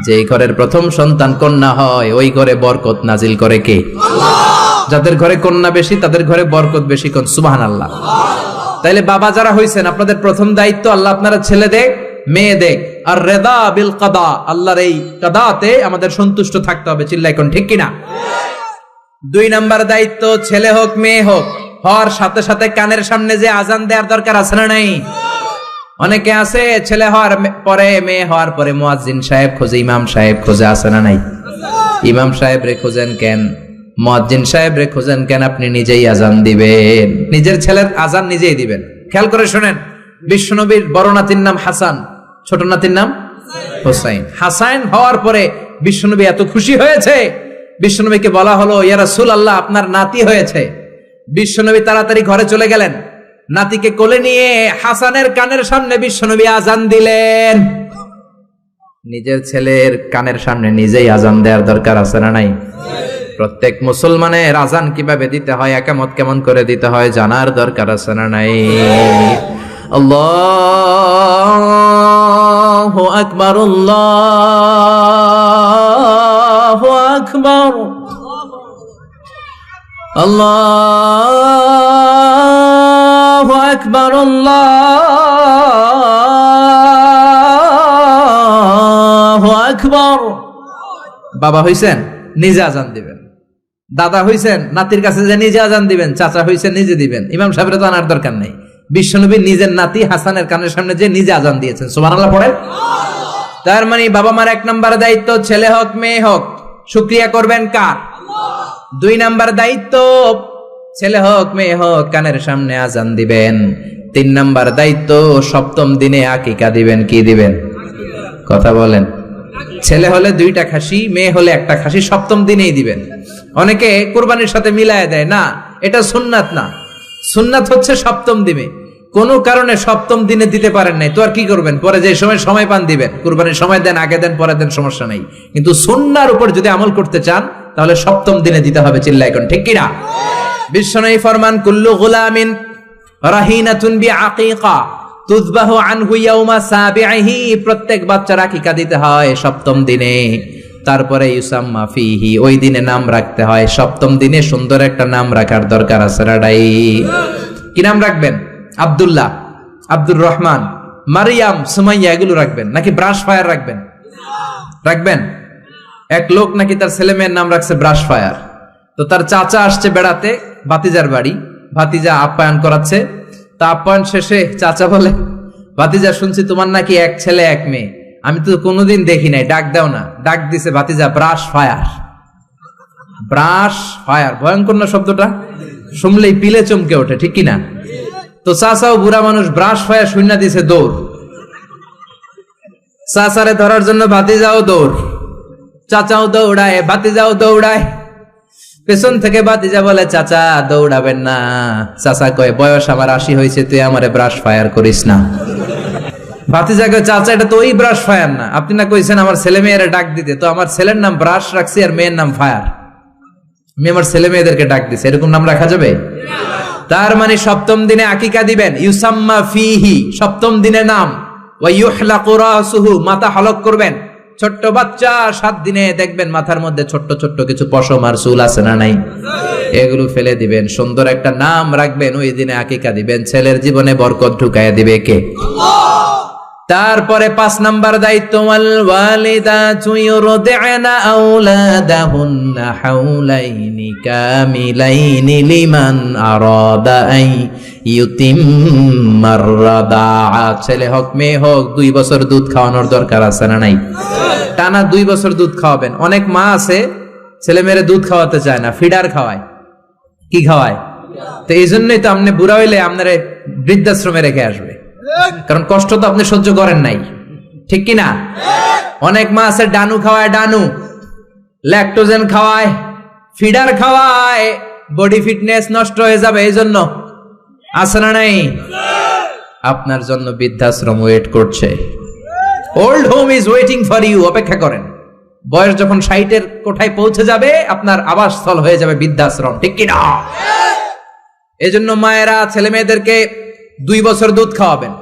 যে ঘরের প্রথম সন্তান কন্যা হয় ওই ঘরে বরকত নাজিল করে কে? আল্লাহ। যাদের ঘরে কন্যা বেশি তাদের ঘরে বরকত বেশি। কোন সুবহানাল্লাহ। তাইলে বাবা যারা হইছেন, আপনাদের প্রথম দায়িত্ব আল্লাহ আপনারা ছেলে দেখ মেয়ে দেখ, আর রেদা বিল কাদা, আল্লাহর এই কাদাতে আমাদের সন্তুষ্ট থাকতে হবে। চিল্লাই কোন ঠিক কিনা? 2 নাম্বার দায়িত্ব, ছেলে হোক মেয়ে হোক, হওয়ার সাথে সাথে কানের সামনে যে আজান দেওয়ার দরকার আছে না নাই? অনেকে আছে ছেলে হওয়ার পরে মেয়ে হওয়ার পরে মুয়াজ্জিন সাহেব খোঁজে, ইমাম সাহেব খোঁজে, আছে না নাই? ইমাম সাহেব রে খোঁজেন কেন? মুয়াজ্জিন সাহেব রে খোঁজেন কেন? আপনি নিজেই আজান দিবেন, নিজের ছেলের আজান নিজেই দিবেন। খেয়াল করে শোনেন, বিশ্বনবীর বড় নাতির নাম হাসান, ছোট নাতির নাম হোসাইন। হাসান হওয়ার পরে বিশ্বনবী এত খুশি হয়েছে, বিশ্বনবীকে বলা হলো, ইয়া রাসূলুল্লাহ, আপনার নাতি হয়েছে। বিশ্বনবী তাড়াতাড়ি ঘরে চলে গেলেন, নাতিকে কোলে নিয়ে হাসানের কানের সামনে বিশ্বনবী আজান দিলেন। নিজের ছেলের কানের সামনে নিজেই আজান দেওয়ার দরকার আছে না নাই? প্রত্যেক মুসলমানের আজান কিভাবে দিতে হয়, একামত কেমন করে দিতে হয় জানার দরকার আছে না নাই? আল্লাহু আকবার, আল্লাহু আকবার, আল্লাহু আকবার, আল্লাহু আকবার। বাবা হইছেন নিজে আজান দিবেন, দাদা হইছেন নাতির কাছে যে নিজে আজান দিবেন, চাচা হইছেন নিজে দিবেন। ইমাম সাহেবের তো আনার দরকার নাই। বিশ্বনবী নিজের নাতি হাসানের কানের সামনে যে নিজে আজান দিয়েছেন। সুবহানাল্লাহ পড়েন। তার মানে বাবা মার 1 নাম্বার দায়িত্ব, ছেলে হোক মেয়ে হোক, শুকরিয়া করবেন কার? আল্লাহ। 2 নাম্বার দায়িত্ব, ছেলে হোক মেয়ে হোক কানের সামনে আজান দিবেন। 3 নাম্বার দায়িত্ব, সপ্তম দিনে আকিকা দিবেন। কি দিবেন? কথা বলেন। ছেলে হলে 2টা খাসি, মেয়ে হলে 1টা খাসি, সপ্তম দিনেই দিবেন। অনেকে কুরবানির সাথে মিলায় দেয়, না, এটা সুন্নাত না। সুন্নাত হচ্ছে সপ্তম দিনে। কোনো কারণে সপ্তম দিনে দিতে পারেন নাই, তো আর কি করবেন? পরে যে সময় পান দিবেন। কুরবানির সময় দেন, আগে দেন, পরে দেন, সমস্যা নাই। কিন্তু সুন্নাহর উপর যদি আমল করতে চান তাহলে সপ্তম দিনে দিতে হবে। চিল্লায় কোন ঠিক কিনা? বিশ্বনবী ফরমান, কুল্লু গুলামিন রাহিনাতুন বিআকিকা তুযবাহু আনহু ইয়াউমা সাবিহি। প্রত্যেক বাচ্চার আকিকা দিতে হয় সপ্তম দিনে। তারপরে ইউসাম্মা ফিহি, ওই দিনে নাম রাখতে হয়। সপ্তম দিনে সুন্দর একটা নাম রাখার দরকার আছে রাডাই। কি নাম রাখবেন? আব্দুল্লাহ, আব্দুর রহমান, মারিয়াম, সুমাইয়া এগুলো রাখবেন নাকি ব্রাশ ফায়ার রাখবেন? রাখবেন। এক লোক নাকি তার ছেলে মেয়ের নাম রাখছে ব্রাশ ফায়ার। তো তার চাচা আসছে বেড়াতে ভাতিজার বাড়ি, ভাতিজা আপ্যায়ন করাচ্ছে। তা আপ্যায়ন শেষে চাচা বলে, ভাতিজা শুনছি তোমার নাকি এক ছেলে এক মেয়ে, আমি তো কোনোদিন দেখি নাই, ডাক দাও না। ডাক দিছে ভাতিজা ব্রাশ ফায়ার। ব্রাশ ফায়ার ভয়ঙ্কর না শব্দটা? শুনলেই পিলে চমকে ওঠে, ঠিক কিনা? তো চাচাও বুড়া মানুষ, ব্রাশ ফায়ার শুনে দিছে দৌড়। চাচারে ধরার জন্য ভাতিজাও দৌড়, চাচাও দৌড়ায়, ভাতিজাও দৌড়ায়। পেছন থেকে ভাতিজা বলে, চাচা দৌড়াবেন না। চাচা কয়, বয়স আমার 80 হয়েছে, তুই আমারে ব্রাশ ফায়ার করিস না। ভাতিজা কয়, চাচা এটা তো ওই ব্রাশ ফায়ার না, আপনি না কইছেন আমার ছেলে মেয়েরা ডাক দিতে, তো আমার ছেলের নাম ব্রাশ রাখছি আর মেয়ের নাম ফায়ার। আমি আমার ছেলে মেয়েদেরকে ডাক দিছি, এরকম নাম রাখা যাবে? তার মানে সপ্তম দিনে আকিকা দিবেন। ইউসাম্মা ফিহি, সপ্তম দিনে নাম। ওয়া ইউহলাকু রাসুহু, মাথা হলক করবেন। ছোট্ট বাচ্চা 7 দিনে দেখবেন মাথার মধ্যে ছোট্ট ছোট্ট কিছু পশম আর চুল আছে না নাই, এগুলো ফেলে দিবেন। সুন্দর একটা নাম রাখবেন, ওই দিনে আকিকা দিবেন। ছেলের জীবনে বরকত ঢুকাইয়া দিবে কে? তারপরে 5 নাম্বার দায়িত্ব, ওয়াল ওয়ালিদাতু ইউরদি'না আওলাদাহুন্না হাওলাইনি কামিলাইনি লিমান আরাদা আই ইউতিম্মার রাদাআ। ছেলে হোক মেয়ে হোক 2 বছর দুধ খাওয়ানোর দরকার আছে না নাই? টানা 2 বছর দুধ খাওয়াবেন। অনেক মা আছে ছেলে মেয়েরে দুধ খাওয়াতে চায় না, ফিডার খাওয়ায়। কি খাওয়ায়? তো এই জন্যই তো আপনি বুড়া হইলে আপনারে বৃদ্ধাশ্রমে রেখে আসবে, কারণ কষ্ট তো আপনি সহ্য করেন নাই, ঠিক কিনা? অনেক মা আছে ডানু খাওয়ায়, ডানু ল্যাকটোজেন খাওয়ায়, ফিডার খাওয়ায়, বডি ফিটনেস নষ্ট হয়ে যাবে এই জন্য। আছে না নাই? আপনার জন্য বৃদ্ধাশ্রম ওয়েট করছে। Old home is waiting for you. অপেক্ষা করেন, বয়স যখন 60-এর কোঠায় পৌঁছে যাবে আপনার আবাসস্থল হয়ে যাবে বৃদ্ধাশ্রম, ঠিক কিনা? এজন্য মায়েরা ছেলে মেয়েদেরকে 2 বছর দুধ খাওয়াবেন।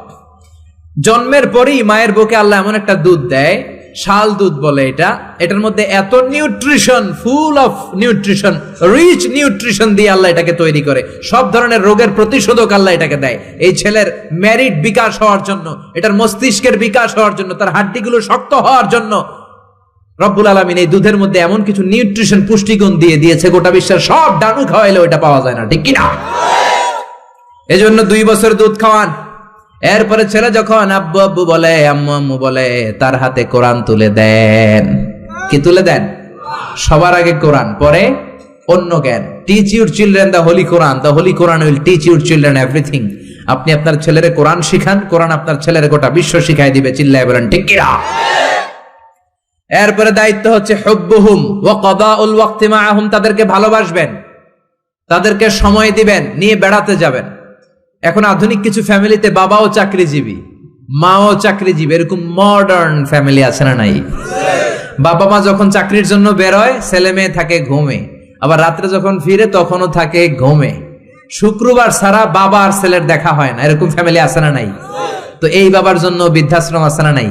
জন্মের পরেই মায়ের বুকে আল্লাহ এমন একটা দুধ দেয়, শাল দুধ বলে এটা। এটার মধ্যে এত nutrition, full of nutrition, rich nutrition দিয়ে আল্লাহ এটাকে তৈরি করে। সব ধরনের রোগের প্রতিষেধক আল্লাহ এটাকে দেয় এই ছেলের মেরিট বিকাশ হওয়ার জন্য, এটার মস্তিষ্কের বিকাশ হওয়ার জন্য, তার হাড্ডিগুলো শক্ত হওয়ার জন্য। রব্বুল আলামিন এই দুধের মধ্যে এমন কিছু নিউট্রিশন, পুষ্টিগুণ দিয়ে দিয়েছে, গোটা বিশ্বের সব ডানু খাওয়াইলেও এটা পাওয়া যায় না, ঠিক কিনা? এজন্য 2 বছর দুধ খাওয়ান। এরপরে ছেলে যখন আব্বু আব্বু বলে, আম্মু আম্মু বলে, তার হাতে কোরআন তুলে দেন। কি তুলে দেন? সবার আগে কোরআন, পরে অন্য জ্ঞান। Teach your children the holy Quran, the holy Quran will teach your children everything. আপনি আপনার ছেলের কোরআন শিখান, কোরআন আপনার ছেলের গোটা বিশ্ব শিখাই দিবে। চিল্লায় বলেন ঠিক কিনা? এরপরে দায়িত্ব হচ্ছে হুব্বুহুম ওয়া কাদাউল ওয়াক্তি মাআহুম, তাদেরকে ভালোবাসবেন, তাদেরকে সময় দিবেন, নিয়ে বেড়াতে যাবেন। এখন আধুনিক কিছু ফ্যামিলিতে বাবাও চাকরিজীবী, মাও চাকরিজীবী, এরকম মডার্ন ফ্যামিলি আছে না নাই? বাবা মা যখন চাকরির জন্য বেরোয় ছেলে মেয়ে থাকে ঘুমে, আবার রাত্রে যখন ফিরে তখনও থাকে ঘুমে। শুক্রবার ছাড়া বাবা আর ছেলের দেখা হয় না, এরকম ফ্যামিলি আছে না নাই? তো এই বাবার জন্য বৃদ্ধাশ্রম আছে না নাই?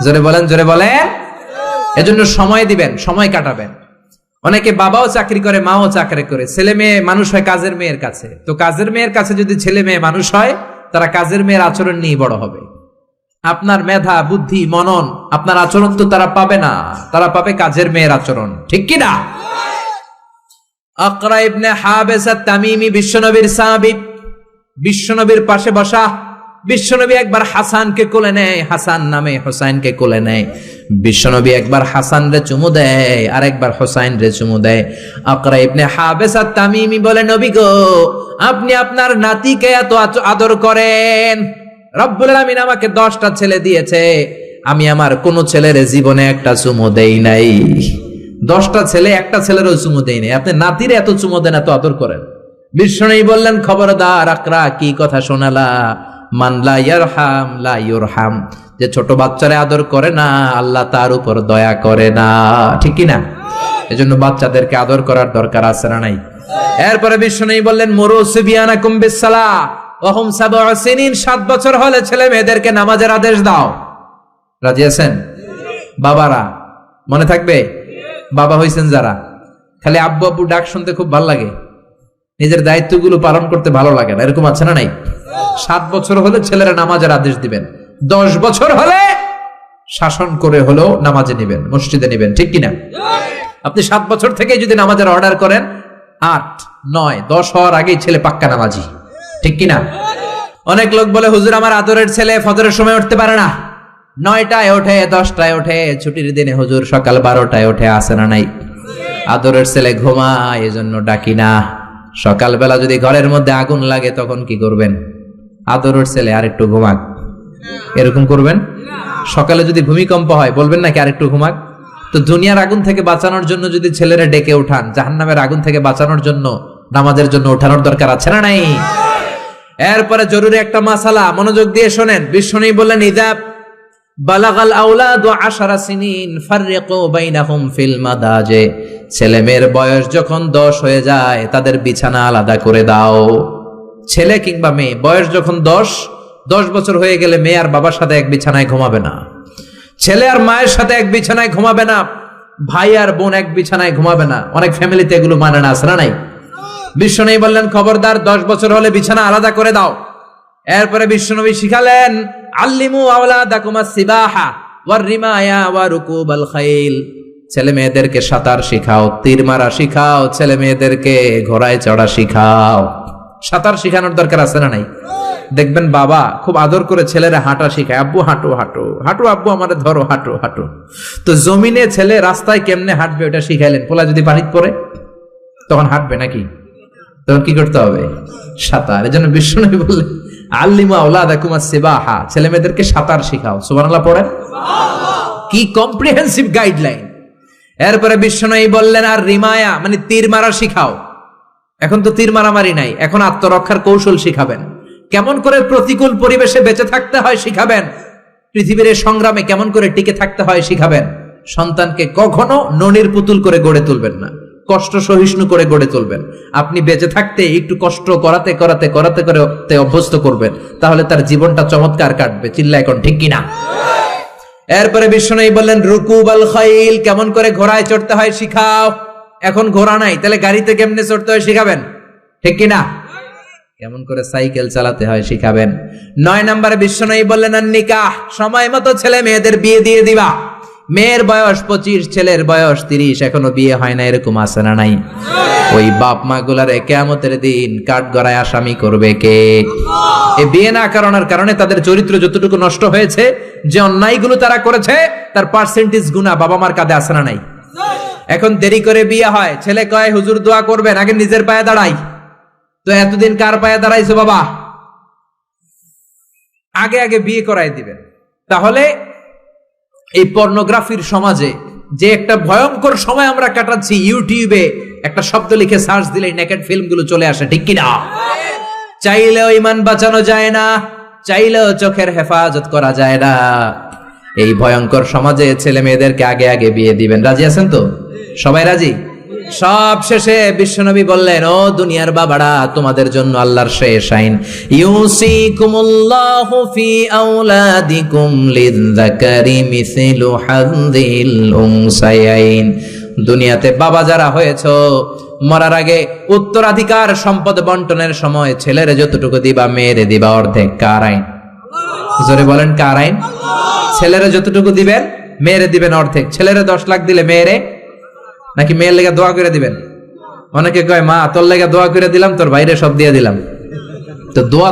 জোরে বলেন, জোরে বলেন। এজন্য সময় দিবেন, সময় কাটাবেন। অনেকে বাবাও চাকরি করে, মাও চাকরি করে, ছেলে মেয়ে মানুষ হয় কাজের মেয়ের কাছে। তো কাজের মেয়ের কাছে যদি ছেলে মেয়ে মানুষ হয়, তারা কাজের মেয়ের আচরণ নিয়ে বড় হবে। আপনার মেধা, বুদ্ধি, মনন, আপনার আচরণ তো তারা পাবে না, তারা পাবে কাজের মেয়ের আচরণ, ঠিক কিনা? আকরা ইবনে হাবেস আত-তামিমি বিশ্বনবীর সাহাবী, বিশ্বনবীর পাশে বসা। বিশ্বনবী একবার হাসানকে কোলে নেয়, হাসান নামে হোসাইনকে কোলে নেয়। বিশ্বনবী একবার হাসান রে চুমু দেয়, আর একবার হোসাইন রে চুমু দেয়। আকরা ইবনে হাবেস আত-তামিমি বলে, নবী গো, আপনি আপনার নাতিকে এত আদর করেন। রব্বুল আলামিন আমাকে 10টা ছেলে দিয়েছে, আমি আমার কোন ছেলের জীবনে একটা চুমু দেই নাই। 10টা ছেলে, একটা ছেলেরও চুমু দেই নাই। আপনি নাতিরে এত চুমু দেন, এত আদর করেন। বিষ্ণু বললেন, খবরদার আকরা, কি কথা শোনালা? মান লা ইয়ারহাম লা ইউরহাম, যে ছোট বাচ্চারে আদর করে না আল্লাহ তার উপর দয়া করে না। ঠিক কি না? এজন্য বাচ্চাদেরকে আদর করার দরকার আছে না নাই? এরপরে বিষ্ণু বললেন, মুরু সুবিয়ানাকুম বিসসালাহ ওয়া হুম সাবউ সিনিন, 7 বছর হলে ছেলে মেয়েদেরকে নামাজের আদেশ দাও। রাজি আছেন? বাবারা মনে থাকবে? বাবা হইছেন যারা, খালি আব্বু আব্বু ডাক শুনতে খুব ভালো লাগে, নিজের দায়িত্বগুলো পালন করতে ভালো লাগে না, এরকম আছে না নাই? 7 বছর হলে ছেলেরা নামাজের আদেশ দিবেন, 10 বছর হলে শাসন করে হলেও নামাজে নিবেন, মসজিদে নিবেন। ঠিক কিনা? আপনি 7 বছর থেকে যদি নামাজের অর্ডার করেন, 8, 9, 10 হওয়ার আগেই ছেলে পাক্কা নামাজি। ঠিক কিনা? অনেক লোক বলে, হুজুর আমার আদরের ছেলে ফজরের সময় উঠতে পারে না, 9টায় ওঠে, 10টায় ওঠে, ছুটির দিনে হুজুর সকাল 12টায় ওঠে। আসে না নাই? আদরের ছেলে ঘুমায়, এজন্য ডাকি না। সকালবেলা যদি ঘরের মধ্যে আগুন লাগে তখন কি করবেন? আদরের ছেলে আরেকটু ঘুমাক, এরকম করবেন? সকালে যদি ভূমিকম্প হয় বলবেন নাকি আরেকটু ঘুমাক? তো দুনিয়ার আগুন থেকে বাঁচানোর জন্য যদি ছেলেরা ডেকে উঠান, জাহান্নামের আগুন থেকে বাঁচানোর জন্য নামাজের জন্য উঠানোর দরকার আছে না নাই? এরপরে জরুরি একটা মাসালা, মনোযোগ দিয়ে শোনেন। বিষ্ণু বললেন, ইদা বালাগাল আওলাদু 10 সিনিন ফাররিকু বাইনাহুম ফিল মাদাজে, ছেলে মেয়ের বয়স যখন 10 হয়ে যায় তাদের বিছানা আলাদা করে দাও। ছেলে কিংবা মেয়ে বয়স যখন 10 বছর হয়ে গেলে মেয়ে আর বাবার সাথে এক বিছানায় ঘুমাবে না, ছেলে আর মায়ের সাথে এক বিছানায় ঘুমাবে না, ভাই আর বোন এক বিছানায় ঘুমাবে না। অনেক ফ্যামিলিতে এগুলো মানে না, আসরা নাই? বিষ্ণু বললেন, খবরদার 10 বছর হলে বিছানা আলাদা করে দাও। এরপরে বিশ্বনবী শিখালেন, আল্লিমু আওলাদাকুমাস সিবাহা ওয়ার রিমায়া ওয়া রুকুবাল খাইল, ছেলে মেয়েদেরকে সাঁতার শিখাও, তীর মারা শিখাও, ছেলে মেয়েদেরকে ঘোড়ায় চড়া শিখাও। সাঁতার শিখানোর দরকার আছে না নাই? দেখবেন বাবা খুব আদর করে ছেলেরা হাঁটা শিখায়, আব্বু হাঁটো হাঁটো হাঁটো, আব্বু আমারে ধরো হাঁটো হাঁটো। তো জমিনে ছেলে রাস্তায় কেমনে হাঁটবে ওটা শিখাইলেন, পোলা যদি পানিতে পড়ে তখন হাঁটবে নাকি? তখন কি করতে হবে? সাঁতার। এজন্য বিশ্বনবী বললেন, আল্লিমু আওলাদাকুমাস সিবাহা, ছেলে মেয়েদেরকে সাঁতার শিখাও। সুবহানাল্লাহ পড়েন। কি কম্প্রিহেন্সিভ গাইডলাইন! এরপরে বিশ্বনবী বললেন, আর রিমায়া মানে তীর মারা শিখাও। এখন তো তীর মারামারি নাই, এখন আত্মরক্ষার কৌশল শিখাবেন। কেমন করে প্রতিকূল পরিবেশে বেঁচে থাকতে হয় শিখাবেন। পৃথিবীর সংগ্রামে কেমন করে টিকে থাকতে হয় শিখাবেন। সন্তানকে কখনো ননির পুতুল করে গড়ে তুলবেন না, কষ্ট সহিষ্ণু করে গড়ে তুলবেন। আপনি বেঁচে থাকতে একটু কষ্ট করাতে করাতে করাতে করে অভ্যস্ত করবেন, তাহলে তার জীবনটা চমৎকার কাটবে। চিল্লা এখন ঠিক কিনা? এরপরে বিষ্ণু বললেন, রুকুবাল খাইল, কেমন করে ঘোড়ায় চড়তে হয় শিখাও। এখন ঘোড়া নাই, তাহলে গাড়িতে কেমনে চড়তে হয় শিখাবেন। ঠিক কিনা? কেমন করে সাইকেল চালাতে হয় শিখাবেন। 9 নম্বরে বিষ্ণু বললেন, আর নিকাহ, সময় মতো ছেলে মেয়েদের বিয়ে দিয়ে দিবা। মেয়ের বয়স 25, ছেলের বয়স 30, এখনো বিয়ে হয় না, এরকম আছে না নাই? ওই বাপ মা গুলারে কিয়ামতের দিন কাঠগড়ায় আসামি করবে কে? এই বিয়ে না করানোর কারণে তাদের চরিত্র যতটুকু নষ্ট হয়েছে, যে অন্যায়গুলো তারা করেছে তার পার্সেন্টেজ গুনাহ বাবা মার কাঁধে আছে না নাই? এখন দেরি করে বিয়ে হয়, ছেলে কয় হুজুর দোয়া করবেন, আগে নিজের পায়ে দাঁড়াই। তো এতদিন কার পায়ে দাঁড়াইছো বাবা? আগে আগে বিয়ে করাই দিবেন। তাহলে এই পর্নোগ্রাফির সমাজে যে একটা ভয়ঙ্কর সময় আমরা কাটাচ্ছি, ইউটিউবে একটা শব্দ লিখে সার্চ দিলেই নেকেড ফিল্মগুলো চলে আসে। ঠিক কিনা? চাইলেও ইমান বাঁচানো যায় না, চাইলেও চোখের হেফাজত করা যায় না। এই ভয়ঙ্কর সমাজে ছেলে মেয়েদেরকে আগে আগে বিয়ে দিবেন। রাজি আছেন তো? সবাই রাজি? সব শেষে বিশ্বনবী বললেন, ও দুনিয়ার বাবারা, তোমাদের জন্য আল্লাহর শেষ আইন, ইউসিকুমুল্লাহু ফি আওলাদিকুম লিযযাকারি মিসলু হাযযিল উনসায়াইন। দুনিয়াতে বাবা যারা হয়েছো, মরার আগে উত্তরাধিকার সম্পদ বন্টনের সময় ছেলেরে যতটুকু দিবা, মেয়েরে দিবা অর্ধেক। কার আইন? জোরে বলেন, কার আইন? ছেলেরে যতটুকু দিবেন, মেয়েরে দিবেন অর্ধেক। ছেলেরে 10 লাখ দিলে মেয়েরে, নাকি মেয়ের লেগে দোয়া করে দিবেন? অনেকে কয়, মা তোর লেগে দোয়া করে দিলাম, তোর বাইরে সব দিয়ে দিলাম। তো দোয়া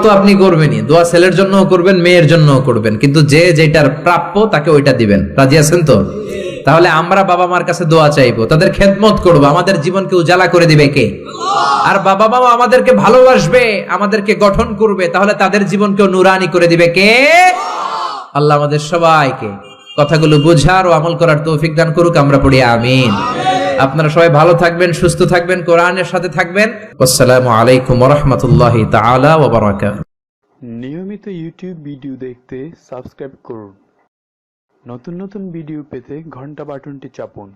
তো আপনি করবেনই, দোয়া ছেলের জন্যও করবেন, মেয়ের জন্যও করবেন, কিন্তু যে যেটার প্রাপ্য তাকে ওইটা দিবেন। রাজি আছেন তো? তাহলে আমরা বাবা মার কাছে দোয়া চাইবো, তাদের খেদমত করবো। আমাদের জীবনকে উজালা করে দিবে কে? আর বাবা মা আমাদেরকে ভালোবাসবে, আমাদেরকে গঠন করবে, তাহলে তাদের জীবনকেও নুরানি করে দিবে কে? আল্লাহ আমাদের সবাইকে কথাগুলো বোঝার ও আমল করার তৌফিক দান করুক। আমরা পড়ি আমিন। আপনারা সবাই ভালো থাকবেন, সুস্থ থাকবেন, কোরআনের সাথে থাকবেন। আসসালামু আলাইকুম ওয়া রাহমাতুল্লাহি তাআলা ওয়া বারাকাতুহু। নিয়মিত ইউটিউব ভিডিও দেখতে সাবস্ক্রাইব করুন। নতুন নতুন ভিডিও পেতে ঘন্টা বাটনটি চাপুন।